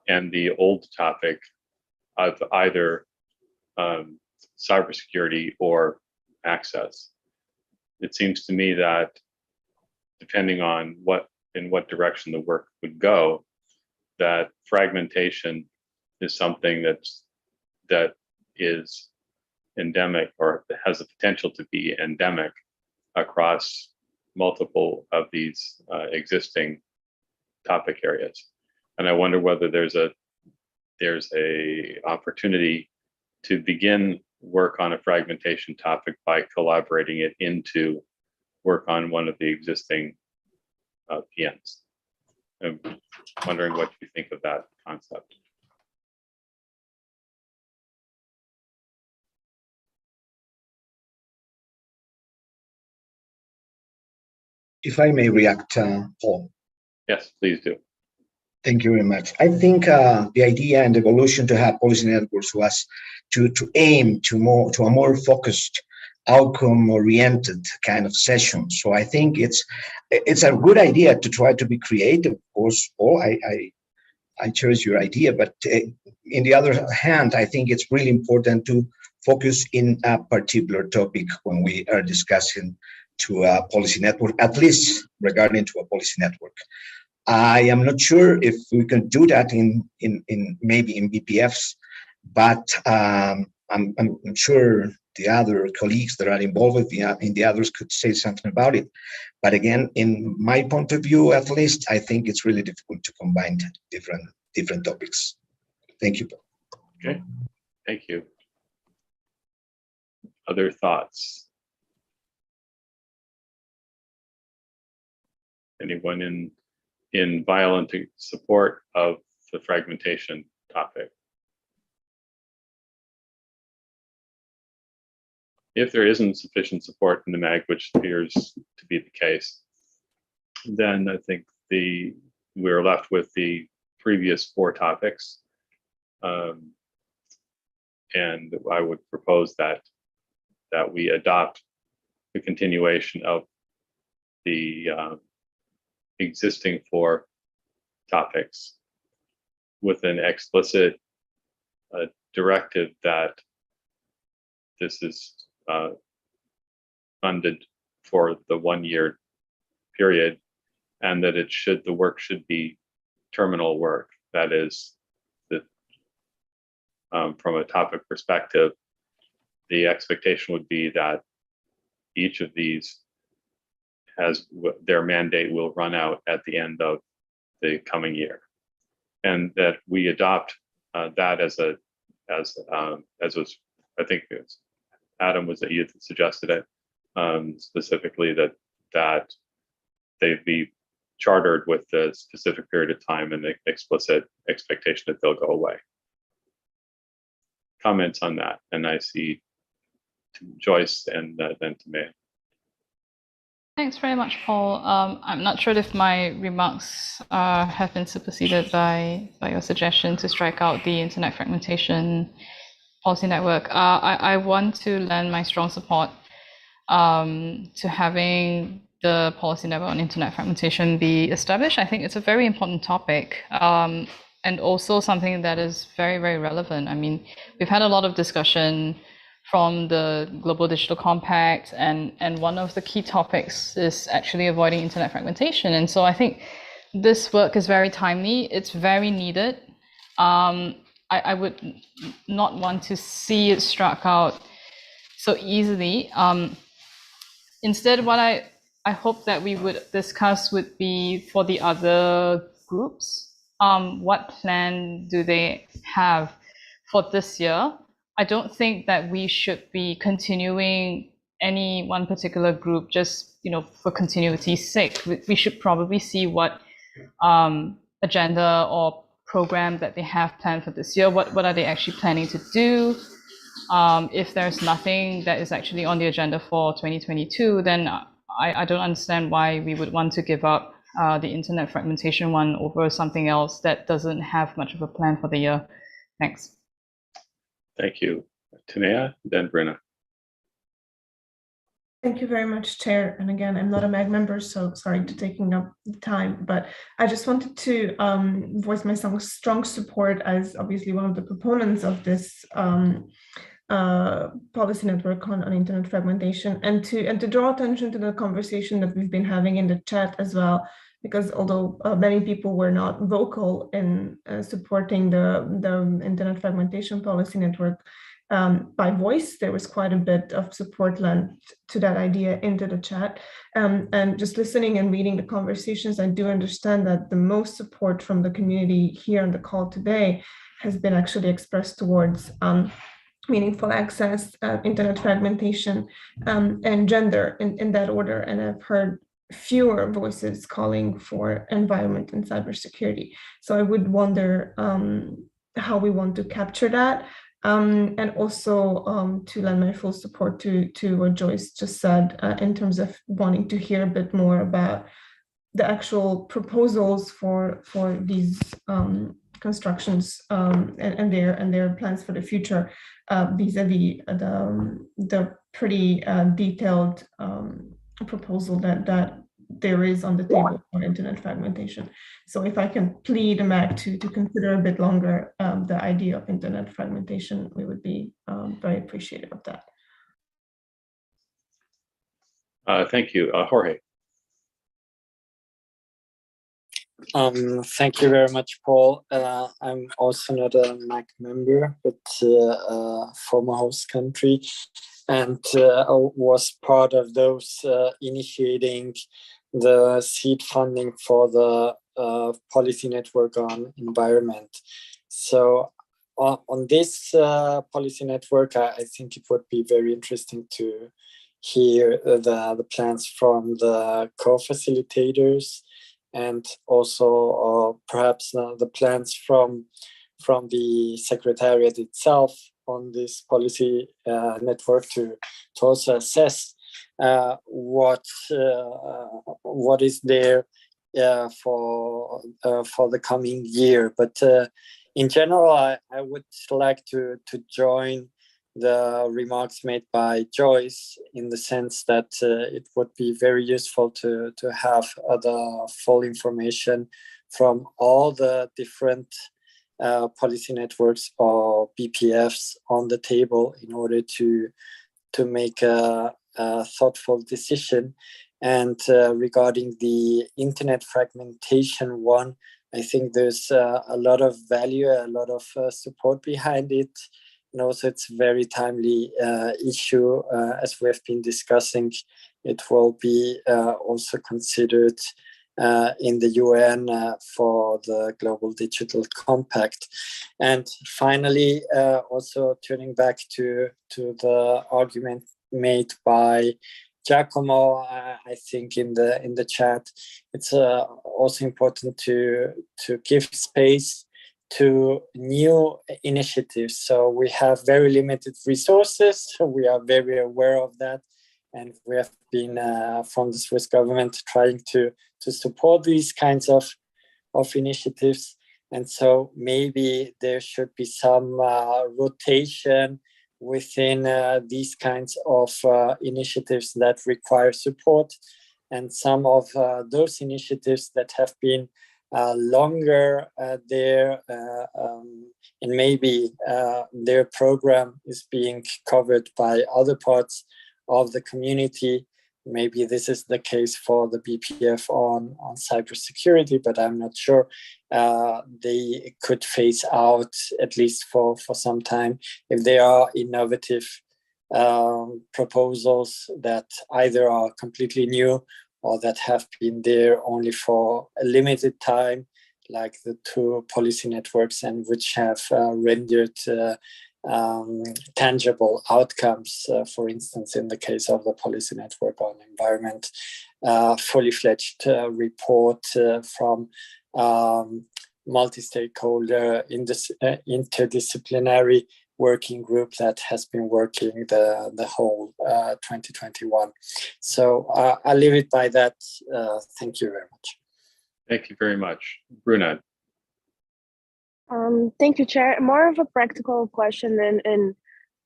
and the old topic of either cybersecurity or access. It seems to me that depending on in what direction the work would go, that fragmentation is something that is endemic, or has the potential to be endemic across multiple of these existing topic areas. And I wonder whether there's a opportunity to begin work on a fragmentation topic by collaborating it into work on one of the existing PNs. I'm wondering what you think of that concept. If I may react, Paul. Yes, please do. Thank you very much. I think the idea and evolution to have policy networks was to aim to a more focused, outcome-oriented kind of session. So I think it's a good idea to try to be creative. Of course, Paul, I cherish your idea, but in the other hand, I think it's really important to focus in a particular topic when we are discussing to a policy network, at least regarding to a policy network. I am not sure if we can do that in maybe in BPFs, but I'm sure the other colleagues that are involved in the others could say something about it. But again, in my point of view, at least, I think it's really difficult to combine different topics. Thank you. Okay, thank you. Other thoughts? Anyone in violent support of the fragmentation topic? If there isn't sufficient support in the MAG, which appears to be the case, then I think we're left with the previous 4 topics. And I would propose that we adopt the continuation of the existing 4 topics with an explicit directive that this is funded for the 1-year period, and that the work should be terminal work. That is, from a topic perspective, the expectation would be that each of these their mandate will run out at the end of the coming year, and that we adopt that as was, I think Adam was that you suggested it specifically that they be chartered with a specific period of time and the explicit expectation that they'll go away. Comments on that, and I see Joyce and then Tamea. Thanks very much, Paul. I'm not sure if my remarks have been superseded by your suggestion to strike out the Internet Fragmentation Policy Network. I want to lend my strong support to having the Policy Network on Internet Fragmentation be established. I think it's a very important topic, and also something that is very, very relevant. I mean, we've had a lot of discussion from the Global Digital Compact, and one of the key topics is actually avoiding internet fragmentation. And so I think this work is very timely. It's very needed. I would not want to see it struck out so easily. Instead, what I hope that we would discuss would be for the other groups, what plan do they have for this year? I don't think that we should be continuing any one particular group just, for continuity's sake. We should probably see what agenda or program that they have planned for this year. What are they actually planning to do? If there's nothing that is actually on the agenda for 2022, then I don't understand why we would want to give up the internet fragmentation one over something else that doesn't have much of a plan for the year. Thanks. Thank you. Tamea, then Brenna. Thank you very much, Chair. And again, I'm not a MAG member, so sorry to taking up the time, but I just wanted to voice my strong support as obviously one of the proponents of this policy network on internet fragmentation, and to draw attention to the conversation that we've been having in the chat as well, because although many people were not vocal in supporting the internet fragmentation policy network by voice, there was quite a bit of support lent to that idea into the chat. And just listening and reading the conversations, I do understand that the most support from the community here on the call today has been actually expressed towards meaningful access, internet fragmentation, and gender in that order. And I've heard fewer voices calling for environment and cybersecurity. So I would wonder how we want to capture that, and also to lend my full support to what Joyce just said in terms of wanting to hear a bit more about the actual proposals for these constructions and their plans for the future vis-a-vis the pretty detailed proposal that there is on the table for internet fragmentation. So if I can plead MAG to consider a bit longer the idea of internet fragmentation, we would be very appreciative of that. Thank you. Jorge. Thank you very much, Paul. I'm also not a MAG member, but a former host country, and I was part of those initiating the seed funding for the policy network on environment. So on this policy network, I think it would be very interesting to hear the plans from the co-facilitators, and also perhaps the plans from the Secretariat itself on this policy network to also assess what is there for the coming year. But in general, I would like to join the remarks made by Joyce in the sense that it would be very useful to have the full information from all the different policy networks or BPFs on the table in order to make a thoughtful decision. And regarding the internet fragmentation one, I think there's a lot of value, a lot of support behind it. and also it's a very timely issue. As we have been discussing, it will be also considered in the UN for the Global Digital Compact. And finally, also turning back to the argument made by Giacomo, I think in the chat, it's also important to give space to new initiatives. So we have very limited resources. We are very aware of that. And we have been, from the Swiss government, trying to support these kinds of initiatives. And so maybe there should be some rotation within these kinds of initiatives that require support. And some of those initiatives that have been longer there, and maybe their program is being covered by other parts of the community. Maybe this is the case for the BPF on cybersecurity, but I'm not sure. They could phase out, at least for some time, if there are innovative proposals that either are completely new or that have been there only for a limited time, like the two policy networks, and which have rendered tangible outcomes, for instance, in the case of the policy network on environment, fully fledged report from multi-stakeholder interdisciplinary working group that has been working the whole 2021. So I'll leave it by that. Thank you very much. Thank you very much. Bruna. Thank you, Chair. More of a practical question and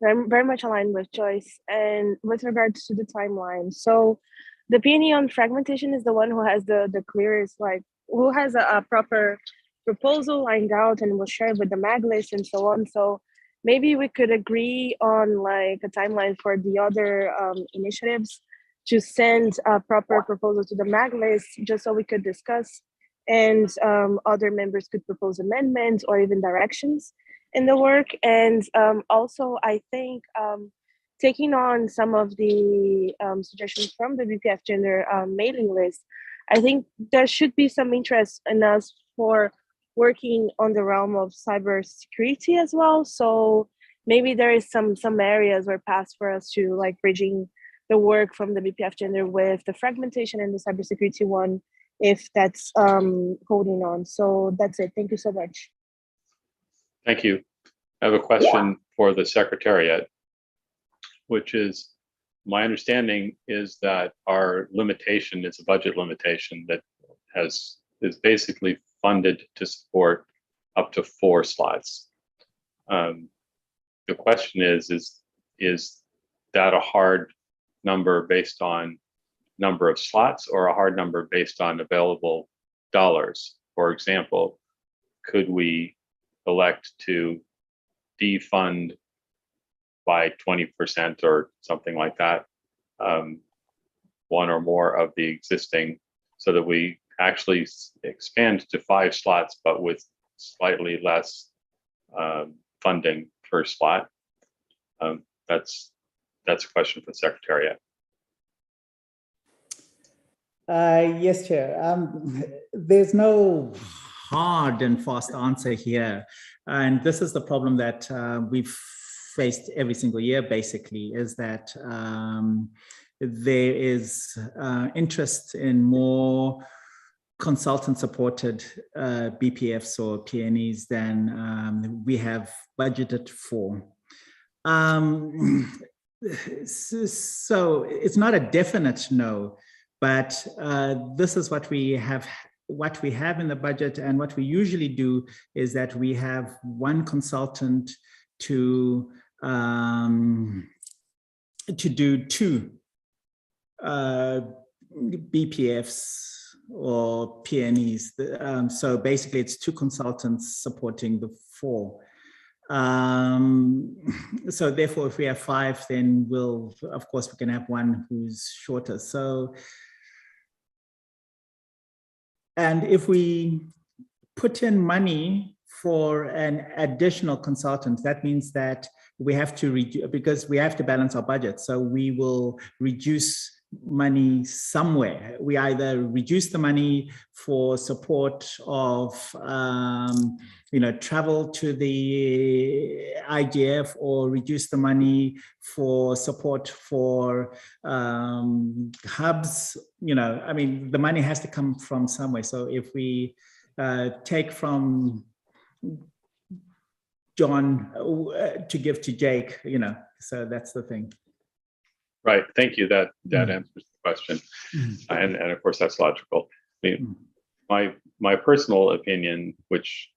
very much aligned with Joyce, and with regards to the timeline. So the PNE on fragmentation is the one who has the clearest, like, who has a proper proposal lined out and will share with the MAG list and so on. So maybe we could agree on like a timeline for the other initiatives to send a proper proposal to the MAG list, just so we could discuss, and other members could propose amendments or even directions in the work. And also, I think taking on some of the suggestions from the BPF gender mailing list, I think there should be some interest in us for working on the realm of cybersecurity as well. So maybe there is some areas or paths for us to like bridging the work from the BPF gender with the fragmentation and the cybersecurity one, if that's holding on. So that's it. Thank you so much. Thank you. I have a question for the Secretariat, which is, my understanding is that our limitation is a budget limitation that is basically funded to support up to 4 slots. The question is that a hard number based on number of slots, or a hard number based on available dollars? For example, could we elect to defund by 20% or something like that, one or more of the existing, so that we actually expand to 5 slots, but with slightly less funding per slot? That's a question for the Secretariat. Yes, Chair. There's no hard and fast answer here. And this is the problem that we've faced every single year, basically, is that there is interest in more consultant-supported BPFs or PNEs than we have budgeted for. So it's not a definite no, but this is what we have in the budget. And what we usually do is that we have one consultant to do 2 BPFs or PNEs. So basically it's 2 consultants supporting the 4. So therefore, if we have 5, then of course we can have one who's shorter. So, and if we put in money for an additional consultant, that means that we have to reduce, because we have to balance our budget. So we will reduce money somewhere. We either reduce the money for support of travel to the IGF, or reduce the money for support for hubs. I mean, the money has to come from somewhere. So if we take from John to give to Jake, so that's the thing. Right. Thank you. That answers the question, and of course that's logical. I mean, my personal opinion, which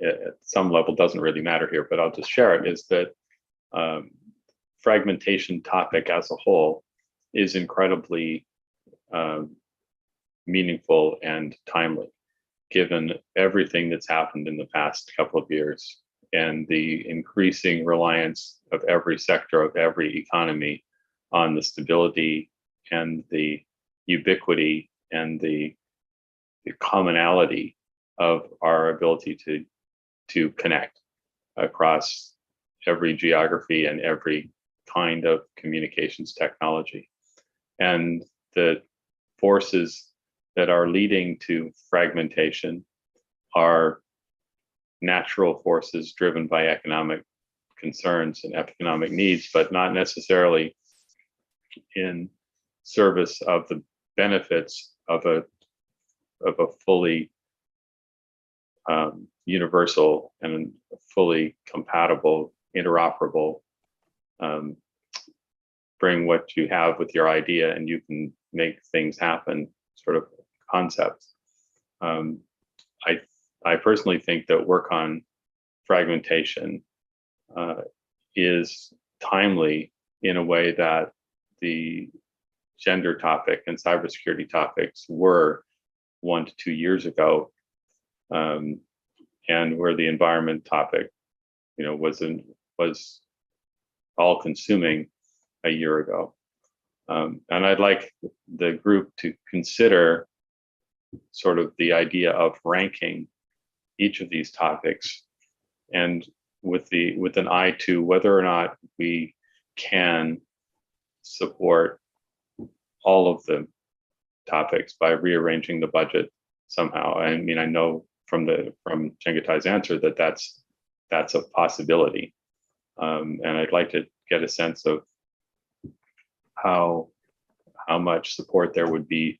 at some level doesn't really matter here, but I'll just share it, is that fragmentation topic as a whole is incredibly meaningful and timely, given everything that's happened in the past couple of years and the increasing reliance of every sector of every economy on the stability and the ubiquity and the commonality of our ability to connect across every geography and every kind of communications technology. And the forces that are leading to fragmentation are natural forces driven by economic concerns and economic needs, but not necessarily in service of the benefits of a fully universal and fully compatible, interoperable, bring what you have with your idea and you can make things happen sort of concept. I personally think that work on fragmentation is timely in a way that the gender topic and cybersecurity topics were 1 to 2 years ago, and where the environment topic, was all consuming a year ago. And I'd like the group to consider sort of the idea of ranking each of these topics, and with an eye to whether or not we can support all of the topics by rearranging the budget somehow. I mean, I know from Chengetai's answer that that's a possibility, and I'd like to get a sense of how much support there would be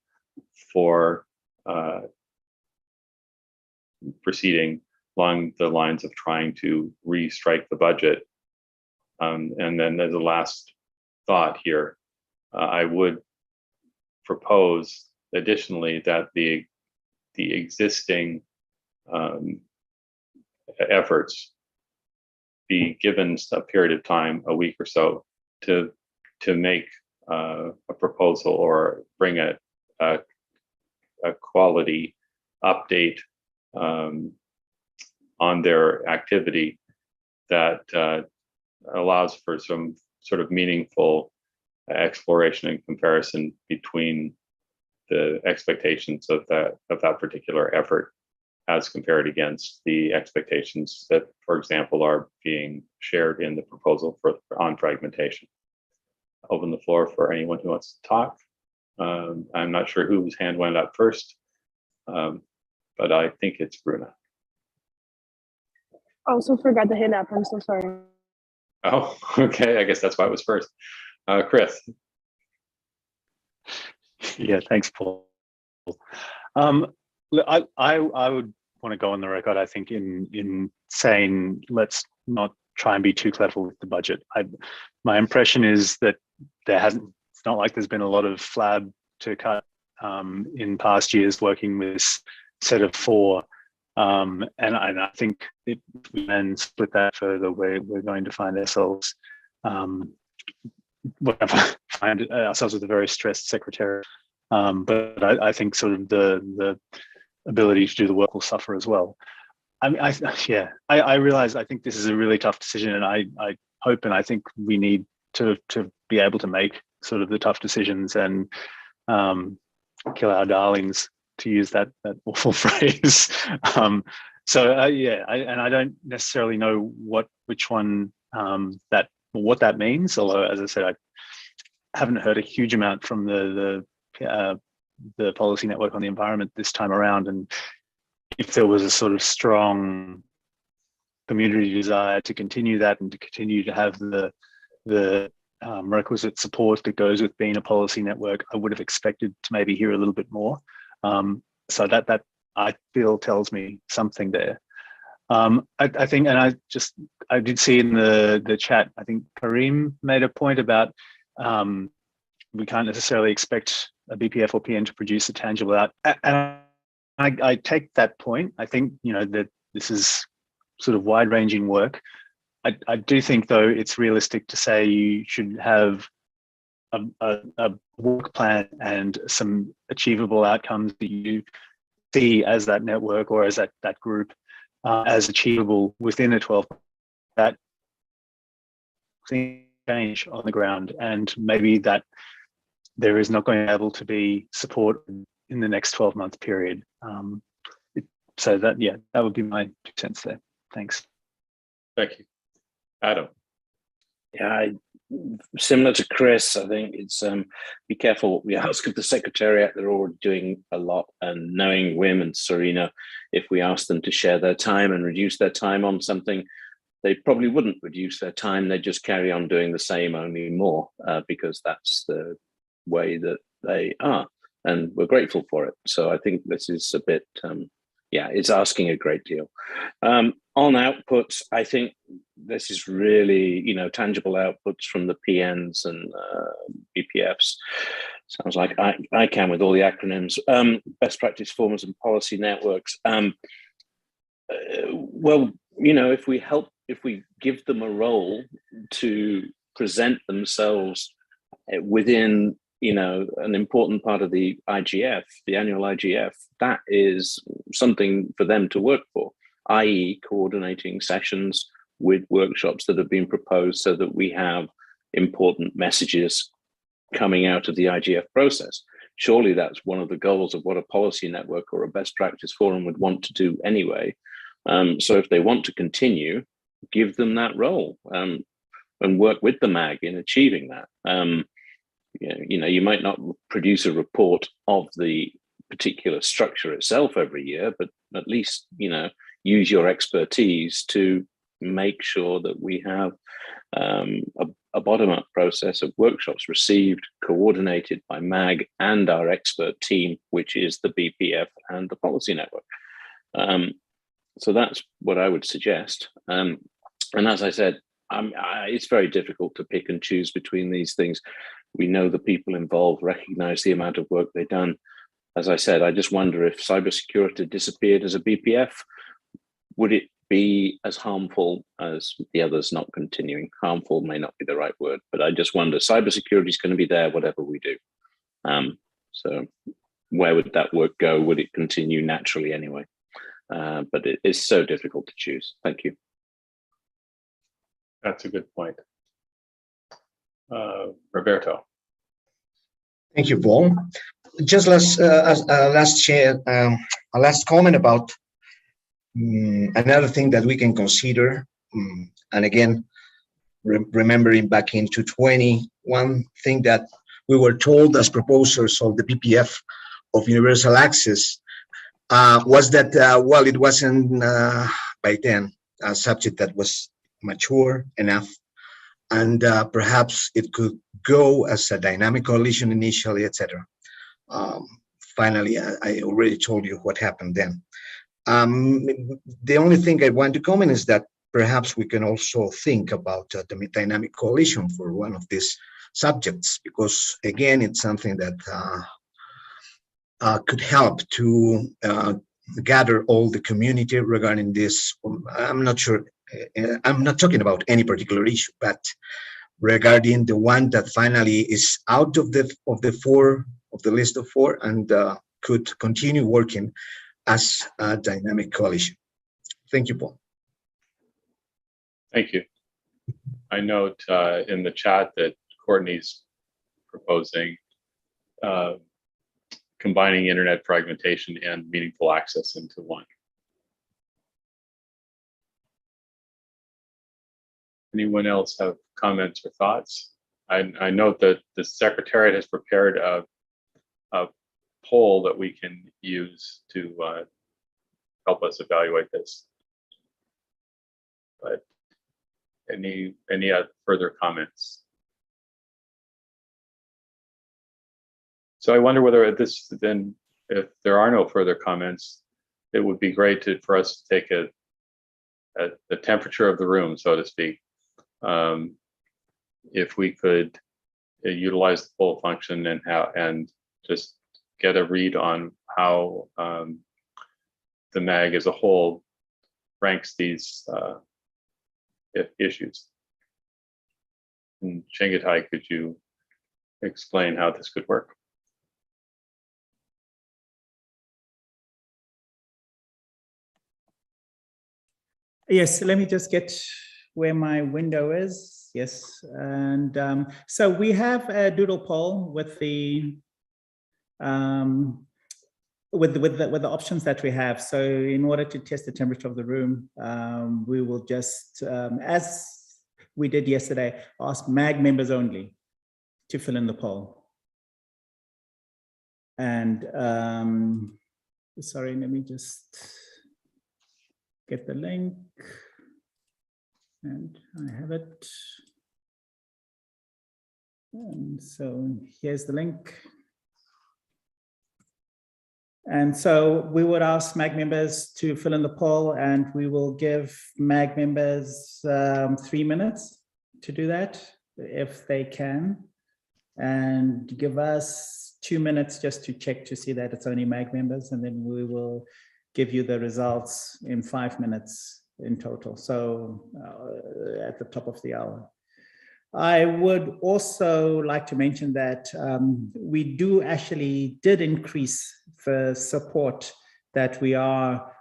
for proceeding along the lines of trying to restrike the budget. And then as a last thought here, I would propose additionally that the existing efforts be given a period of time, a week or so, to make a proposal or bring a quality update on their activity that allows for some sort of meaningful exploration and comparison between the expectations of that particular effort as compared against the expectations that, for example, are being shared in the proposal on fragmentation. Open the floor for anyone who wants to talk. I'm not sure whose hand went up first, but I think it's Bruna. Also forgot the hand up, I'm so sorry. Oh, okay, I guess that's why it was first. Chris. Yeah, thanks, Paul. I would want to go on the record, I think, in saying let's not try and be too clever with the budget. My impression is that it's not like there's been a lot of flab to cut in past years working with this set of 4. And I think if we then split that further, we're going to find ourselves find ourselves with a very stressed secretariat. But I think sort of the ability to do the work will suffer as well. I mean, I realize I think this is a really tough decision, and I hope and I think we need to be able to make sort of the tough decisions and kill our darlings, to use that awful phrase, Yeah, I don't necessarily know which one what that means. Although, as I said, I haven't heard a huge amount from the policy network on the environment this time around. And if there was a sort of strong community desire to continue that and to continue to have the requisite support that goes with being a policy network, I would have expected to maybe hear a little bit more. So that I feel tells me something there. I think, and I did see in the chat, I think Karim made a point about we can't necessarily expect a BPF or PN to produce a tangible out. And I take that point. I think, that this is sort of wide-ranging work. I do think, though, it's realistic to say you should have a work plan and some achievable outcomes that you see as that network or as that group as achievable within a 12 month. That change on the ground, and maybe that there is not going to be able to be support in the next 12-month period. So that would be my 2 cents there. Thanks. Thank you. Adam. Yeah, similar to Chris, I think it's be careful what we ask of the Secretariat. They're already doing a lot, and knowing Wim and Serena, if we ask them to share their time and reduce their time on something, they probably wouldn't reduce their time. They'd just carry on doing the same, only more, because that's the way that they are, and we're grateful for it. So I think this is a bit, it's asking a great deal. On outputs, I think this is really, tangible outputs from the PNs and BPFs. Sounds like I can with all the acronyms. Best practice forums and policy networks. Well, if we give them a role to present themselves within, an important part of the IGF, the annual IGF, that is something for them to work for, i.e. coordinating sessions with workshops that have been proposed so that we have important messages coming out of the IGF process. Surely that's one of the goals of what a policy network or a best practice forum would want to do anyway. So if they want to continue, give them that role and work with the MAG in achieving that. You might not produce a report of the particular structure itself every year, but at least, use your expertise to make sure that we have a bottom-up process of workshops received, coordinated by MAG and our expert team, which is the BPF and the policy network. So that's what I would suggest. And as I said, it's very difficult to pick and choose between these things. We know the people involved recognize the amount of work they've done. As I said, I just wonder if cybersecurity disappeared as a BPF, would it be as harmful as the others not continuing? Harmful may not be the right word, but I just wonder, cybersecurity is going to be there whatever we do. So where would that work go? Would it continue naturally anyway? But it is so difficult to choose. Thank you. That's a good point. Roberto. Thank you, Paul. Just a last comment about another thing that we can consider, and again, remembering back into 2020, one thing that we were told as proposers of the BPF of universal access was that, well, it wasn't by then a subject that was mature enough, and perhaps it could go as a dynamic coalition initially, etc. Finally, I already told you what happened then. The only thing I want to comment is that perhaps we can also think about the dynamic coalition for one of these subjects, because again, it's something that could help to gather all the community regarding this. I'm not sure, I'm not talking about any particular issue, but regarding the one that finally is out of the list of four and could continue working as a dynamic coalition. Thank you, Paul. Thank you. I note in the chat that Courtney's proposing combining internet fragmentation and meaningful access into one. Anyone else have comments or thoughts? I note that the Secretariat has prepared a poll that we can use to help us evaluate this. But any further comments? So I wonder whether if there are no further comments, it would be great for us to take the temperature of the room, so to speak. If we could utilize the poll function and just get a read on how the MAG as a whole ranks these issues. And Chengetai, could you explain how this could work? Yes, let me just get where my window is. Yes, and so we have a doodle poll with the options that we have. So in order to test the temperature of the room, we will just, as we did yesterday, ask MAG members only to fill in the poll. And sorry, let me just get the link. And I have it. And so here's the link. And so we would ask MAG members to fill in the poll, and we will give MAG members 3 minutes to do that if they can, and give us 2 minutes just to check to see that it's only MAG members, and then we will give you the results in 5 minutes in total. So at the top of the hour. I would also like to mention that we did increase the support that we are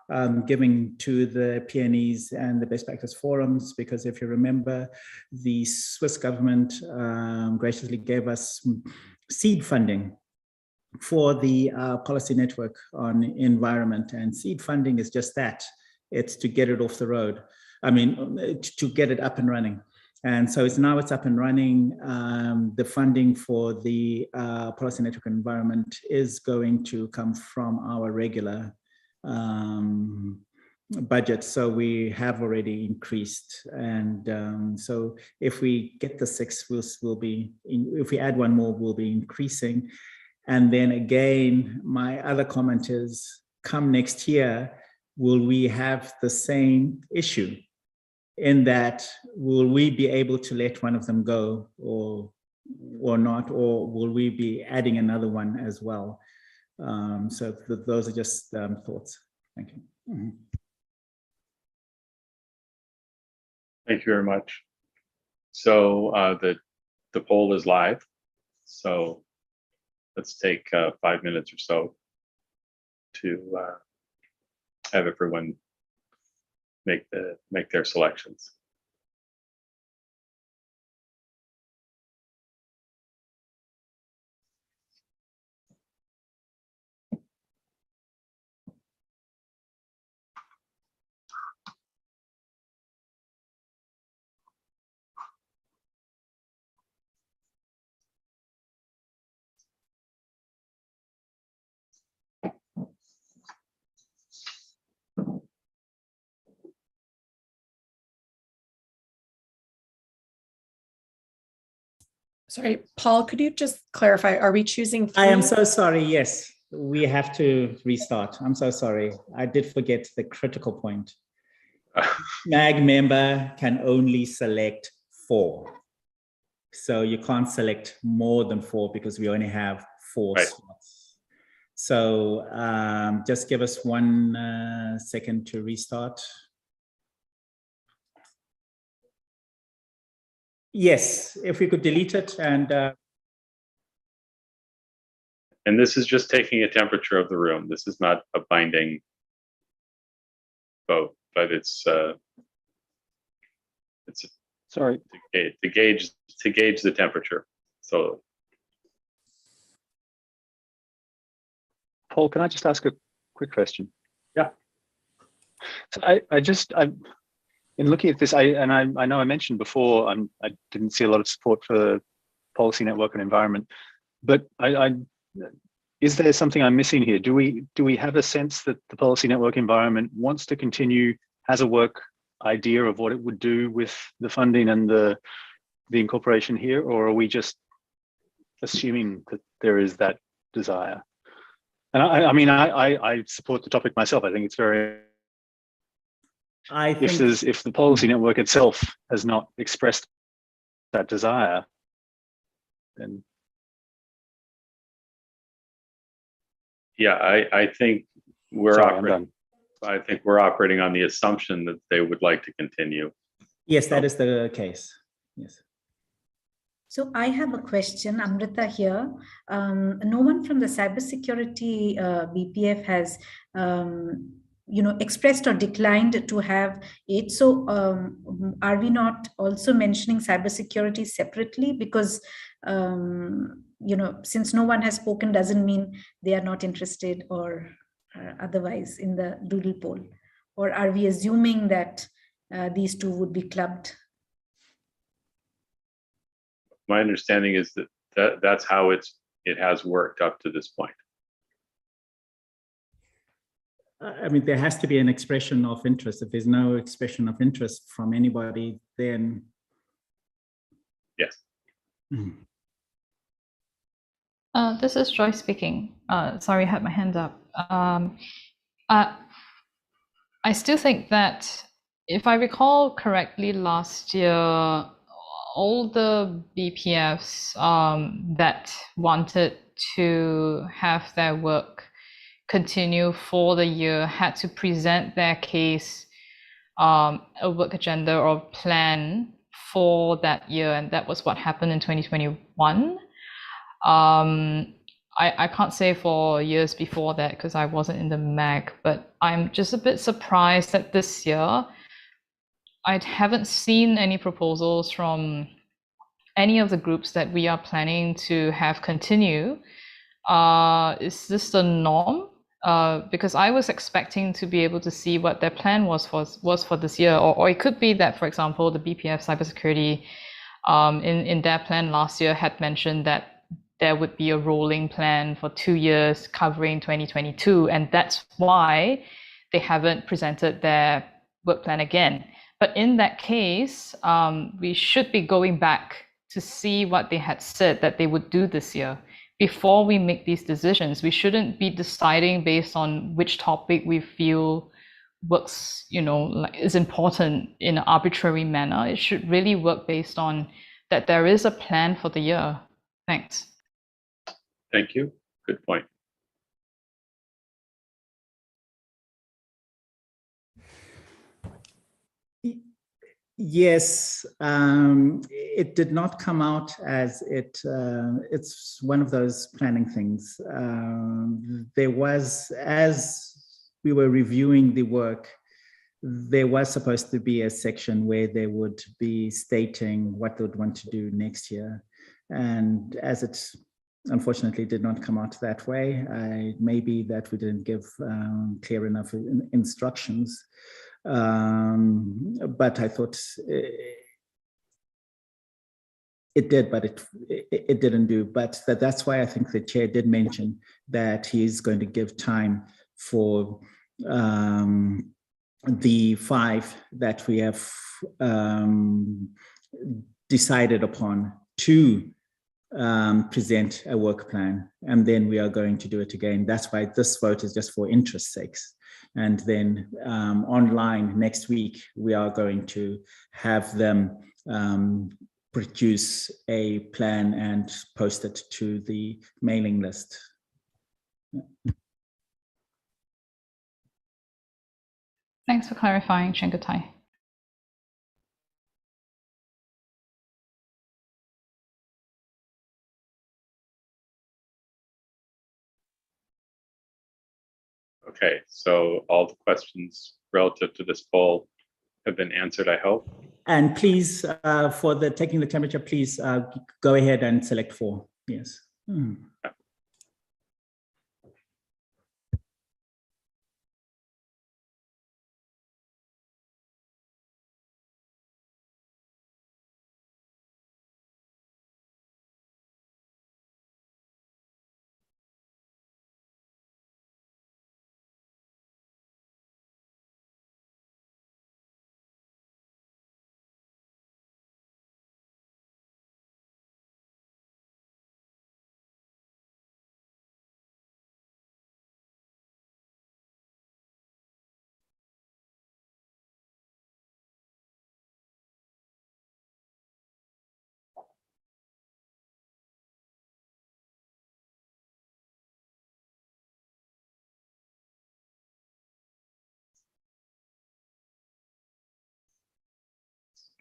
giving to the PNEs and the best practice forums, because if you remember, the Swiss government graciously gave us seed funding for the policy network on environment, and seed funding is just that. It's to get it off the road. I mean, to get it up and running. And so it's up and running. The funding for the policy network environment is going to come from our regular budget. So we have already increased. And so if we get the 6, if we add 1 more, we'll be increasing. And then again, my other comment is, come next year, will we have the same issue? In that, will we be able to let one of them go or not, or will we be adding another one as well? So those are just thoughts. Thank you. Mm-hmm. Thank you very much. So the poll is live. So let's take 5 minutes or so to have everyone make their selections. Sorry, Paul, could you just clarify, are we choosing 3? I am so sorry. Yes, we have to restart. I'm so sorry. I did forget the critical point. MAG member can only select 4. So you can't select more than 4 because we only have 4 slots. So just give us 1 second to restart. Yes, if we could delete it and this is just taking a temperature of the room. This is not a binding vote, but it's sorry to gauge the temperature. So, Paul, can I just ask a quick question? Yeah. So in looking at this, I know I mentioned before, I didn't see a lot of support for policy network and environment, but is there something I'm missing here? Do we have a sense that the policy network environment wants to continue, has a work idea of what it would do with the funding and the incorporation here, or are we just assuming that there is that desire? And I mean, I support the topic myself. I think it's very. If the policy network itself has not expressed that desire, then yeah, I think we're operating on the assumption that they would like to continue. Yes, that is the case. Yes. So I have a question, Amrita here. No one from the cybersecurity BPF has, expressed or declined to have it. So are we not also mentioning cybersecurity separately? Because since no one has spoken, doesn't mean they are not interested or otherwise in the doodle poll. Or are we assuming that these two would be clubbed? My understanding is that that's how it has worked up to this point. I mean, there has to be an expression of interest. If there's no expression of interest from anybody, then yes. This is Joyce speaking. Sorry, I had my hand up. I still think that, if I recall correctly, last year, all the BPFs that wanted to have their work continue for the year had to present their case, a work agenda or plan for that year, and that was what happened in 2021. I can't say for years before that because I wasn't in the MAG, but I'm just a bit surprised that this year I haven't seen any proposals from any of the groups that we are planning to have continue. Is this the norm? Because I was expecting to be able to see what their plan was for this year, or it could be that, for example, the BPF cybersecurity in their plan last year had mentioned that there would be a rolling plan for 2 years covering 2022, and that's why they haven't presented their work plan again. But in that case, we should be going back to see what they had said that they would do this year before we make these decisions. We shouldn't be deciding based on which topic we feel works, is important in an arbitrary manner. It should really work based on that there is a plan for the year. Thanks. Thank you. Good point. Yes, it did not come out as it's one of those planning things. There was, as we were reviewing the work, there was supposed to be a section where they would be stating what they would want to do next year. And as it unfortunately did not come out that way, maybe that we didn't give clear enough instructions. But I thought it did, but it didn't do. But that's why I think the chair did mention that he is going to give time for the 5 that we have decided upon to present a work plan, and then we are going to do it again. That's why this vote is just for interest sakes. And then online next week, we are going to have them produce a plan and post it to the mailing list. Thanks for clarifying, Chengetai. Okay, so all the questions relative to this poll have been answered, I hope. And please, for the taking the temperature, please go ahead and select 4. Yes.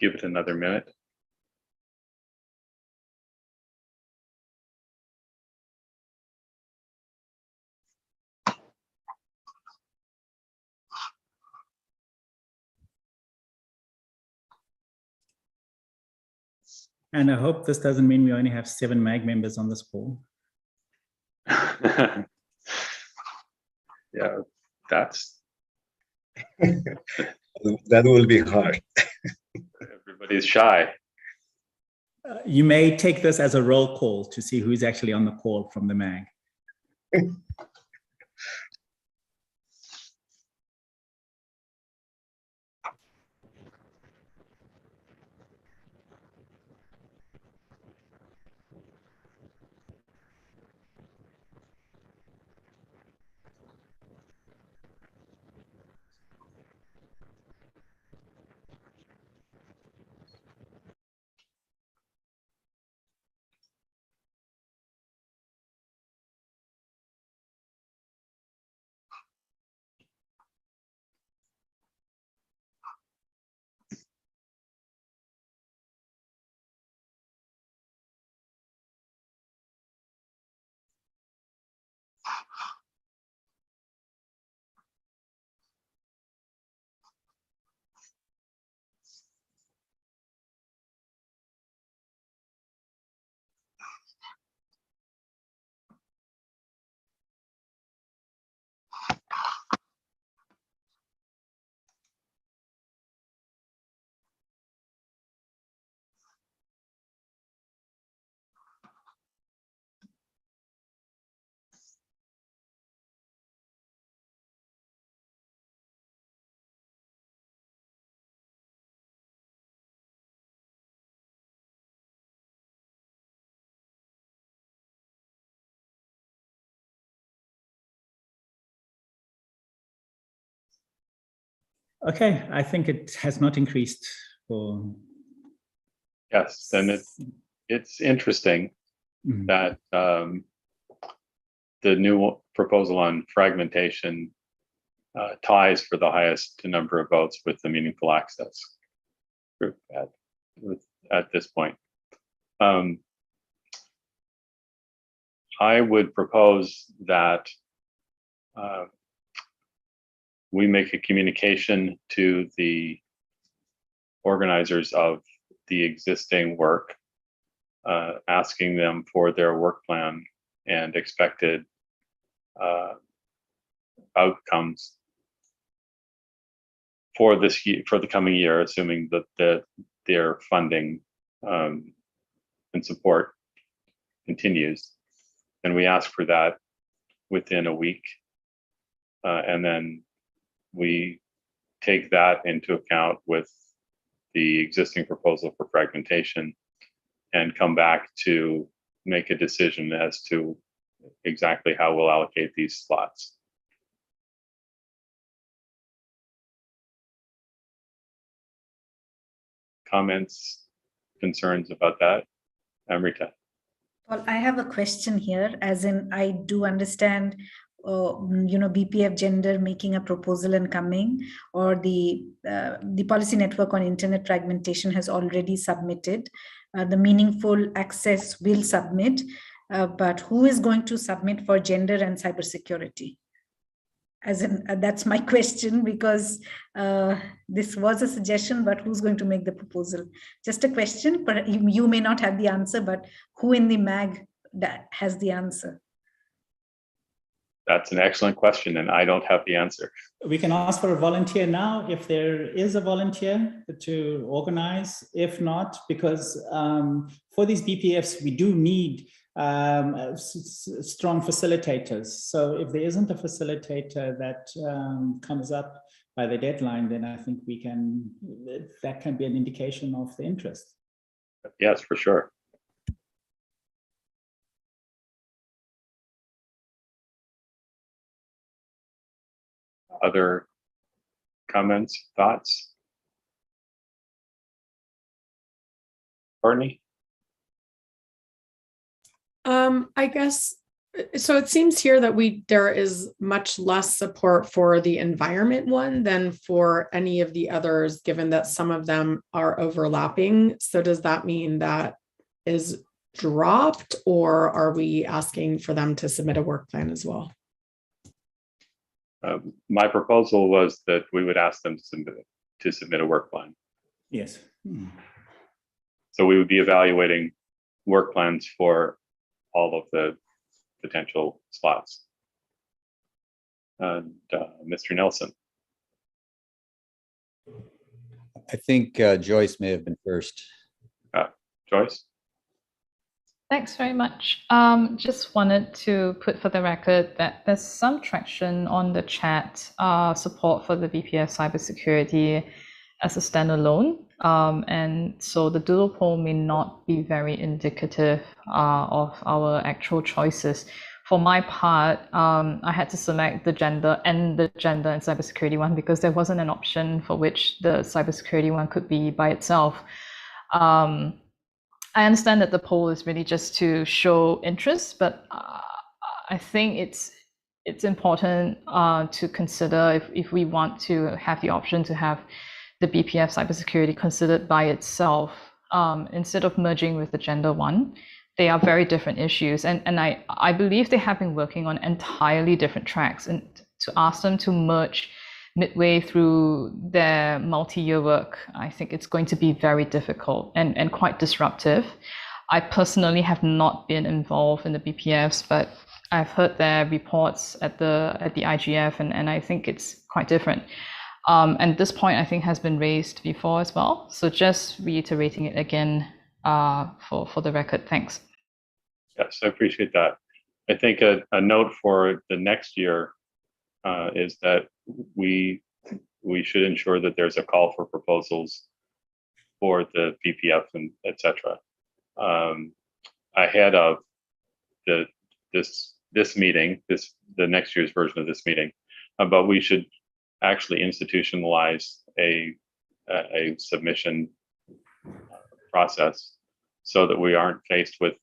give it another minute. And I hope this doesn't mean we only have 7 MAG members on this call. Yeah, that's that will be hard. Everybody's shy. You may take this as a roll call to see who's actually on the call from the MAG. Okay, I think it has not increased for. Yes, and it's interesting that the new proposal on fragmentation ties for the highest number of votes with the meaningful access group at this point. I would propose that we make a communication to the organizers of the existing work, asking them for their work plan and expected outcomes for this year, for the coming year, assuming that their funding and support continues. And we ask for that within a week, and then we take that into account with the existing proposal for fragmentation and come back to make a decision as to exactly how we'll allocate these slots. Comments, concerns about that? Amrita. Well, I have a question here, as in I do understand BPF gender making a proposal and coming, or the policy network on internet fragmentation has already submitted. The meaningful access will submit, but who is going to submit for gender and cybersecurity? As in, that's my question, because this was a suggestion, but who's going to make the proposal? Just a question, but you may not have the answer, but who in the MAG that has the answer? That's an excellent question, and I don't have the answer. We can ask for a volunteer now, if there is a volunteer to organize. If not, because for these BPFs, we do need strong facilitators. So if there isn't a facilitator that comes up by the deadline, then I think that can be an indication of the interest. Yes, for sure. Other comments, thoughts? Courtney? I guess So it seems here that there is much less support for the environment one than for any of the others, given that some of them are overlapping. So does that mean that is dropped, or are we asking for them to submit a work plan as well? My proposal was that we would ask them to submit a work plan. Yes. So we would be evaluating work plans for all of the potential slots. And Mr. Nelson. I think Joyce may have been first. Joyce? Thanks very much. Just wanted to put for the record that there's some traction on the chat support for the BPF cybersecurity as a standalone. And so the doodle poll may not be very indicative of our actual choices. For my part, I had to select the gender and cybersecurity one because there wasn't an option for which the cybersecurity one could be by itself. I understand that the poll is really just to show interest, but I think it's important to consider if we want to have the option to have the BPF cybersecurity considered by itself instead of merging with the gender one. They are very different issues, and I believe they have been working on entirely different tracks, and to ask them to merge midway through their multi-year work, I think it's going to be very difficult and quite disruptive. I personally have not been involved in the BPFs, but I've heard their reports at the IGF, and I think it's quite different. And this point I think has been raised before as well. So just reiterating it again for the record. Thanks. Yes, I appreciate that. I think a note for the next year is that we should ensure that there's a call for proposals for the BPF and etc. Ahead of this meeting, the next year's version of this meeting, but we should actually institutionalize a submission process so that we aren't faced with,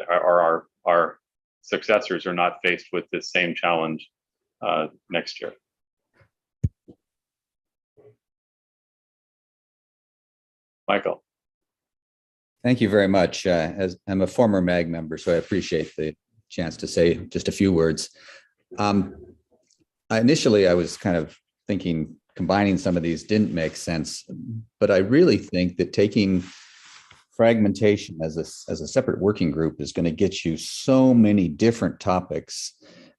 or our successors are not faced with this same challenge next year. Michael. Thank you very much. As I'm a former MAG member, so I appreciate the chance to say just a few words. Initially, I was kind of thinking combining some of these didn't make sense, but I really think that taking fragmentation as a separate working group is going to get you so many different topics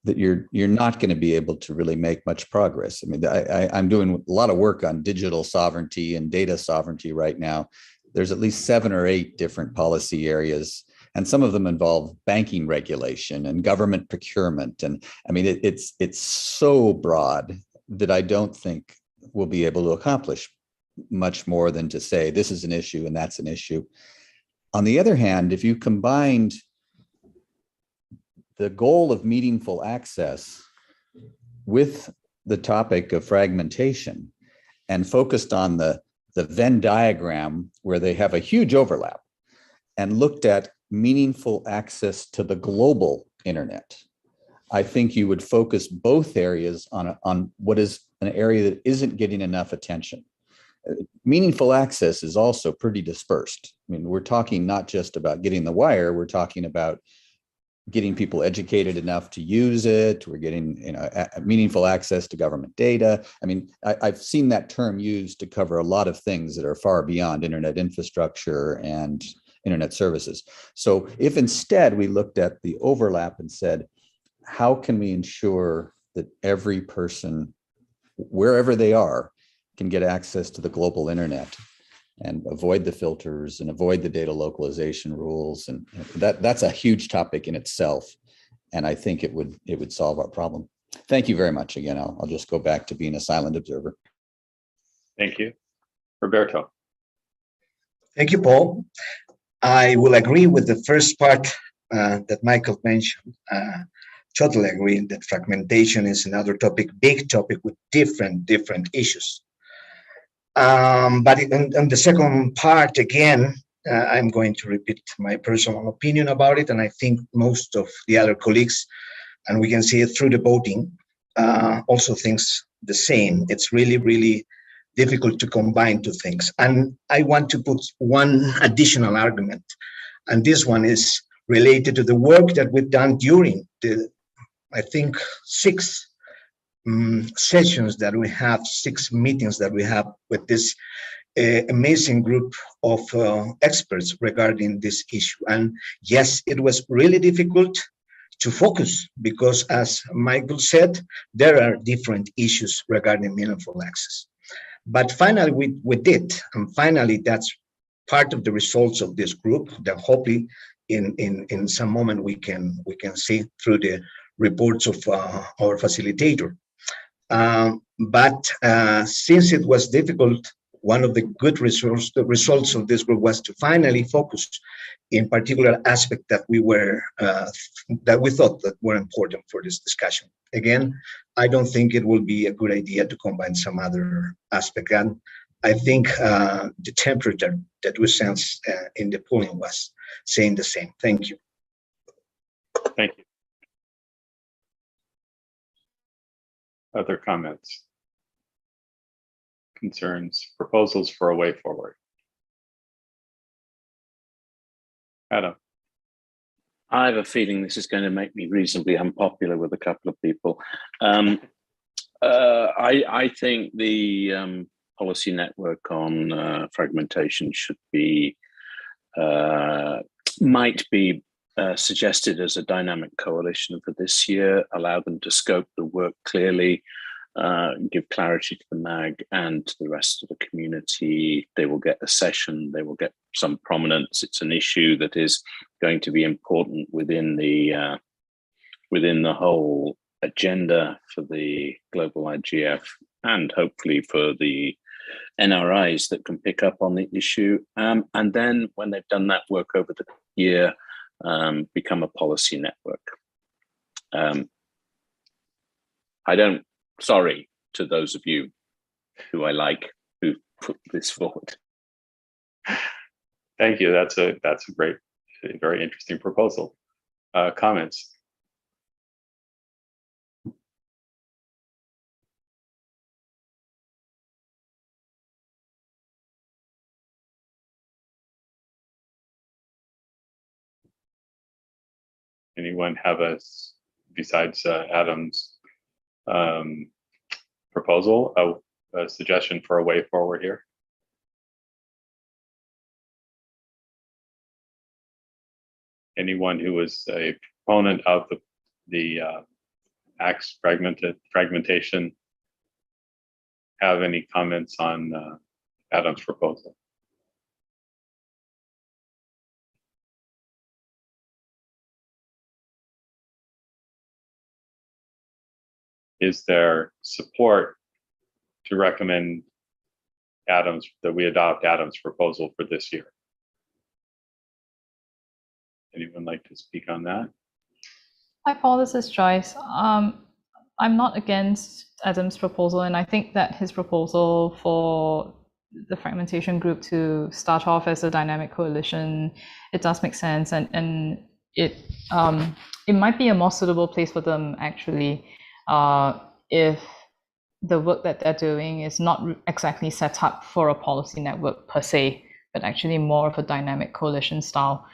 that you're not going to be able to really make much progress. I mean, I'm doing a lot of work on digital sovereignty and data sovereignty right now. There's at least 7 or 8 different policy areas, and some of them involve banking regulation and government procurement. And I mean, it's so broad that I don't think we'll be able to accomplish much more than to say this is an issue and that's an issue. On the other hand, if you combined the goal of meaningful access with the topic of fragmentation and focused on the Venn diagram where they have a huge overlap and looked at meaningful access to the global internet, I think you would focus both areas on what is an area that isn't getting enough attention. Meaningful access is also pretty dispersed. I mean, we're talking not just about getting the wire, we're talking about getting people educated enough to use it. We're getting, meaningful access to government data. I mean, I've seen that term used to cover a lot of things that are far beyond internet infrastructure and internet services. So if instead we looked at the overlap and said, how can we ensure that every person, wherever they are, can get access to the global internet and avoid the filters and avoid the data localization rules, and that's a huge topic in itself. And I think it would solve our problem. Thank you very much. Again, I'll just go back to being a silent observer. Thank you. Roberto. Thank you, Paul. I will agree with the first part that Michael mentioned. Totally agree that fragmentation is another topic, big topic with different issues. But on the second part, again, I'm going to repeat my personal opinion about it, and I think most of the other colleagues, and we can see it through the voting, also thinks the same. It's really, really difficult to combine two things. And I want to put one additional argument, and this one is related to the work that we've done during the, I think, 6 sessions that we have, 6 meetings that we have with this amazing group of experts regarding this issue. And yes, it was really difficult to focus because, as Michael said, there are different issues regarding meaningful access. But finally, we did, and finally, that's part of the results of this group that hopefully in some moment we can see through the reports of our facilitator. But since it was difficult, one of the good results of this group was to finally focus in particular aspect that we thought that were important for this discussion. Again, I don't think it will be a good idea to combine some other aspect. And I think the temperature that we sensed in the polling was saying the same. Thank you. Thank you. Other comments, concerns, proposals for a way forward? Adam. I have a feeling this is going to make me reasonably unpopular with a couple of people. I think the policy network on fragmentation should be, might be suggested as a dynamic coalition for this year, allow them to scope the work clearly, give clarity to the MAG and to the rest of the community. They will get a session, they will get some prominence. It's an issue that is going to be important within the whole agenda for the global IGF and hopefully for the NRIs that can pick up on the issue. And then when they've done that work over the year, become a policy network. Sorry to those of you who I like who put this forward. Thank you. That's a great, very interesting proposal. Comments? Anyone have besides Adam's proposal, a suggestion for a way forward here? Anyone who is a proponent of the Axe fragmentation have any comments on Adam's proposal? Is there support to recommend that we adopt Adam's proposal for this year? Anyone like to speak on that? Hi, Paul, this is Joyce. I'm not against Adam's proposal, and I think that his proposal for the fragmentation group to start off as a dynamic coalition, it does make sense, and it might be a more suitable place for them actually, if the work that they're doing is not exactly set up for a policy network per se, but actually more of a dynamic coalition style.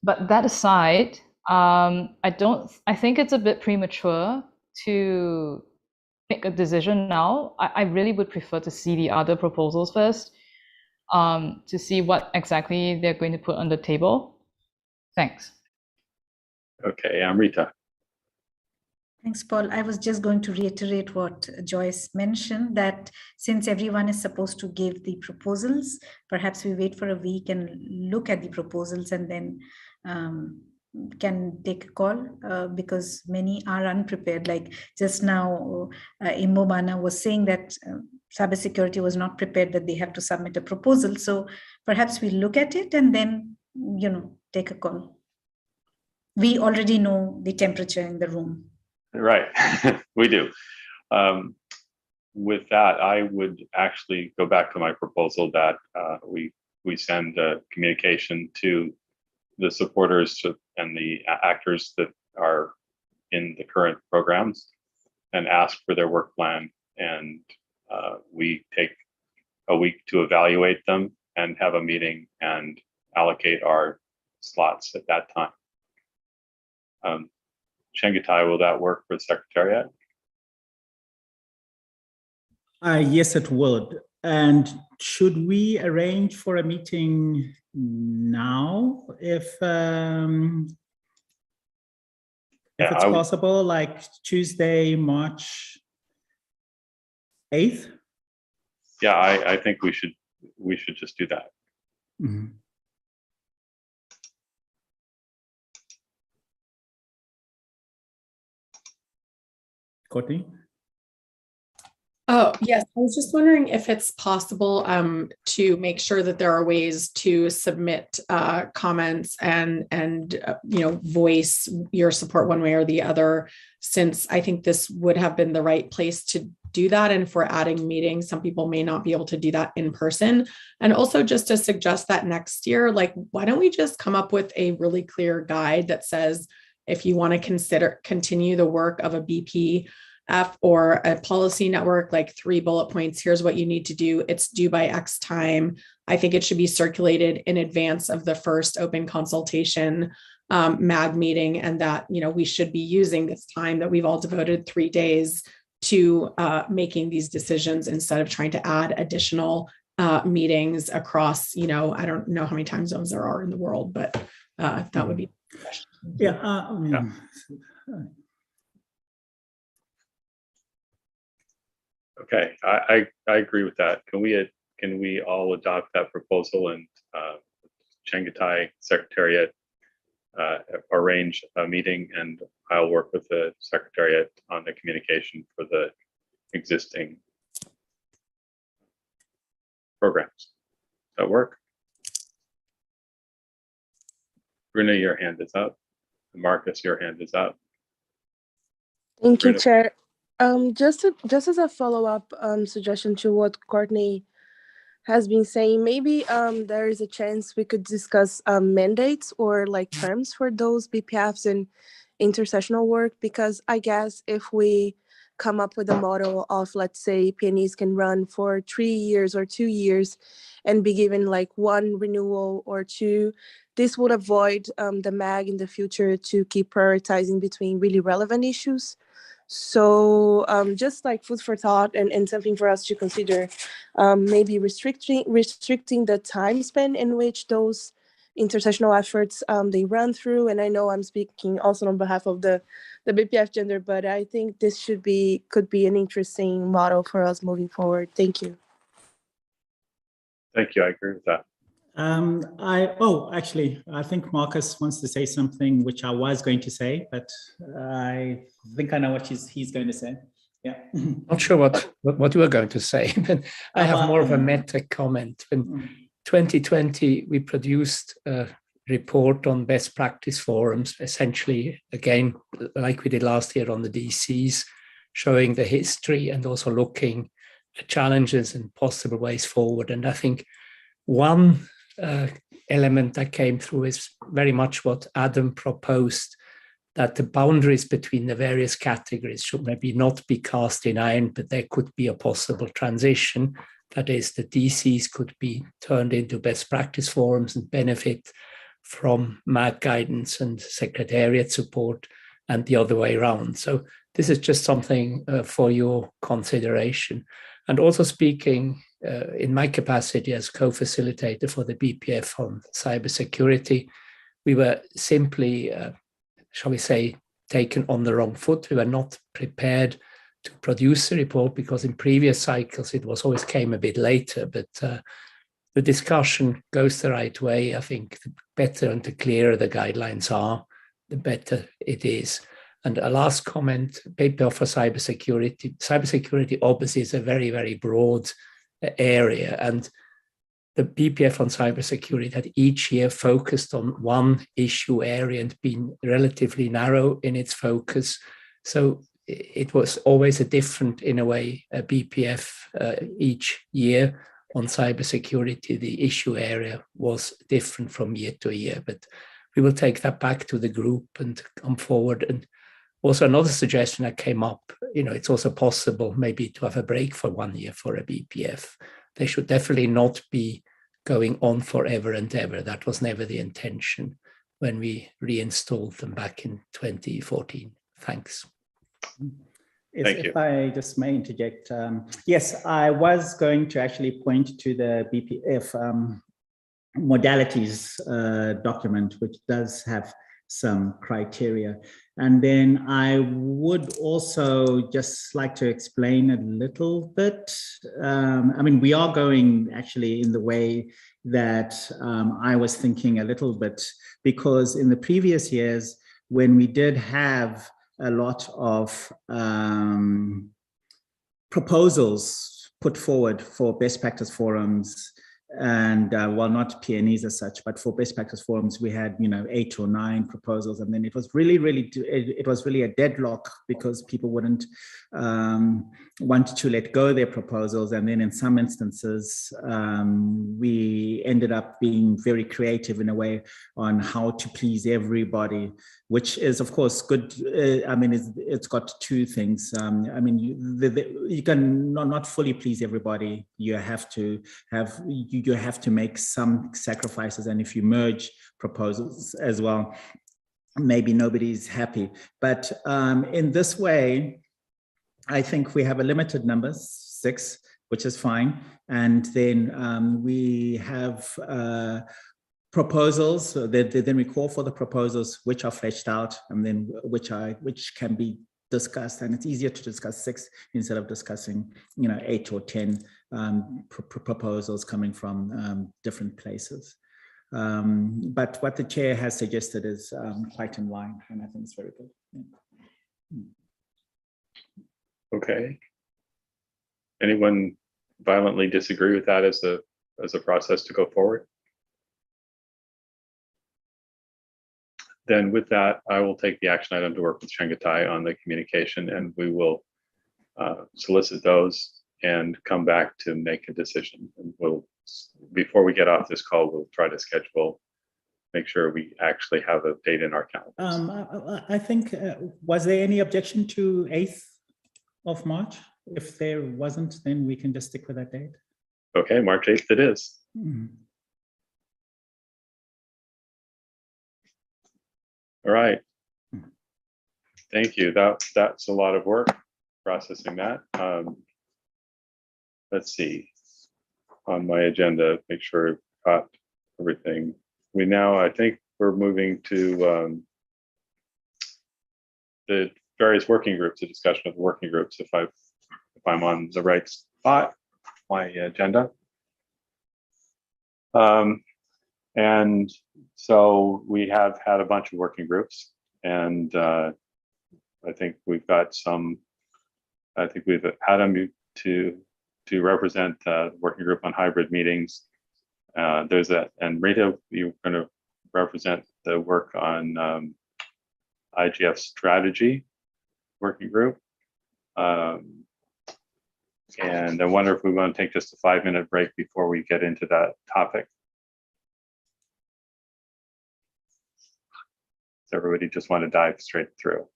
But that aside, I think it's a bit premature to make a decision now. I really would prefer to see the other proposals first, to see what exactly they're going to put on the table. Thanks. Okay, Amrita. Thanks, Paul. I was just going to reiterate what Joyce mentioned, that since everyone is supposed to give the proposals, perhaps we wait for a week and look at the proposals and then can take a call, because many are unprepared. Like just now, Imbobana was saying that cybersecurity was not prepared, that they have to submit a proposal. So perhaps we look at it and then, take a call. We already know the temperature in the room. Right, we do. With that, I would actually go back to my proposal that we we send a communication to the supporters and the actors that are in the current programs and ask for their work plan. And we take a week to evaluate them and have a meeting and allocate our slots at that time. Chengetai, will that work for the Secretariat? Yes, it would. And should we arrange for a meeting now if it's possible, like Tuesday, March 8th? Yeah, I think we should just do that. Mm-hmm. Courtney? Oh, yes. I was just wondering if it's possible to make sure that there are ways to submit comments and voice your support one way or the other, since I think this would have been the right place to do that. And if we're adding meetings, some people may not be able to do that in person. And also just to suggest that next year, like, why don't we just come up with a really clear guide that says, if you want to continue the work of a BPF or a policy network, like 3 bullet points, here's what you need to do. It's due by X time. I think it should be circulated in advance of the first open consultation MAG meeting, and that, we should be using this time that we've all devoted 3 days to making these decisions instead of trying to add additional meetings across, I don't know how many time zones there are in the world, but that would be the question. Yeah. Okay, I agree with that. Can we all adopt that proposal and Chengetai Secretariat arrange a meeting, and I'll work with the Secretariat on the communication for the existing programs. Does that work? Bruna, your hand is up. Marcus, your hand is up. Thank you, Bruna. Chair. Just as a follow-up suggestion to what Courtney has been saying, maybe there is a chance we could discuss mandates or like terms for those BPFs and intersessional work, because I guess if we come up with a model of, let's say, PNEs can run for 3 years or 2 years and be given like 1 renewal or 2, this would avoid the MAG in the future to keep prioritizing between really relevant issues. So just like food for thought and something for us to consider, maybe restricting the time span in which those intersessional efforts they run through. And I know I'm speaking also on behalf of the BPF gender, but I think this could be an interesting model for us moving forward. Thank you. Thank you. I agree with that. Actually, I think Marcus wants to say something which I was going to say, but I think I know what he's going to say. Yeah. Not sure what you were going to say, but I have more of a meta comment. In 2020, we produced a report on best practice forums, essentially, again, like we did last year on the DCs, showing the history and also looking at challenges and possible ways forward. And I think one element that came through is very much what Adam proposed, that the boundaries between the various categories should maybe not be cast in iron, but there could be a possible transition. That is, the DCs could be turned into best practice forums and benefit from MAG guidance and secretariat support, and the other way around. So this is just something for your consideration. And also speaking in my capacity as co-facilitator for the BPF on cybersecurity, we were simply, shall we say, taken on the wrong foot. We were not prepared to produce a report because in previous cycles it was always came a bit later, but the discussion goes the right way. I think the better and the clearer the guidelines are, the better it is. And a last comment, paper for cybersecurity. Cybersecurity obviously is a very, very broad area, and the BPF on cybersecurity had each year focused on one issue area and been relatively narrow in its focus. So it was always a different, in a way, a BPF each year on cybersecurity, the issue area was different from year to year, but we will take that back to the group and come forward. And also another suggestion that came up, it's also possible maybe to have a break for 1 year for a BPF. They should definitely not be going on forever and ever. That was never the intention when we reinstalled them back in 2014. Thanks. If I just may interject, yes, I was going to actually point to the BPF modalities document, which does have some criteria. And then I would also just like to explain a little bit. I mean, we are going actually in the way that I was thinking a little bit, because in the previous years, when we did have a lot of proposals put forward for best practice forums, and well, not PNEs as such, but for best practice forums, we had 8 or 9 proposals, and then it was really a deadlock because people wouldn't want to let go their proposals, and then in some instances we ended up being very creative in a way on how to please everybody, which is of course good. I mean, it's got two things. I mean, you can not fully please everybody. You have to make some sacrifices, and if you merge proposals as well, maybe nobody's happy. But in this way, I think we have a limited number, 6, which is fine, and then we have proposals. Then we call for the proposals which are fleshed out, and then which can be discussed, and it's easier to discuss 6 instead of discussing 8 or 10 proposals coming from different places. But what the chair has suggested is quite in line, and I think it's very good. Yeah. Okay. Anyone violently disagree with that as a process to go forward? Then with that, I will take the action item to work with Shanghai on the communication, and we will solicit those and come back to make a decision. And before we get off this call, we'll try to make sure we actually have a date in our calendars. I think, was there any objection to 8th of March? If there wasn't, then we can just stick with that date. Okay, March 8th it is. All right. Thank you. That's a lot of work processing that. Let's see. On my agenda, make sure I've got everything. I think we're moving to the various working groups, the discussion of the working groups, if I'm on the right spot, my agenda. And so we have had a bunch of working groups, and I think we've got we've Adam to represent the working group on hybrid meetings. And Rita, you're going to represent the work on IGF strategy working group. And I wonder if we want to take just a 5-minute break before we get into that topic. Does everybody just want to dive straight through?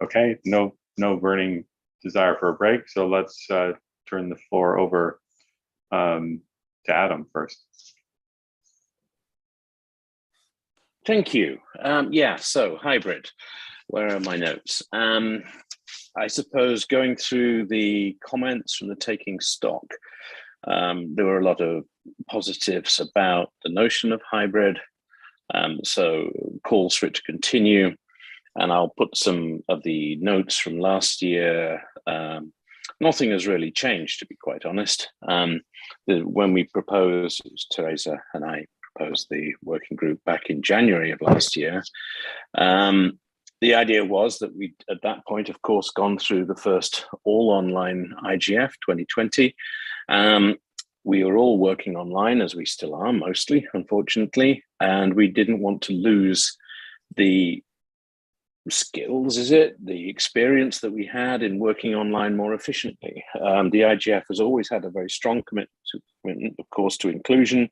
Okay, no burning desire for a break. So let's turn the floor over to Adam first. Thank you. So hybrid, where are my notes? I suppose going through the comments from the taking stock, there were a lot of positives about the notion of hybrid. So calls for it to continue. And I'll put some of the notes from last year. Nothing has really changed, to be quite honest. When we proposed, it was Teresa and I proposed the working group back in January of last year. The idea was that we'd, at that point, of course, gone through the first all-online IGF 2020. We were all working online, as we still are, mostly, unfortunately, and we didn't want to lose the skills, is it? The experience that we had in working online more efficiently. The IGF has always had a very strong commitment, of course, to inclusion.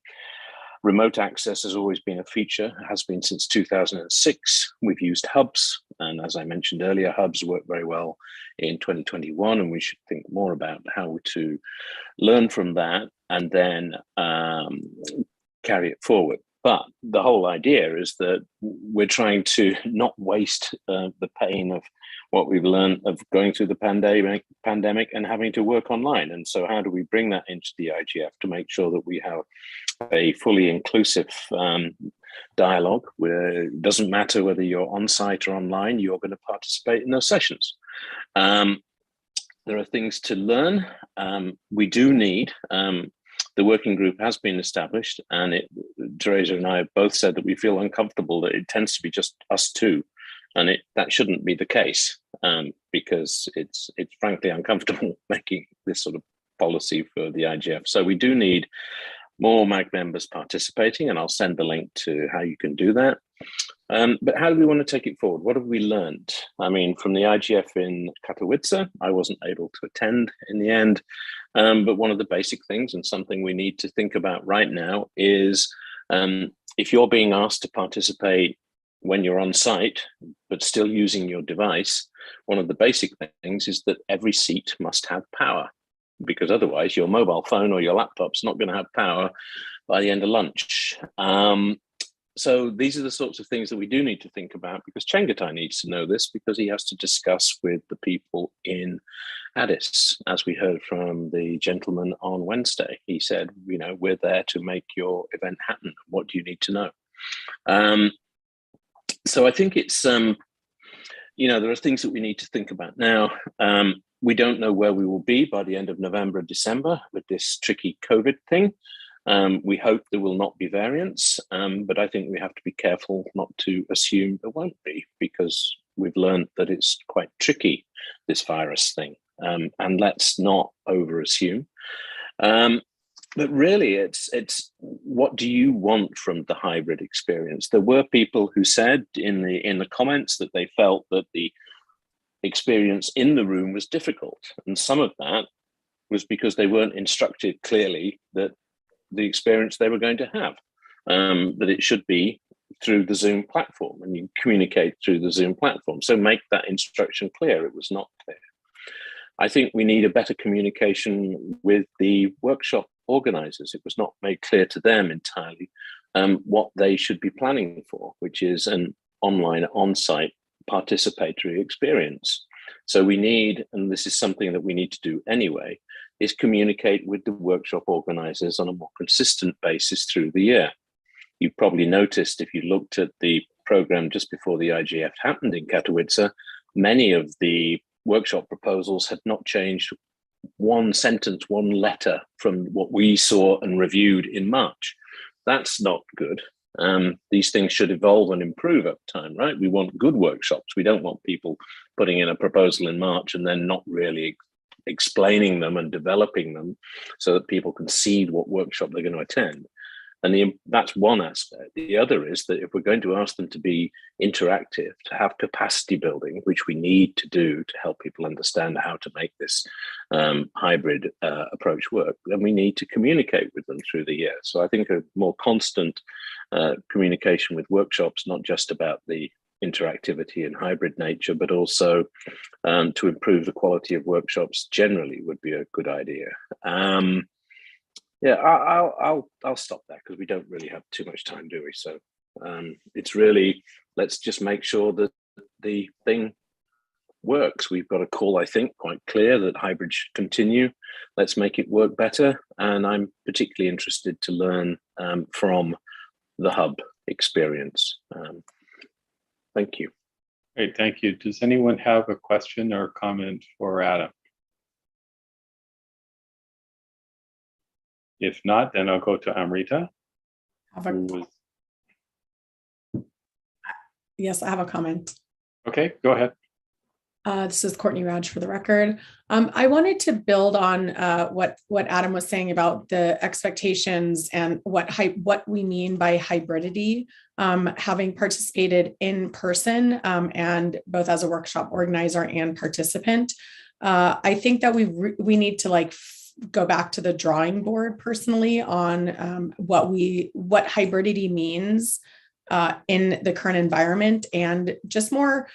Remote access has always been a feature, has been since 2006. We've used hubs, and as I mentioned earlier, hubs work very well in 2021, and we should think more about how to learn from that and then carry it forward. But the whole idea is that we're trying to not waste the pain of what we've learned of going through the pandemic and having to work online. And so how do we bring that into the IGF to make sure that we have a fully inclusive dialogue where it doesn't matter whether you're on site or online, you're going to participate in those sessions. There are things to learn. We do need, the working group has been established, and Teresa and I have both said that we feel uncomfortable that it tends to be just us two, and that shouldn't be the case, because it's frankly uncomfortable making this sort of policy for the IGF. So we do need more MAG members participating, and I'll send the link to how you can do that. But how do we want to take it forward? What have we learned? I mean, from the IGF in Katowice, I wasn't able to attend in the end. But one of the basic things, and something we need to think about right now, is if you're being asked to participate when you're on site, but still using your device, one of the basic things is that every seat must have power, because otherwise your mobile phone or your laptop's not going to have power by the end of lunch. So these are the sorts of things that we do need to think about, because Chengetai needs to know this, because he has to discuss with the people in Addis, as we heard from the gentleman on Wednesday. He said, you know, we're there to make your event happen. What do you need to know? So I think it's, you know, there are things that we need to think about. Now, we don't know where we will be by the end of November and December with this tricky COVID thing. We hope there will not be variants, but I think we have to be careful not to assume there won't be, because we've learned that it's quite tricky, this virus thing, and let's not over assume. But really, it's what do you want from the hybrid experience? There were people who said in the comments that they felt that the experience in the room was difficult, and some of that was because they weren't instructed clearly that the experience they were going to have, that it should be through the Zoom platform, and you communicate through the Zoom platform. So make that instruction clear. It was not clear. I think we need a better communication with the workshop organizers. It was not made clear to them entirely what they should be planning for, which is an online, on-site participatory experience. So we need, and this is something that we need to do anyway, is communicate with the workshop organizers on a more consistent basis through the year. You've probably noticed, if you looked at the program just before the IGF happened in Katowice, many of the workshop proposals had not changed one sentence, one letter from what we saw and reviewed in March. That's not good. These things should evolve and improve over time, right? We want good workshops. We don't want people putting in a proposal in March and then not really explaining them and developing them so that people can see what workshop they're going to attend. And that's one aspect. The other is that if we're going to ask them to be interactive, to have capacity building, which we need to do to help people understand how to make this hybrid approach work, then we need to communicate with them through the year. So I think a more constant communication with workshops, not just about the interactivity and hybrid nature, but also to improve the quality of workshops generally would be a good idea. Yeah, I'll stop there because we don't really have too much time, do we? So it's really, let's just make sure that the thing works. We've got a call, I think, quite clear that hybrid should continue. Let's make it work better. And I'm particularly interested to learn from the hub experience. Thank you. Great, thank you. Does anyone have a question or comment for Adam? If not, then I'll go to Amrita. Yes, I have a comment. Okay, go ahead. This is Courtney Raj for the record. I wanted to build on what Adam was saying about the expectations and what we mean by hybridity. Having participated in person and both as a workshop organizer and participant, I think that we need to go back to the drawing board personally on what hybridity means in the current environment, and just more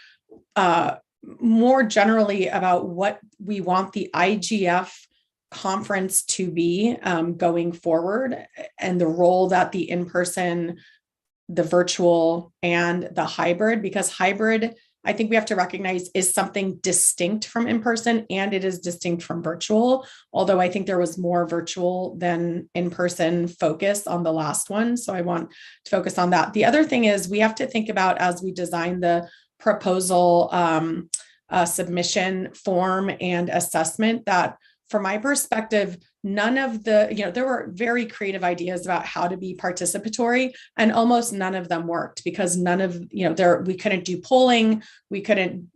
generally about what we want the IGF conference to be going forward, and the role that the in-person, the virtual, and the hybrid, because hybrid, I think we have to recognize, is something distinct from in-person, and it is distinct from virtual, although I think there was more virtual than in-person focus on the last one. So I want to focus on that. The other thing is we have to think about, as we design the proposal submission form and assessment, that from my perspective, none of the, there were very creative ideas about how to be participatory, and almost none of them worked, because none of, we couldn't do polling. We couldn't,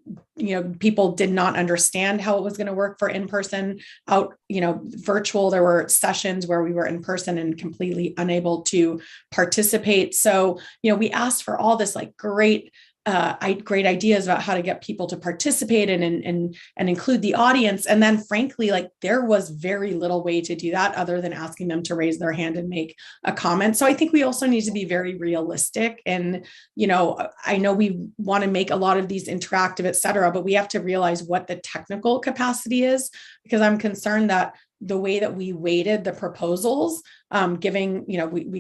people did not understand how it was going to work for in-person. Virtual, there were sessions where we were in person and completely unable to participate. So, we asked for all this great ideas about how to get people to participate and include the audience. And then frankly, there was very little way to do that other than asking them to raise their hand and make a comment. So I think we also need to be very realistic. And, I know we want to make a lot of these interactive, et cetera, but we have to realize what the technical capacity is, because I'm concerned that the way that we weighted the proposals, we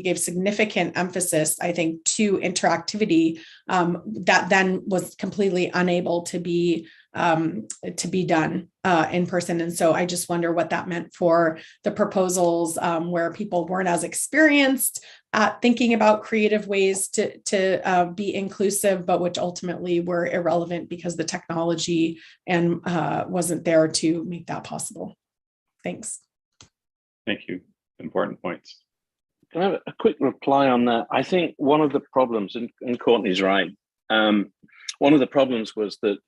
gave significant emphasis, I think, to interactivity, that then was completely unable to be done in person. And so I just wonder what that meant for the proposals, where people weren't as experienced at thinking about creative ways to be inclusive, but which ultimately were irrelevant because the technology and wasn't there to make that possible. Thanks. Thank you. Important points. Can I have a quick reply on that? I think one of the problems, and Courtney's right, one of the problems was that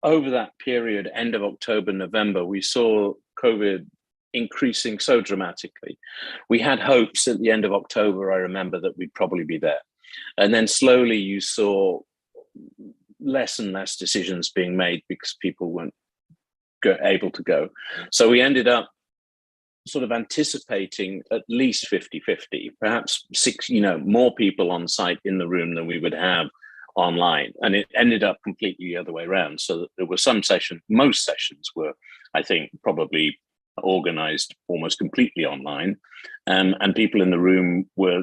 over that period, end of October, November, we saw COVID increasing so dramatically. We had hopes at the end of October, I remember, that we'd probably be there. And then slowly you saw less and less decisions being made because people weren't able to go. So we ended up sort of anticipating at least 50-50, perhaps more people on site in the room than we would have online. And it ended up completely the other way around. So that there were some sessions, most sessions were, I think, probably organized almost completely online. And people in the room were,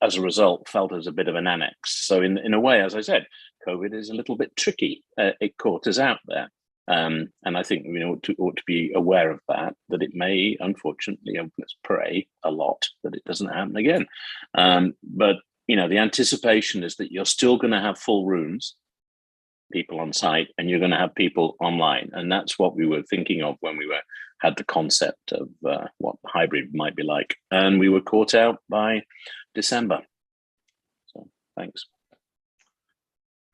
as a result, felt as a bit of an annex. So in a way, as I said, COVID is a little bit tricky. It caught us out there. And I think we ought to be aware of that it may, unfortunately, let's pray a lot that it doesn't happen again. But, the anticipation is that you're still going to have full rooms, people on site, and you're going to have people online. And that's what we were thinking of when we had the concept of what hybrid might be like. And we were caught out by December. So thanks.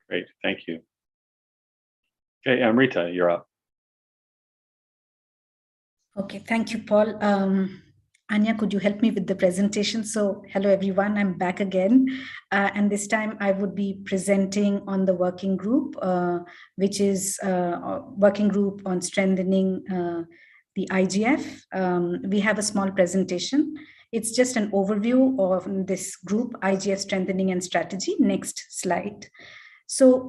Great, thank you. Okay, Amrita, you're up. Okay, thank you, Paul. Anya, could you help me with the presentation? So hello, everyone, I'm back again. And this time I would be presenting on the working group, which is a working group on strengthening the IGF. We have a small presentation. It's just an overview of this group, IGF Strengthening and Strategy. Next slide. So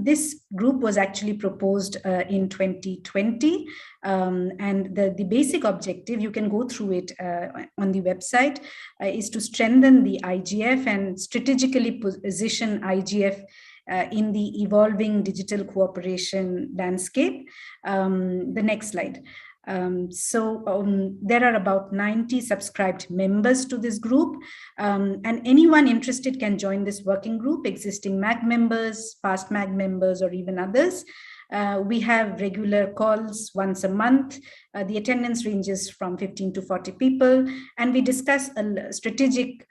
this group was actually proposed in 2020, and the basic objective, you can go through it on the website, is to strengthen the IGF and strategically position IGF in the evolving digital cooperation landscape. The next slide. There are about 90 subscribed members to this group, and anyone interested can join this working group, existing MAG members, past MAG members, or even others. We have regular calls once a month. The attendance ranges from 15 to 40 people, and we discuss strategic,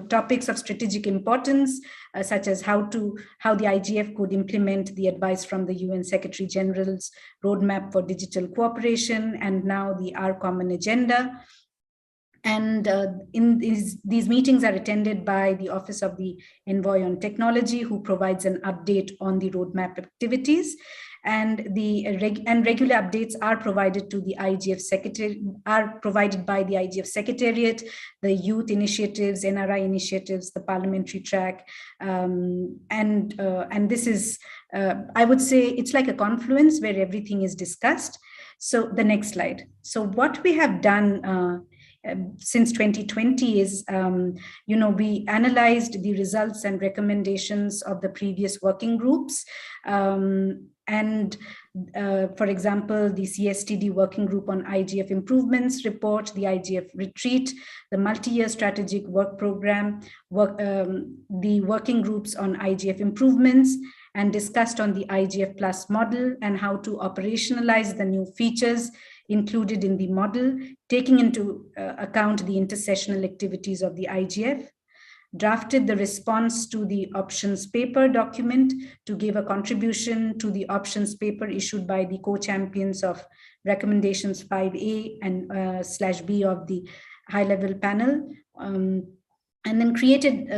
topics of strategic importance, such as how the IGF could implement the advice from the UN Secretary General's roadmap for digital cooperation, and now the Our Common Agenda. And these meetings are attended by the Office of the Envoy on Technology, who provides an update on the roadmap activities. And regular updates are provided to the IGF by the IGF Secretariat, the youth initiatives, NRI initiatives, the parliamentary track, and this is, I would say, it's like a confluence where everything is discussed. So the next slide. So what we have done since 2020 is, we analyzed the results and recommendations of the previous working groups. For example, the CSTD working group on IGF improvements report, the IGF retreat, the multi-year strategic work program, the working groups on IGF improvements, and discussed on the IGF Plus model and how to operationalize the new features included in the model, taking into account the intersessional activities of the IGF, drafted the response to the options paper document to give a contribution to the options paper issued by the co-champions of recommendations 5A and /B of the high-level panel, and then created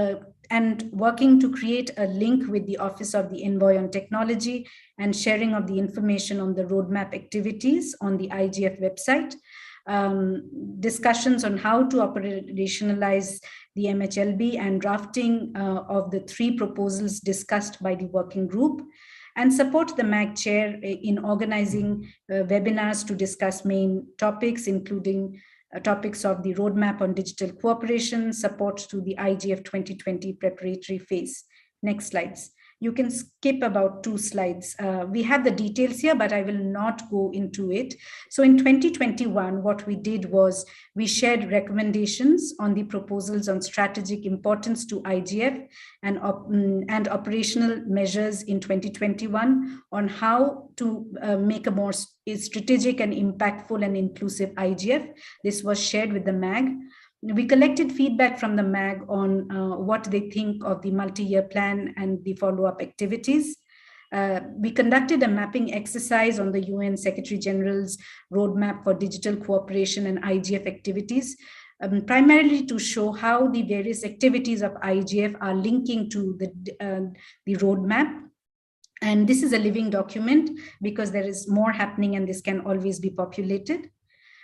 and working to create a link with the Office of the Envoy on Technology and sharing of the information on the roadmap activities on the IGF website. Discussions on how to operationalize the MHLB and drafting of the 3 proposals discussed by the working group, and support the MAG chair in organizing webinars to discuss main topics, including topics of the roadmap on digital cooperation, support to the IGF 2020 preparatory phase. Next slides. You can skip about 2 slides. We have the details here, but I will not go into it. So in 2021, what we did was we shared recommendations on the proposals on strategic importance to IGF and operational measures in 2021 on how to make a more strategic and impactful and inclusive IGF. This was shared with the MAG. We collected feedback from the MAG on what they think of the multi-year plan and the follow-up activities. We conducted a mapping exercise on the UN Secretary General's roadmap for digital cooperation and IGF activities, primarily to show how the various activities of IGF are linking to the roadmap. And this is a living document because there is more happening and this can always be populated.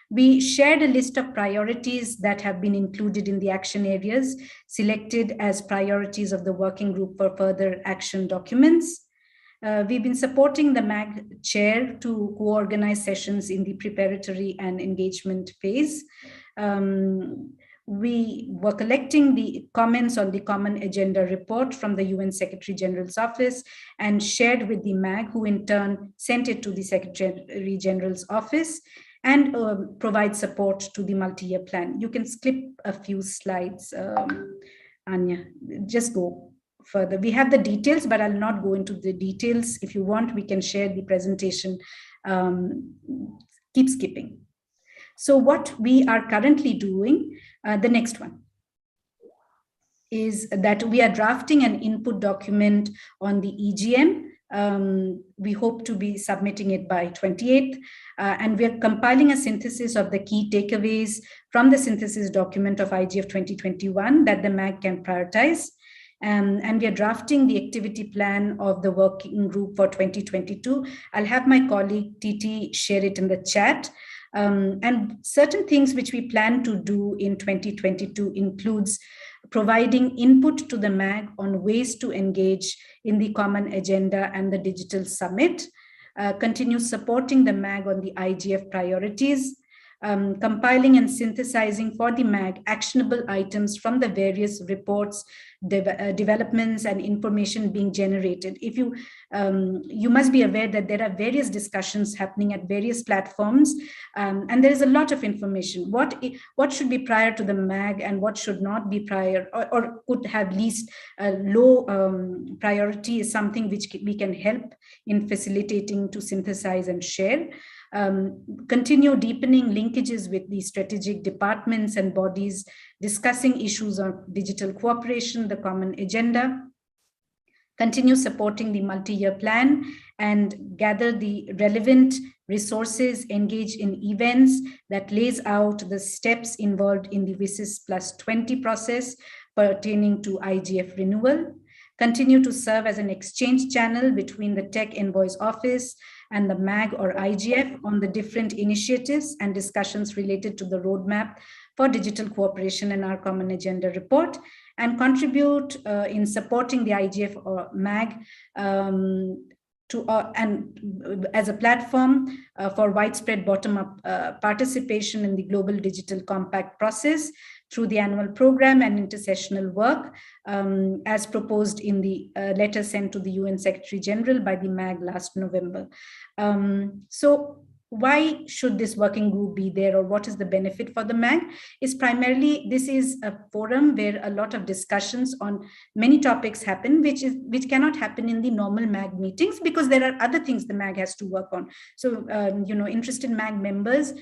We shared a list of priorities that have been included in the action areas, selected as priorities of the working group for further action documents. We've been supporting the MAG chair to co-organize sessions in the preparatory and engagement phase. We were collecting the comments on the Common Agenda report from the UN Secretary General's office and shared with the MAG, who in turn sent it to the Secretary General's office, and provide support to the multi-year plan. You can skip a few slides, Anya, just go further. We have the details, but I'll not go into the details. If you want, we can share the presentation. Keep skipping. So what we are currently doing, the next one, is that we are drafting an input document on the EGM. We hope to be submitting it by 28th, and we are compiling a synthesis of the key takeaways from the synthesis document of IGF 2021 that the MAG can prioritize. And we are drafting the activity plan of the working group for 2022. I'll have my colleague Titi share it in the chat. And certain things which we plan to do in 2022 includes providing input to the MAG on ways to engage in the Common Agenda and the Digital Summit, continue supporting the MAG on the IGF priorities, compiling and synthesizing for the MAG actionable items from the various reports, developments, and information being generated. If you must be aware that there are various discussions happening at various platforms, and there is a lot of information. What should be prior to the MAG and what should not be prior, or could have least low priority, is something which we can help in facilitating to synthesize and share. Continue deepening linkages with the strategic departments and bodies, discussing issues of digital cooperation, the common agenda. Continue supporting the multi-year plan and gather the relevant resources, engage in events that lays out the steps involved in the WSIS Plus 20 process pertaining to IGF renewal. Continue to serve as an exchange channel between the Tech Envoy's office and the MAG or IGF on the different initiatives and discussions related to the roadmap for digital cooperation and our common agenda report, and contribute in supporting the IGF or MAG and as a platform for widespread bottom-up participation in the Global Digital Compact process through the annual program and intersessional work as proposed in the letter sent to the UN Secretary General by the MAG last November. So why should this working group be there, or what is the benefit for the MAG? Is primarily, this is a forum where a lot of discussions on many topics happen, which cannot happen in the normal MAG meetings because there are other things the MAG has to work on. So, interested MAG members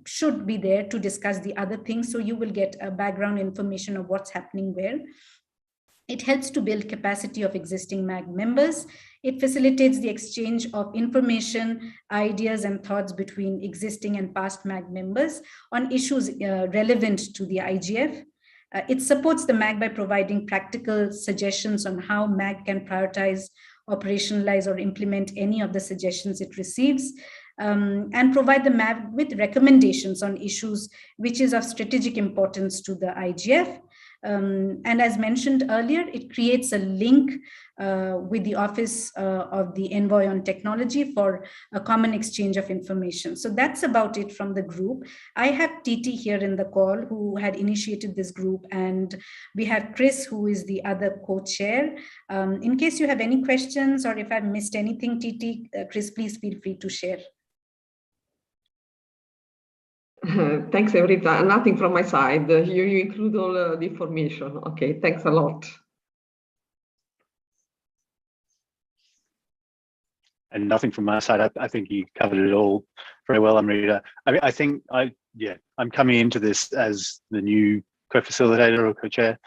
should be there to discuss the other things. So you will get a background information of what's happening where. It helps to build capacity of existing MAG members. It facilitates the exchange of information, ideas, and thoughts between existing and past MAG members on issues relevant to the IGF. It supports the MAG by providing practical suggestions on how MAG can prioritize, operationalize, or implement any of the suggestions it receives, and provide the MAG with recommendations on issues which is of strategic importance to the IGF. And as mentioned earlier, it creates a link with the Office of the Envoy on Technology for a common exchange of information. So that's about it from the group. I have Titi here in the call who had initiated this group, and we have Chris, who is the other co-chair. In case you have any questions or if I've missed anything, Titi, Chris, please feel free to share. Thanks, Evrita. Nothing from my side. You include all the information. Okay, thanks a lot. And nothing from my side. I think you covered it all very well, Amrita. I mean, I think I'm coming into this as the new co-facilitator or co-chair,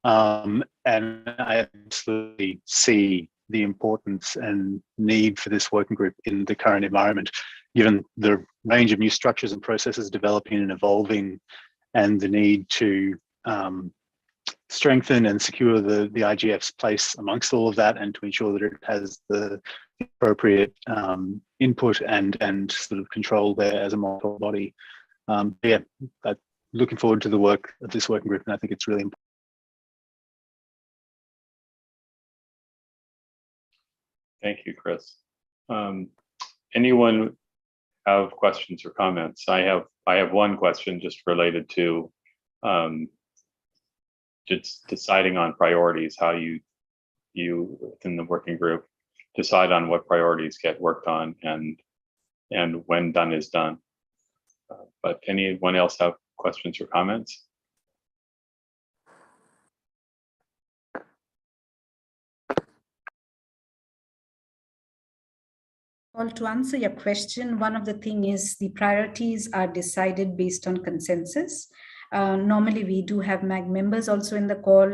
and I absolutely see the importance and need for this working group in the current environment, given the range of new structures and processes developing and evolving, and the need to strengthen and secure the IGF's place amongst all of that, and to ensure that it has the appropriate input and sort of control there as a multiple body. Looking forward to the work of this working group, and I think it's really important. Thank you, Chris. Anyone have questions or comments? I have one question just related to just deciding on priorities, how you within the working group decide on what priorities get worked on and when done is done. But anyone else have questions or comments? Well, to answer your question, one of the things is the priorities are decided based on consensus. Normally, we do have MAG members also in the call.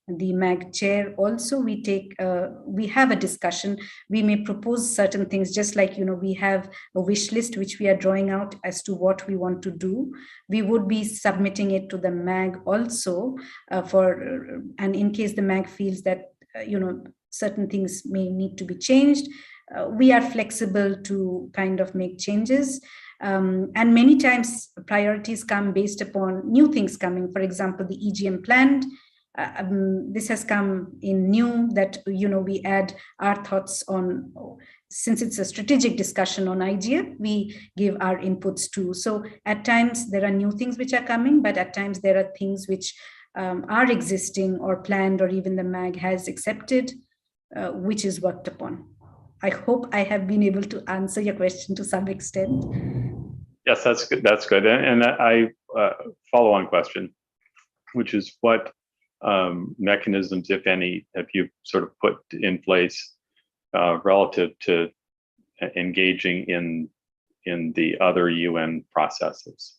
The MAG chair also, we have a discussion. We may propose certain things, just like, we have a wish list, which we are drawing out as to what we want to do. We would be submitting it to the MAG also and in case the MAG feels that, certain things may need to be changed, we are flexible to kind of make changes. And many times priorities come based upon new things coming. For example, the EGM planned this has come in new that, we add our thoughts on, since it's a strategic discussion on IGF, we give our inputs too. So at times there are new things which are coming, but at times there are things which are existing or planned, or even the MAG has accepted, which is worked upon. I hope I have been able to answer your question to some extent. Yes, that's good. That's good. And I follow-on question, which is what mechanisms, if any, have you sort of put in place relative to engaging in the other UN processes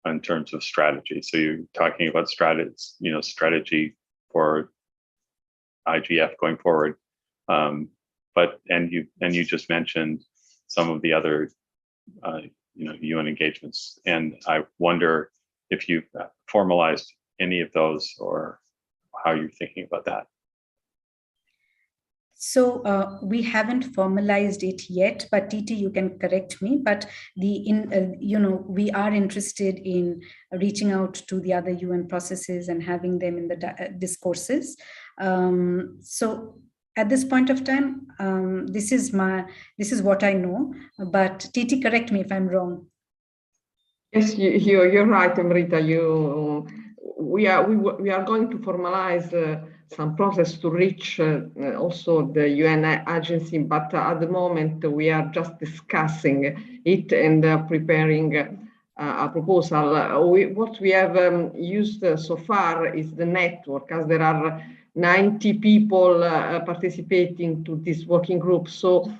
in terms of strategy? So you're talking about strategy for IGF going forward, but you just mentioned some of the other UN engagements, and I wonder if you've formalized any of those or how you're thinking about that. So we haven't formalized it yet, but Titi, you can correct me. But we are interested in reaching out to the other UN processes and having them in the discourses. So at this point of time, this is what I know. But Titi, correct me if I'm wrong. Yes, you're right, Amrita. We are going to formalize some process to reach also the UN agency, but at the moment we are just discussing it and preparing a proposal. What we have used so far is the network, as there are 90 people participating to this working group. So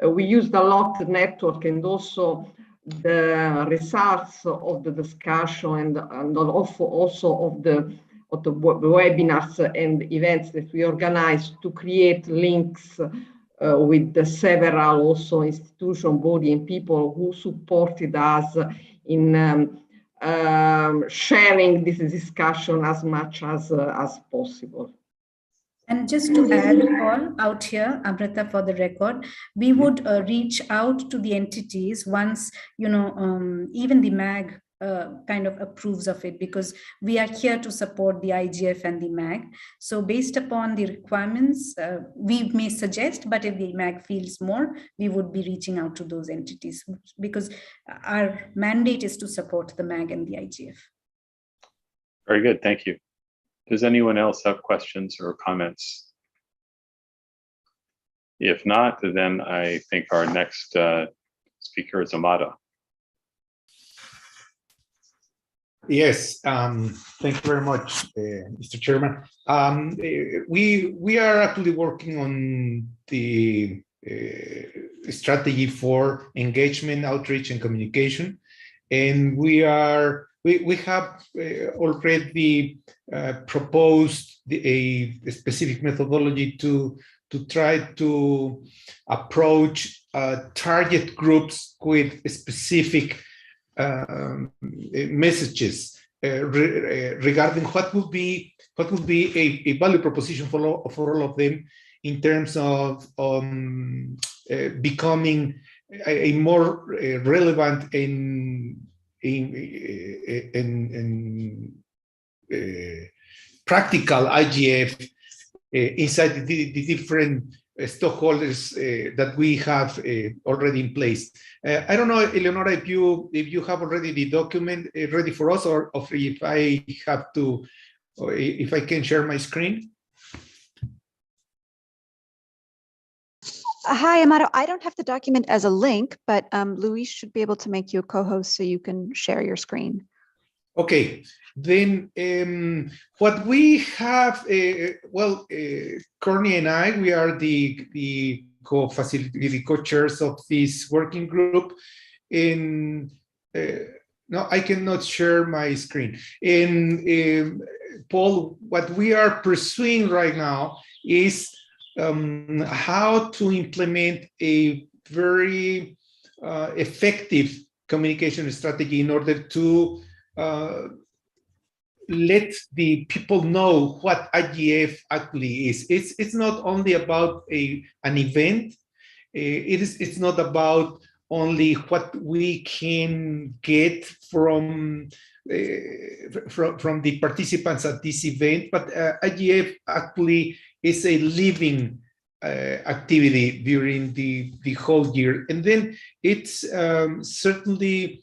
we used a lot the network and also the results of the discussion and also of the webinars and events that we organize to create links with the several also institution, body and people who supported us in sharing this discussion as much as possible. And just to add all out here, Amrita, for the record, we would reach out to the entities once, even the MAG kind of approves of it, because we are here to support the IGF and the MAG. So based upon the requirements, we may suggest, but if the MAG feels more, we would be reaching out to those entities, because our mandate is to support the MAG and the IGF. Very good, thank you. Does anyone else have questions or comments? If not, then I think our next speaker is Amada. Yes, thank you very much, Mr. Chairman. We are actually working on the strategy for engagement, outreach, and communication, and we have already proposed a specific methodology to try to approach target groups with specific messages regarding what would be a value proposition for all of them in terms of becoming a more relevant in practical IGF inside the different stockholders that we have already in place. I don't know, Eleonora, if you have already the document ready for us, or if I have to, or if I can share my screen. Hi, Amado. I don't have the document as a link, but Luis should be able to make you a co-host so you can share your screen. Okay, then what we have, Courtney and I, we are the co-chairs of this working group. No, I cannot share my screen. Paul, what we are pursuing right now is how to implement a very effective communication strategy in order to let the people know what IGF actually is. It's not only about an event. It's not about only what we can get from from the participants at this event, but IGF actually is a living activity during the whole year. And then it's certainly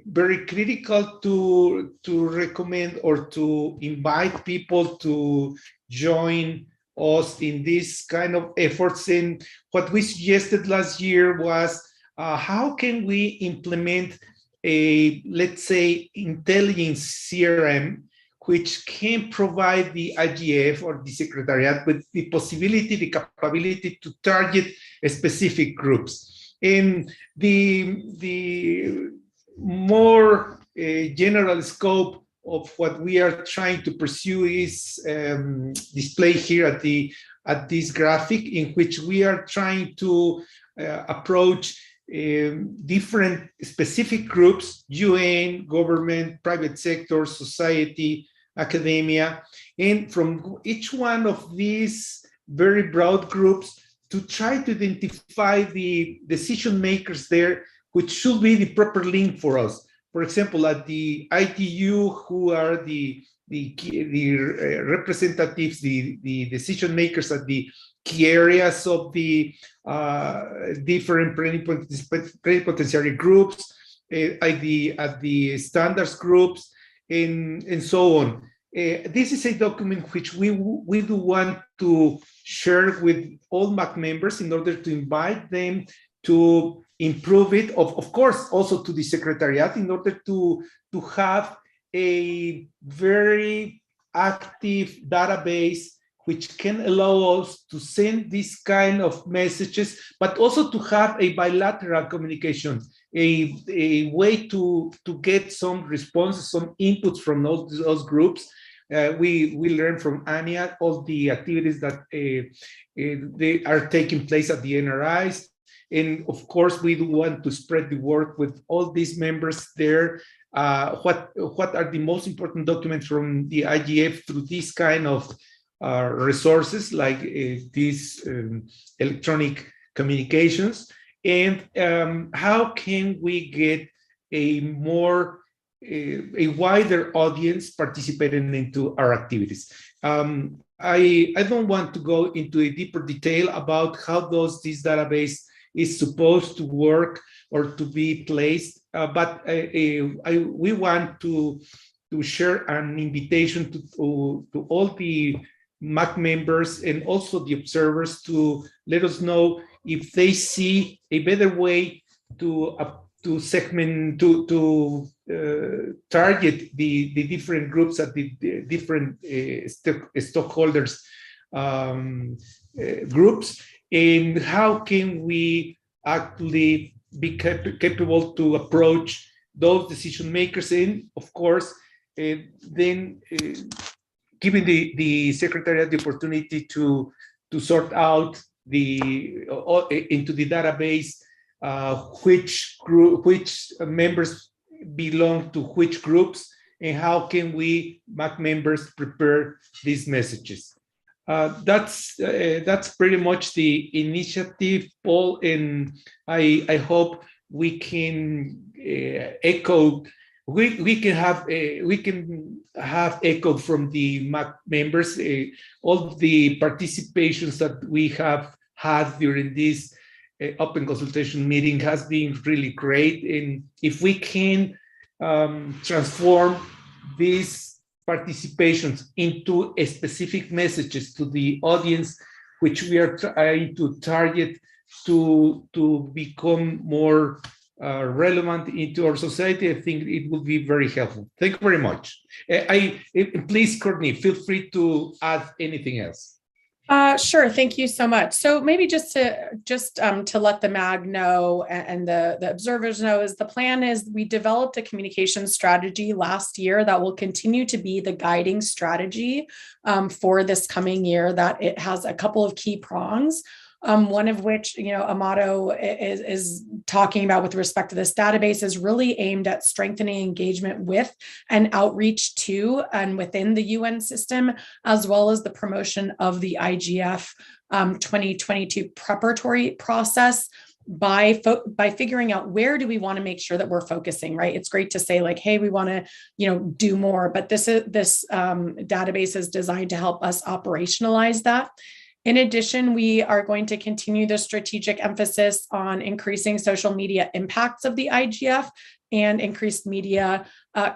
very critical to recommend or to invite people to join us in this kind of efforts. And what we suggested last year was how can we implement a, let's say, intelligence CRM, which can provide the IGF or the Secretariat with the possibility, the capability to target specific groups. And the more general scope of what we are trying to pursue is displayed here at this graphic, in which we are trying to approach different specific groups: UN, government, private sector, society, academia, and from each one of these very broad groups to try to identify the decision makers there, which should be the proper link for us. For example, at the ITU, who are the representatives, the decision makers at the key areas of the different plenipotentiary groups, at the standards groups, and so on. This is a document which we do want to share with all MAC members in order to invite them to improve it, of course, also to the Secretariat, in order to have a very active database which can allow us to send this kind of messages, but also to have a bilateral communication, a way to get some responses, some inputs from those groups. We learned from Anya all the activities that they are taking place at the NRIs. And of course, we do want to spread the word with all these members there. What are the most important documents from the IGF through this kind of resources like these electronic communications, and how can we get a wider audience participating into our activities. I don't want to go into a deeper detail about how this database is supposed to work or to be placed, but we want to share an invitation to all the MAC members and also the observers to let us know if they see a better way to segment, to target the different groups at the different stockholders groups, and how can we actually be capable to approach those decision makers, and of course then giving the Secretariat the opportunity to sort out into the database which members belong to which groups, and how can we MAC members prepare these messages. That's pretty much the initiative, Paul, and I hope we can echo. We can have echo from the MAC members. All the participations that we have had during this open consultation meeting has been really great, and if we can transform these participations into specific messages to the audience which we are trying to target to become more relevant into our society, I think it will be very helpful. Thank you very much. Please, Courtney, feel free to add anything else. Sure. Thank you so much. So maybe just to let the MAG know and the observers know, is the plan is we developed a communication strategy last year that will continue to be the guiding strategy for this coming year, that it has a couple of key prongs. One of which, Amato is talking about with respect to this database, is really aimed at strengthening engagement with and outreach to and within the UN system, as well as the promotion of the IGF 2022 preparatory process by figuring out where do we want to make sure that we're focusing, right? It's great to say like, hey, we want to, do more, but this database is designed to help us operationalize that. In addition, we are going to continue the strategic emphasis on increasing social media impacts of the IGF and increased media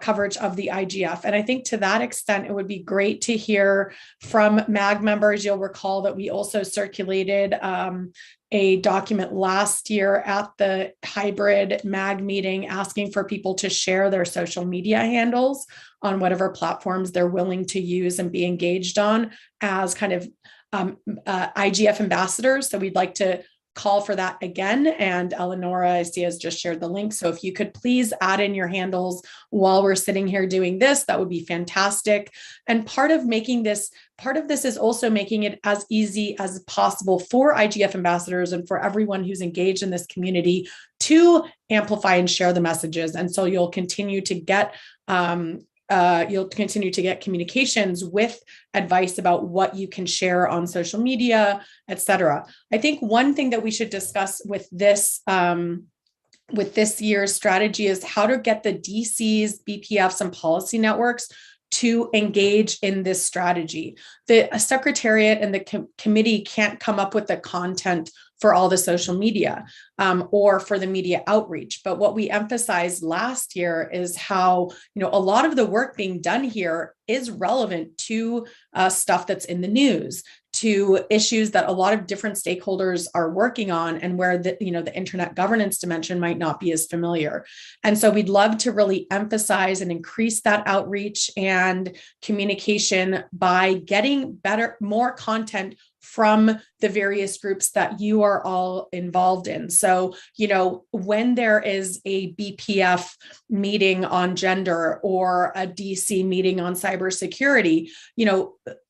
coverage of the IGF. And I think to that extent, it would be great to hear from MAG members. You'll recall that we also circulated a document last year at the hybrid MAG meeting asking for people to share their social media handles on whatever platforms they're willing to use and be engaged on as kind of IGF ambassadors. So we'd like to call for that again. And Eleonora, I see, has just shared the link. So if you could please add in your handles while we're sitting here doing this, that would be fantastic. And part of this is also making it as easy as possible for IGF ambassadors and for everyone who's engaged in this community to amplify and share the messages. And so you'll continue to get communications with advice about what you can share on social media, et cetera. I think one thing that we should discuss with this year's strategy is how to get the DCs, BPFs, and policy networks to engage in this strategy. The Secretariat and the committee can't come up with the content for all the social media or for the media outreach. But what we emphasized last year is how, a lot of the work being done here is relevant to stuff that's in the news, to issues that a lot of different stakeholders are working on and where the internet governance dimension might not be as familiar. And so we'd love to really emphasize and increase that outreach and communication by getting more content from the various groups that you are all involved in. So, when there is a BPF meeting on gender or a DC meeting on cybersecurity,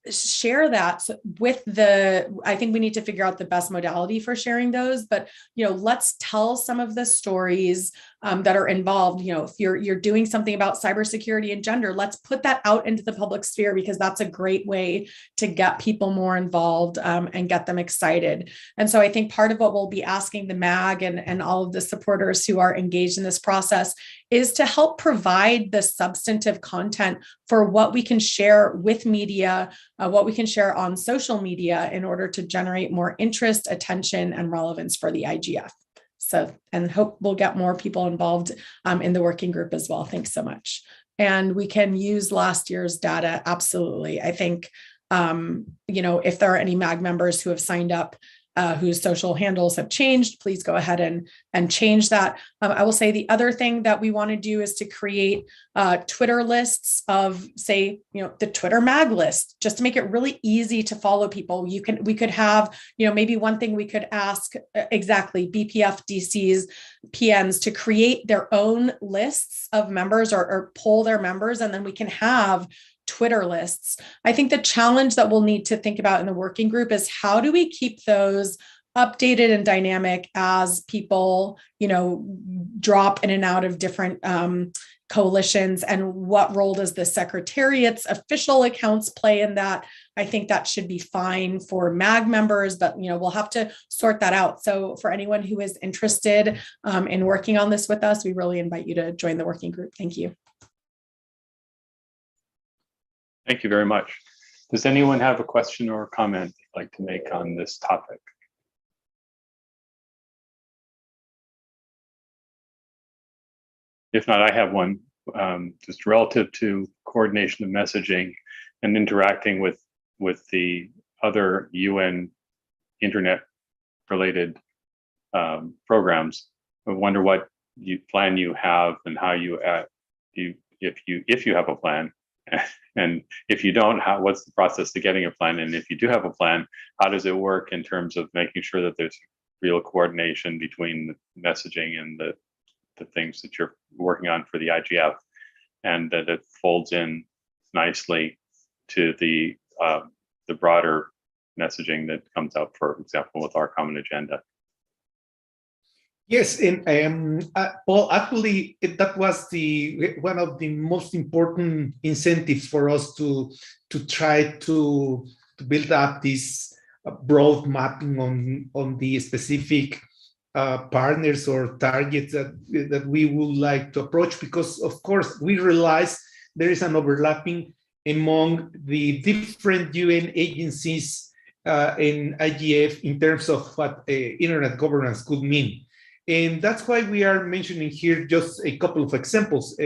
share that with I think we need to figure out the best modality for sharing those, but, let's tell some of the stories that are involved. If you're doing something about cybersecurity and gender, let's put that out into the public sphere, because that's a great way to get people more involved and get them excited. And so I think part of what we'll be asking the MAG and all of the supporters who are engaged in this process is to help provide the substantive content for what we can share with media, what we can share on social media in order to generate more interest, attention, and relevance for the IGF. So, and hope we'll get more people involved in the working group as well. Thanks so much. And we can use last year's data. Absolutely. I think, if there are any MAG members who have signed up whose social handles have changed, please go ahead and change that. I will say the other thing that we want to do is to create Twitter lists of, say, the Twitter MAG list, just to make it really easy to follow people. We could have, maybe one thing we could ask exactly BPF, DCs, PNs to create their own lists of members or poll their members, and then we can have Twitter lists. I think the challenge that we'll need to think about in the working group is how do we keep those updated and dynamic as people, drop in and out of different coalitions, and what role does the Secretariat's official accounts play in that? I think that should be fine for MAG members, but we'll have to sort that out. So for anyone who is interested in working on this with us, we really invite you to join the working group. Thank you. Thank you very much. Does anyone have a question or a comment they'd like to make on this topic? If not, I have one, just relative to coordination of messaging and interacting with the other UN internet-related programs. I wonder what plan you have and how if you have a plan. And if you don't, what's the process to getting a plan? And if you do have a plan, how does it work in terms of making sure that there's real coordination between the messaging and the things that you're working on for the IGF, and that it folds in nicely to the broader messaging that comes out, for example, with our common agenda? Yes, and Paul, actually, that was one of the most important incentives for us to try to build up this broad mapping on the specific partners or targets that we would like to approach, because of course we realize there is an overlapping among the different UN agencies in IGF in terms of what internet governance could mean. And that's why we are mentioning here just a couple of examples.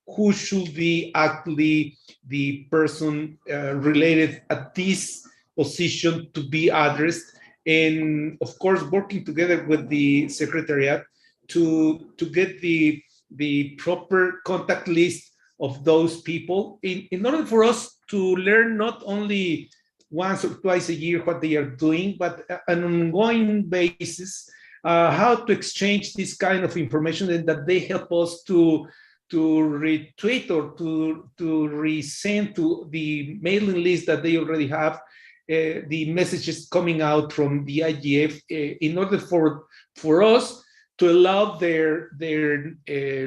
Who should be actually the person related at this position to be addressed, and of course working together with the Secretariat to get the proper contact list of those people in order for us to learn not only once or twice a year what they are doing, but on an ongoing basis, how to exchange this kind of information, and that they help us to retweet or to resend to the mailing list that they already have the messages coming out from the IGF in order for us to allow their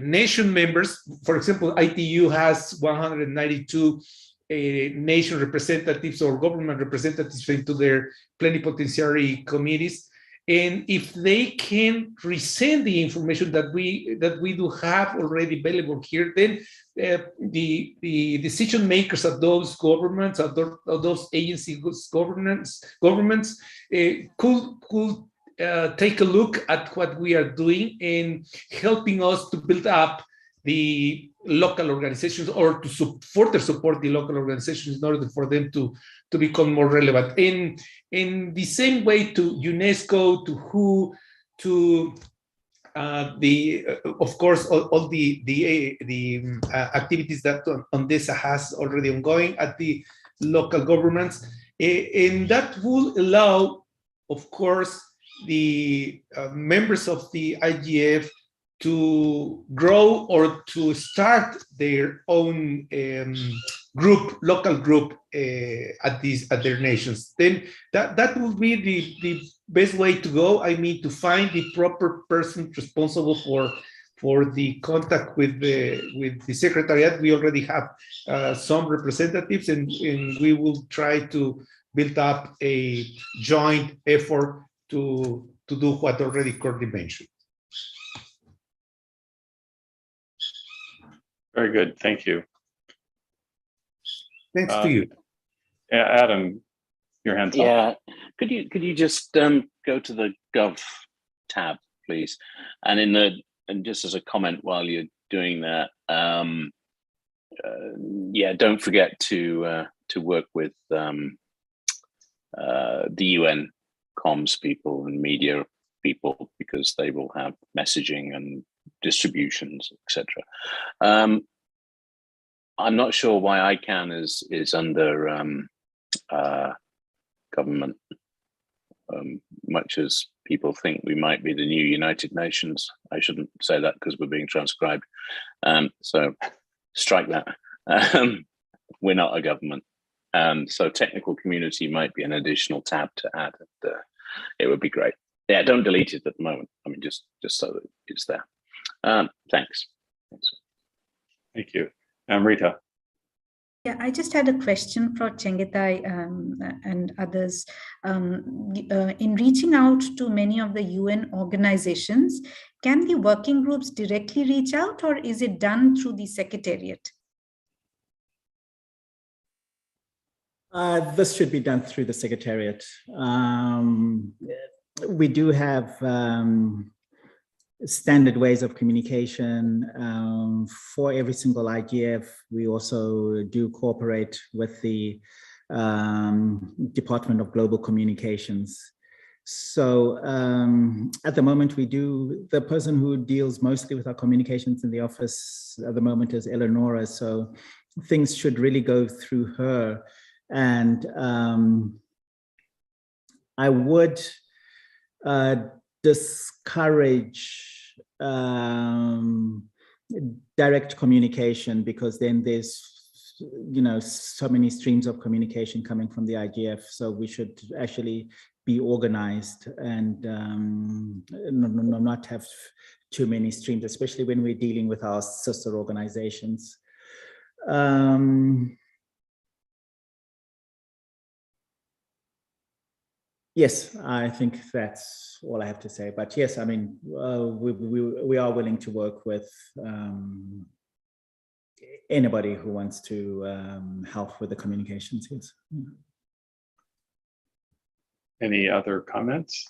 nation members. For example, ITU has 192 nation representatives or government representatives into their plenipotentiary committees. And if they can resend the information that we do have already available here, then the decision makers of those governments, of those agency governments could take a look at what we are doing and helping us to build up the local organizations, or to further support the local organizations in order for them to become more relevant. In the same way to UNESCO, to WHO, to of course all the activities that UNDESA has already ongoing at the local governments, and that will allow, of course, the members of the IGF to grow or to start their own local group at their nations. Then that will be the best way to go. I mean, to find the proper person responsible for the contact with the Secretariat. We already have some representatives, and we will try to build up a joint effort to do what already Courtney mentioned. Very good, thank you. Thanks to you. Adam, your hand's up. Yeah, could you just go to the Gov tab, please, and just as a comment while you're doing that, yeah, don't forget to work with the UN comms people and media people, because they will have messaging and distributions, etc. I'm not sure why ICANN is under government, much as people think we might be the new United Nations. I shouldn't say that because we're being transcribed. So strike that. We're not a government. So technical community might be an additional tab to add. And, it would be great. Yeah, don't delete it at the moment. I mean, just so that it's there. Thanks. Thank you. Rita. Yeah, I just had a question for Chengetai and others. In reaching out to many of the UN organizations, can the working groups directly reach out, or is it done through the Secretariat? This should be done through the Secretariat. We do have standard ways of communication for every single IGF. We also do cooperate with the Department of Global Communications. So at the moment the person who deals mostly with our communications in the office at the moment is Eleonora. So things should really go through her. And I would discourage direct communication, because then there's so many streams of communication coming from the IGF. So we should actually be organized and not have too many streams, especially when we're dealing with our sister organizations. Yes, I think that's all I have to say. But yes, I mean, we are willing to work with anybody who wants to help with the communications. Yes. Any other comments?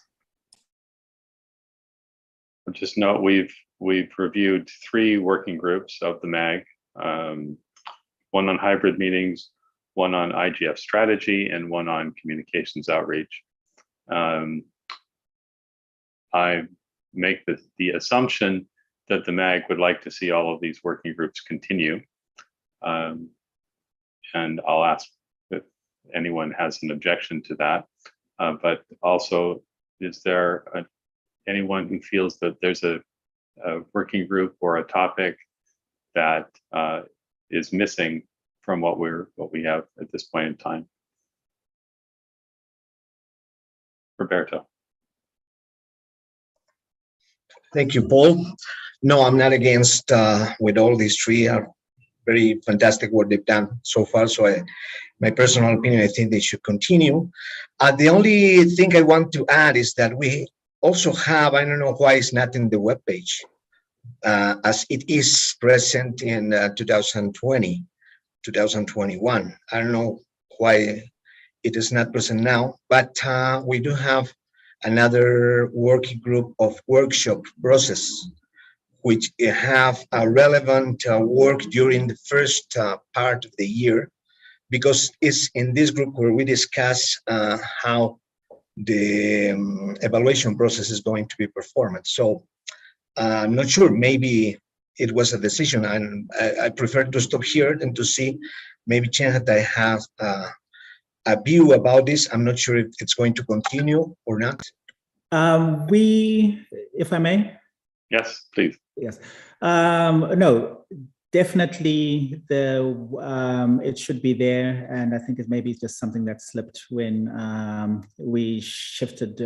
I'll just note we've reviewed 3 working groups of the MAG, one on hybrid meetings, one on IGF strategy, and one on communications outreach. I make the assumption that the MAG would like to see all of these working groups continue. And I'll ask if anyone has an objection to that. But also, is there anyone who feels that there's a working group or a topic that is missing from what we have at this point in time? Roberto. Thank you, Paul. No, I'm not against with all these 3 are very fantastic what they've done so far. So my personal opinion, I think they should continue. The only thing I want to add is that we also have, I don't know why it's not in the webpage, as it is present in 2020, 2021. I don't know why it is not present now, but we do have another working group of workshop process, which have a relevant work during the first part of the year, because it's in this group where we discuss how the evaluation process is going to be performed. So I'm not sure, maybe it was a decision, and I prefer to stop here and to see maybe Chenhatai has a view about this. I'm not sure if it's going to continue or not. If I may? Yes, please. Yes. No, definitely it should be there. And I think it maybe just something that slipped when we shifted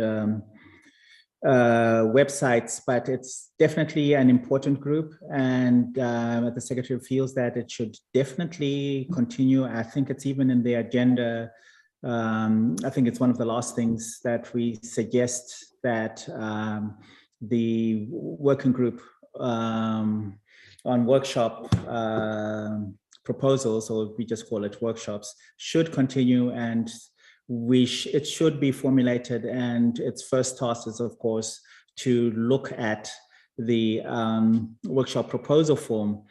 websites, but it's definitely an important group. And the Secretary feels that it should definitely continue. I think it's even in the agenda. I think it's one of the last things that we suggest that the working group on workshop proposals, or we just call it workshops, should continue, and it should be formulated, and its first task is, of course, to look at the workshop proposal form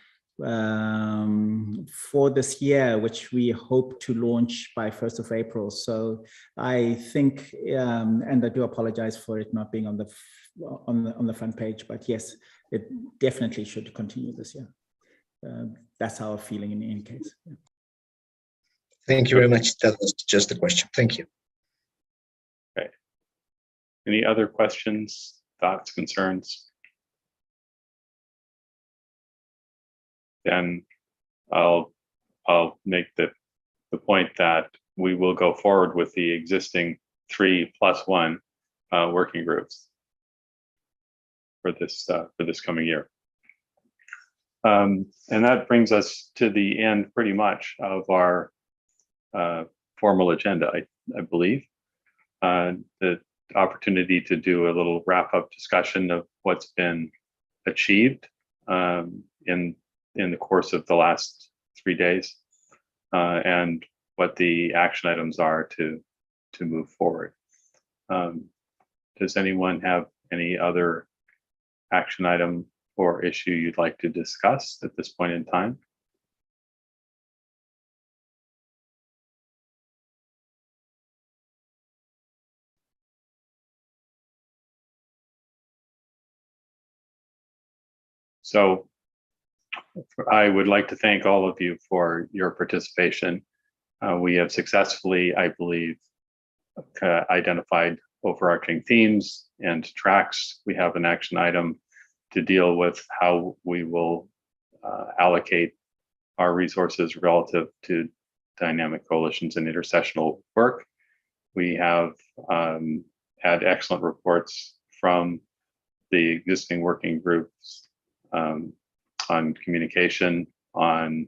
for this year, which we hope to launch by 1st of April. So I think, and I do apologize for it not being on the front page, but yes, it definitely should continue this year. That's our feeling in any case. Yeah. Thank you very much. That was just a question. Thank you. Okay. Any other questions, thoughts, concerns? Then I'll make the point that we will go forward with the existing 3+1 working groups for this coming year. And that brings us to the end pretty much of our formal agenda, I believe. The opportunity to do a little wrap-up discussion of what's been achieved in the course of the last 3 days, and what the action items are to move forward. Does anyone have any other action item or issue you'd like to discuss at this point in time? So I would like to thank all of you for your participation. We have successfully, I believe, identified overarching themes and tracks. We have an action item to deal with how we will allocate our resources relative to dynamic coalitions and intercessional work. We have had excellent reports from the existing working groups on communication, on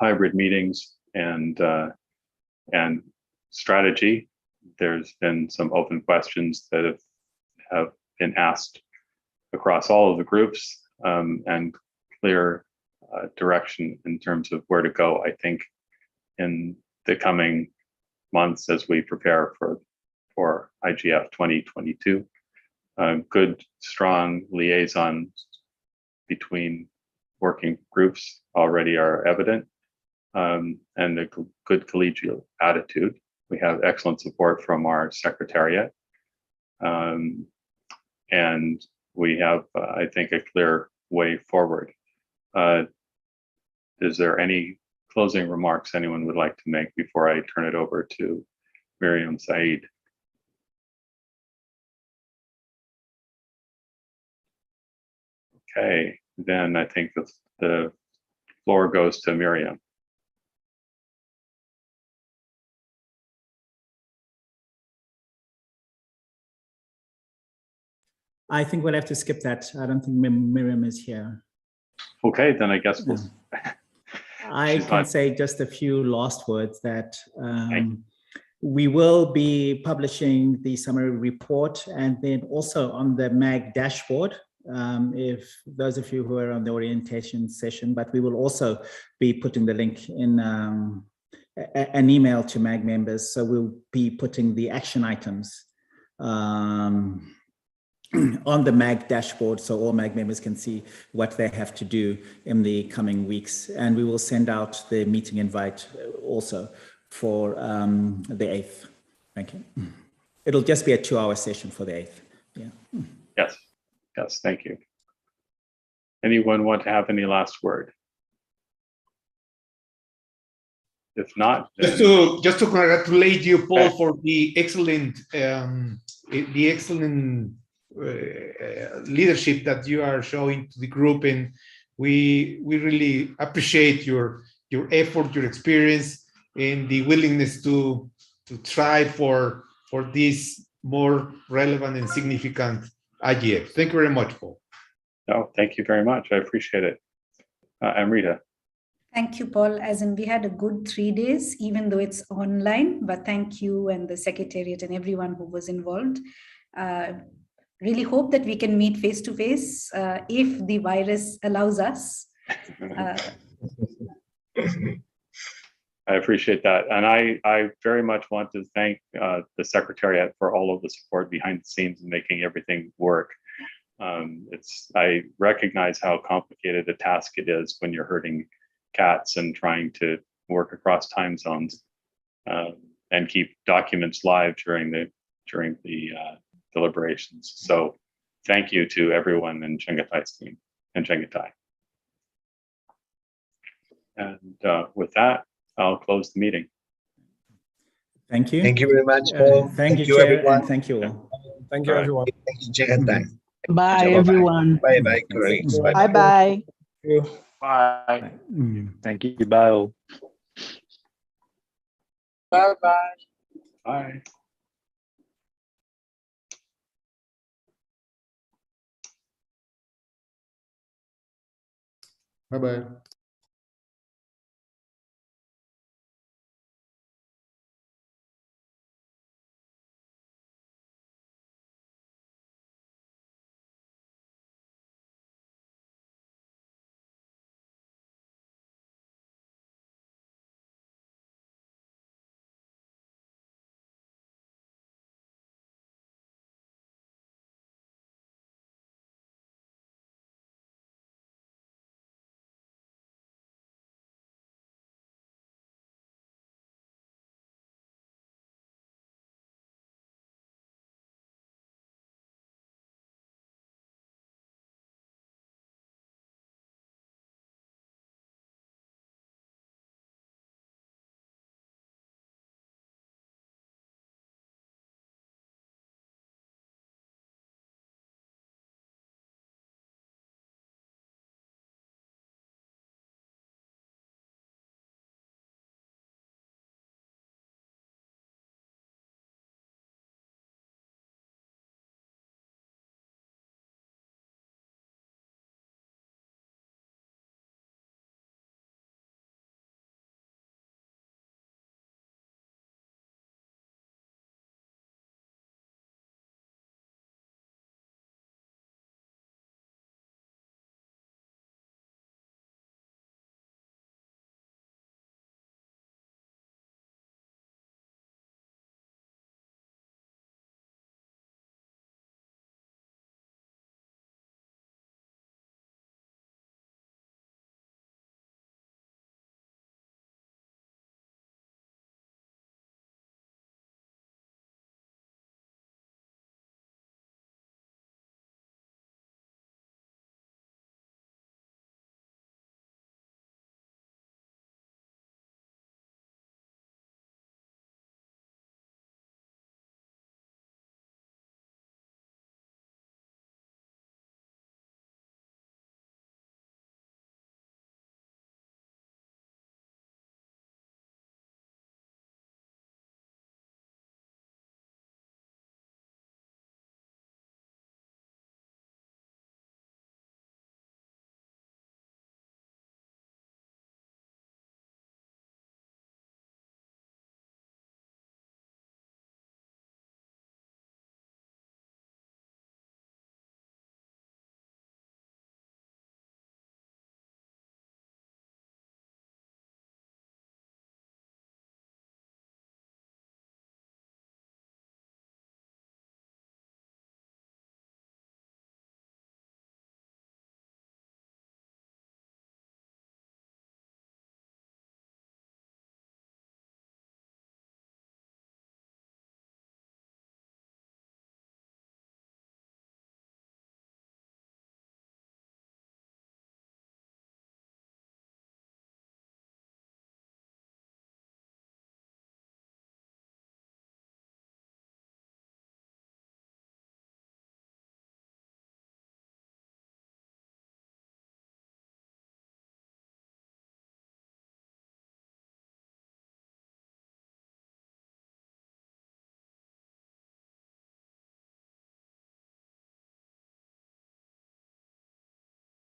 hybrid meetings, and strategy. there's been some open questions that have been asked across all of the groups, and clear direction in terms of where to go, I think, in the coming months as we prepare for IGF 2022. Good, strong liaison between working groups already are evident, and a good collegial attitude. We have excellent support from our secretariat, and we have, I think, a clear way forward. Is there any closing remarks anyone would like to make before I turn it over to Miriam Said? Okay, then I think the floor goes to Miriam. I think we'll have to skip that. I don't think Miriam is here. Okay, then I guess we'll. I can say just a few last words that we will be publishing the summary report, and then also on the MAG dashboard, if those of you who are on the orientation session, but we will also be putting the link in an email to MAG members. So we'll be putting the action items on the MAG dashboard, so all MAG members can see what they have to do in the coming weeks. And we will send out the meeting invite also for the 8th. Thank you. It'll just be a 2-hour session for the 8th. Yeah. Yes, thank you. Anyone want to have any last word? If not, just to congratulate you, Paul, for the excellent leadership that you are showing to the group, and we really appreciate your effort, your experience, and the willingness to try for this more relevant and significant IGF. Thank you very much, Paul. No, thank you very much. I appreciate it. Amrita. Thank you, Paul. As in, we had a good 3 days, even though it's online, but thank you and the Secretariat and everyone who was involved. Really hope that we can meet face to face if the virus allows us. I appreciate that. And I very much want to thank the Secretariat for all of the support behind the scenes and making everything work. I recognize how complicated a task it is when you're herding cats and trying to work across time zones and keep documents live during the deliberations. So thank you to everyone in Chengetai's team and Chengetai. And with that, I'll close the meeting. Thank you. Thank you very much, Paul. Thank you, Chair, everyone. And thank you all. Thank you, everyone. Thank you, Chengetai. Bye, everyone. Bye-bye, colleagues. Bye-bye. Bye. Thank you. Bye all. Bye-bye. Bye. Bye-bye.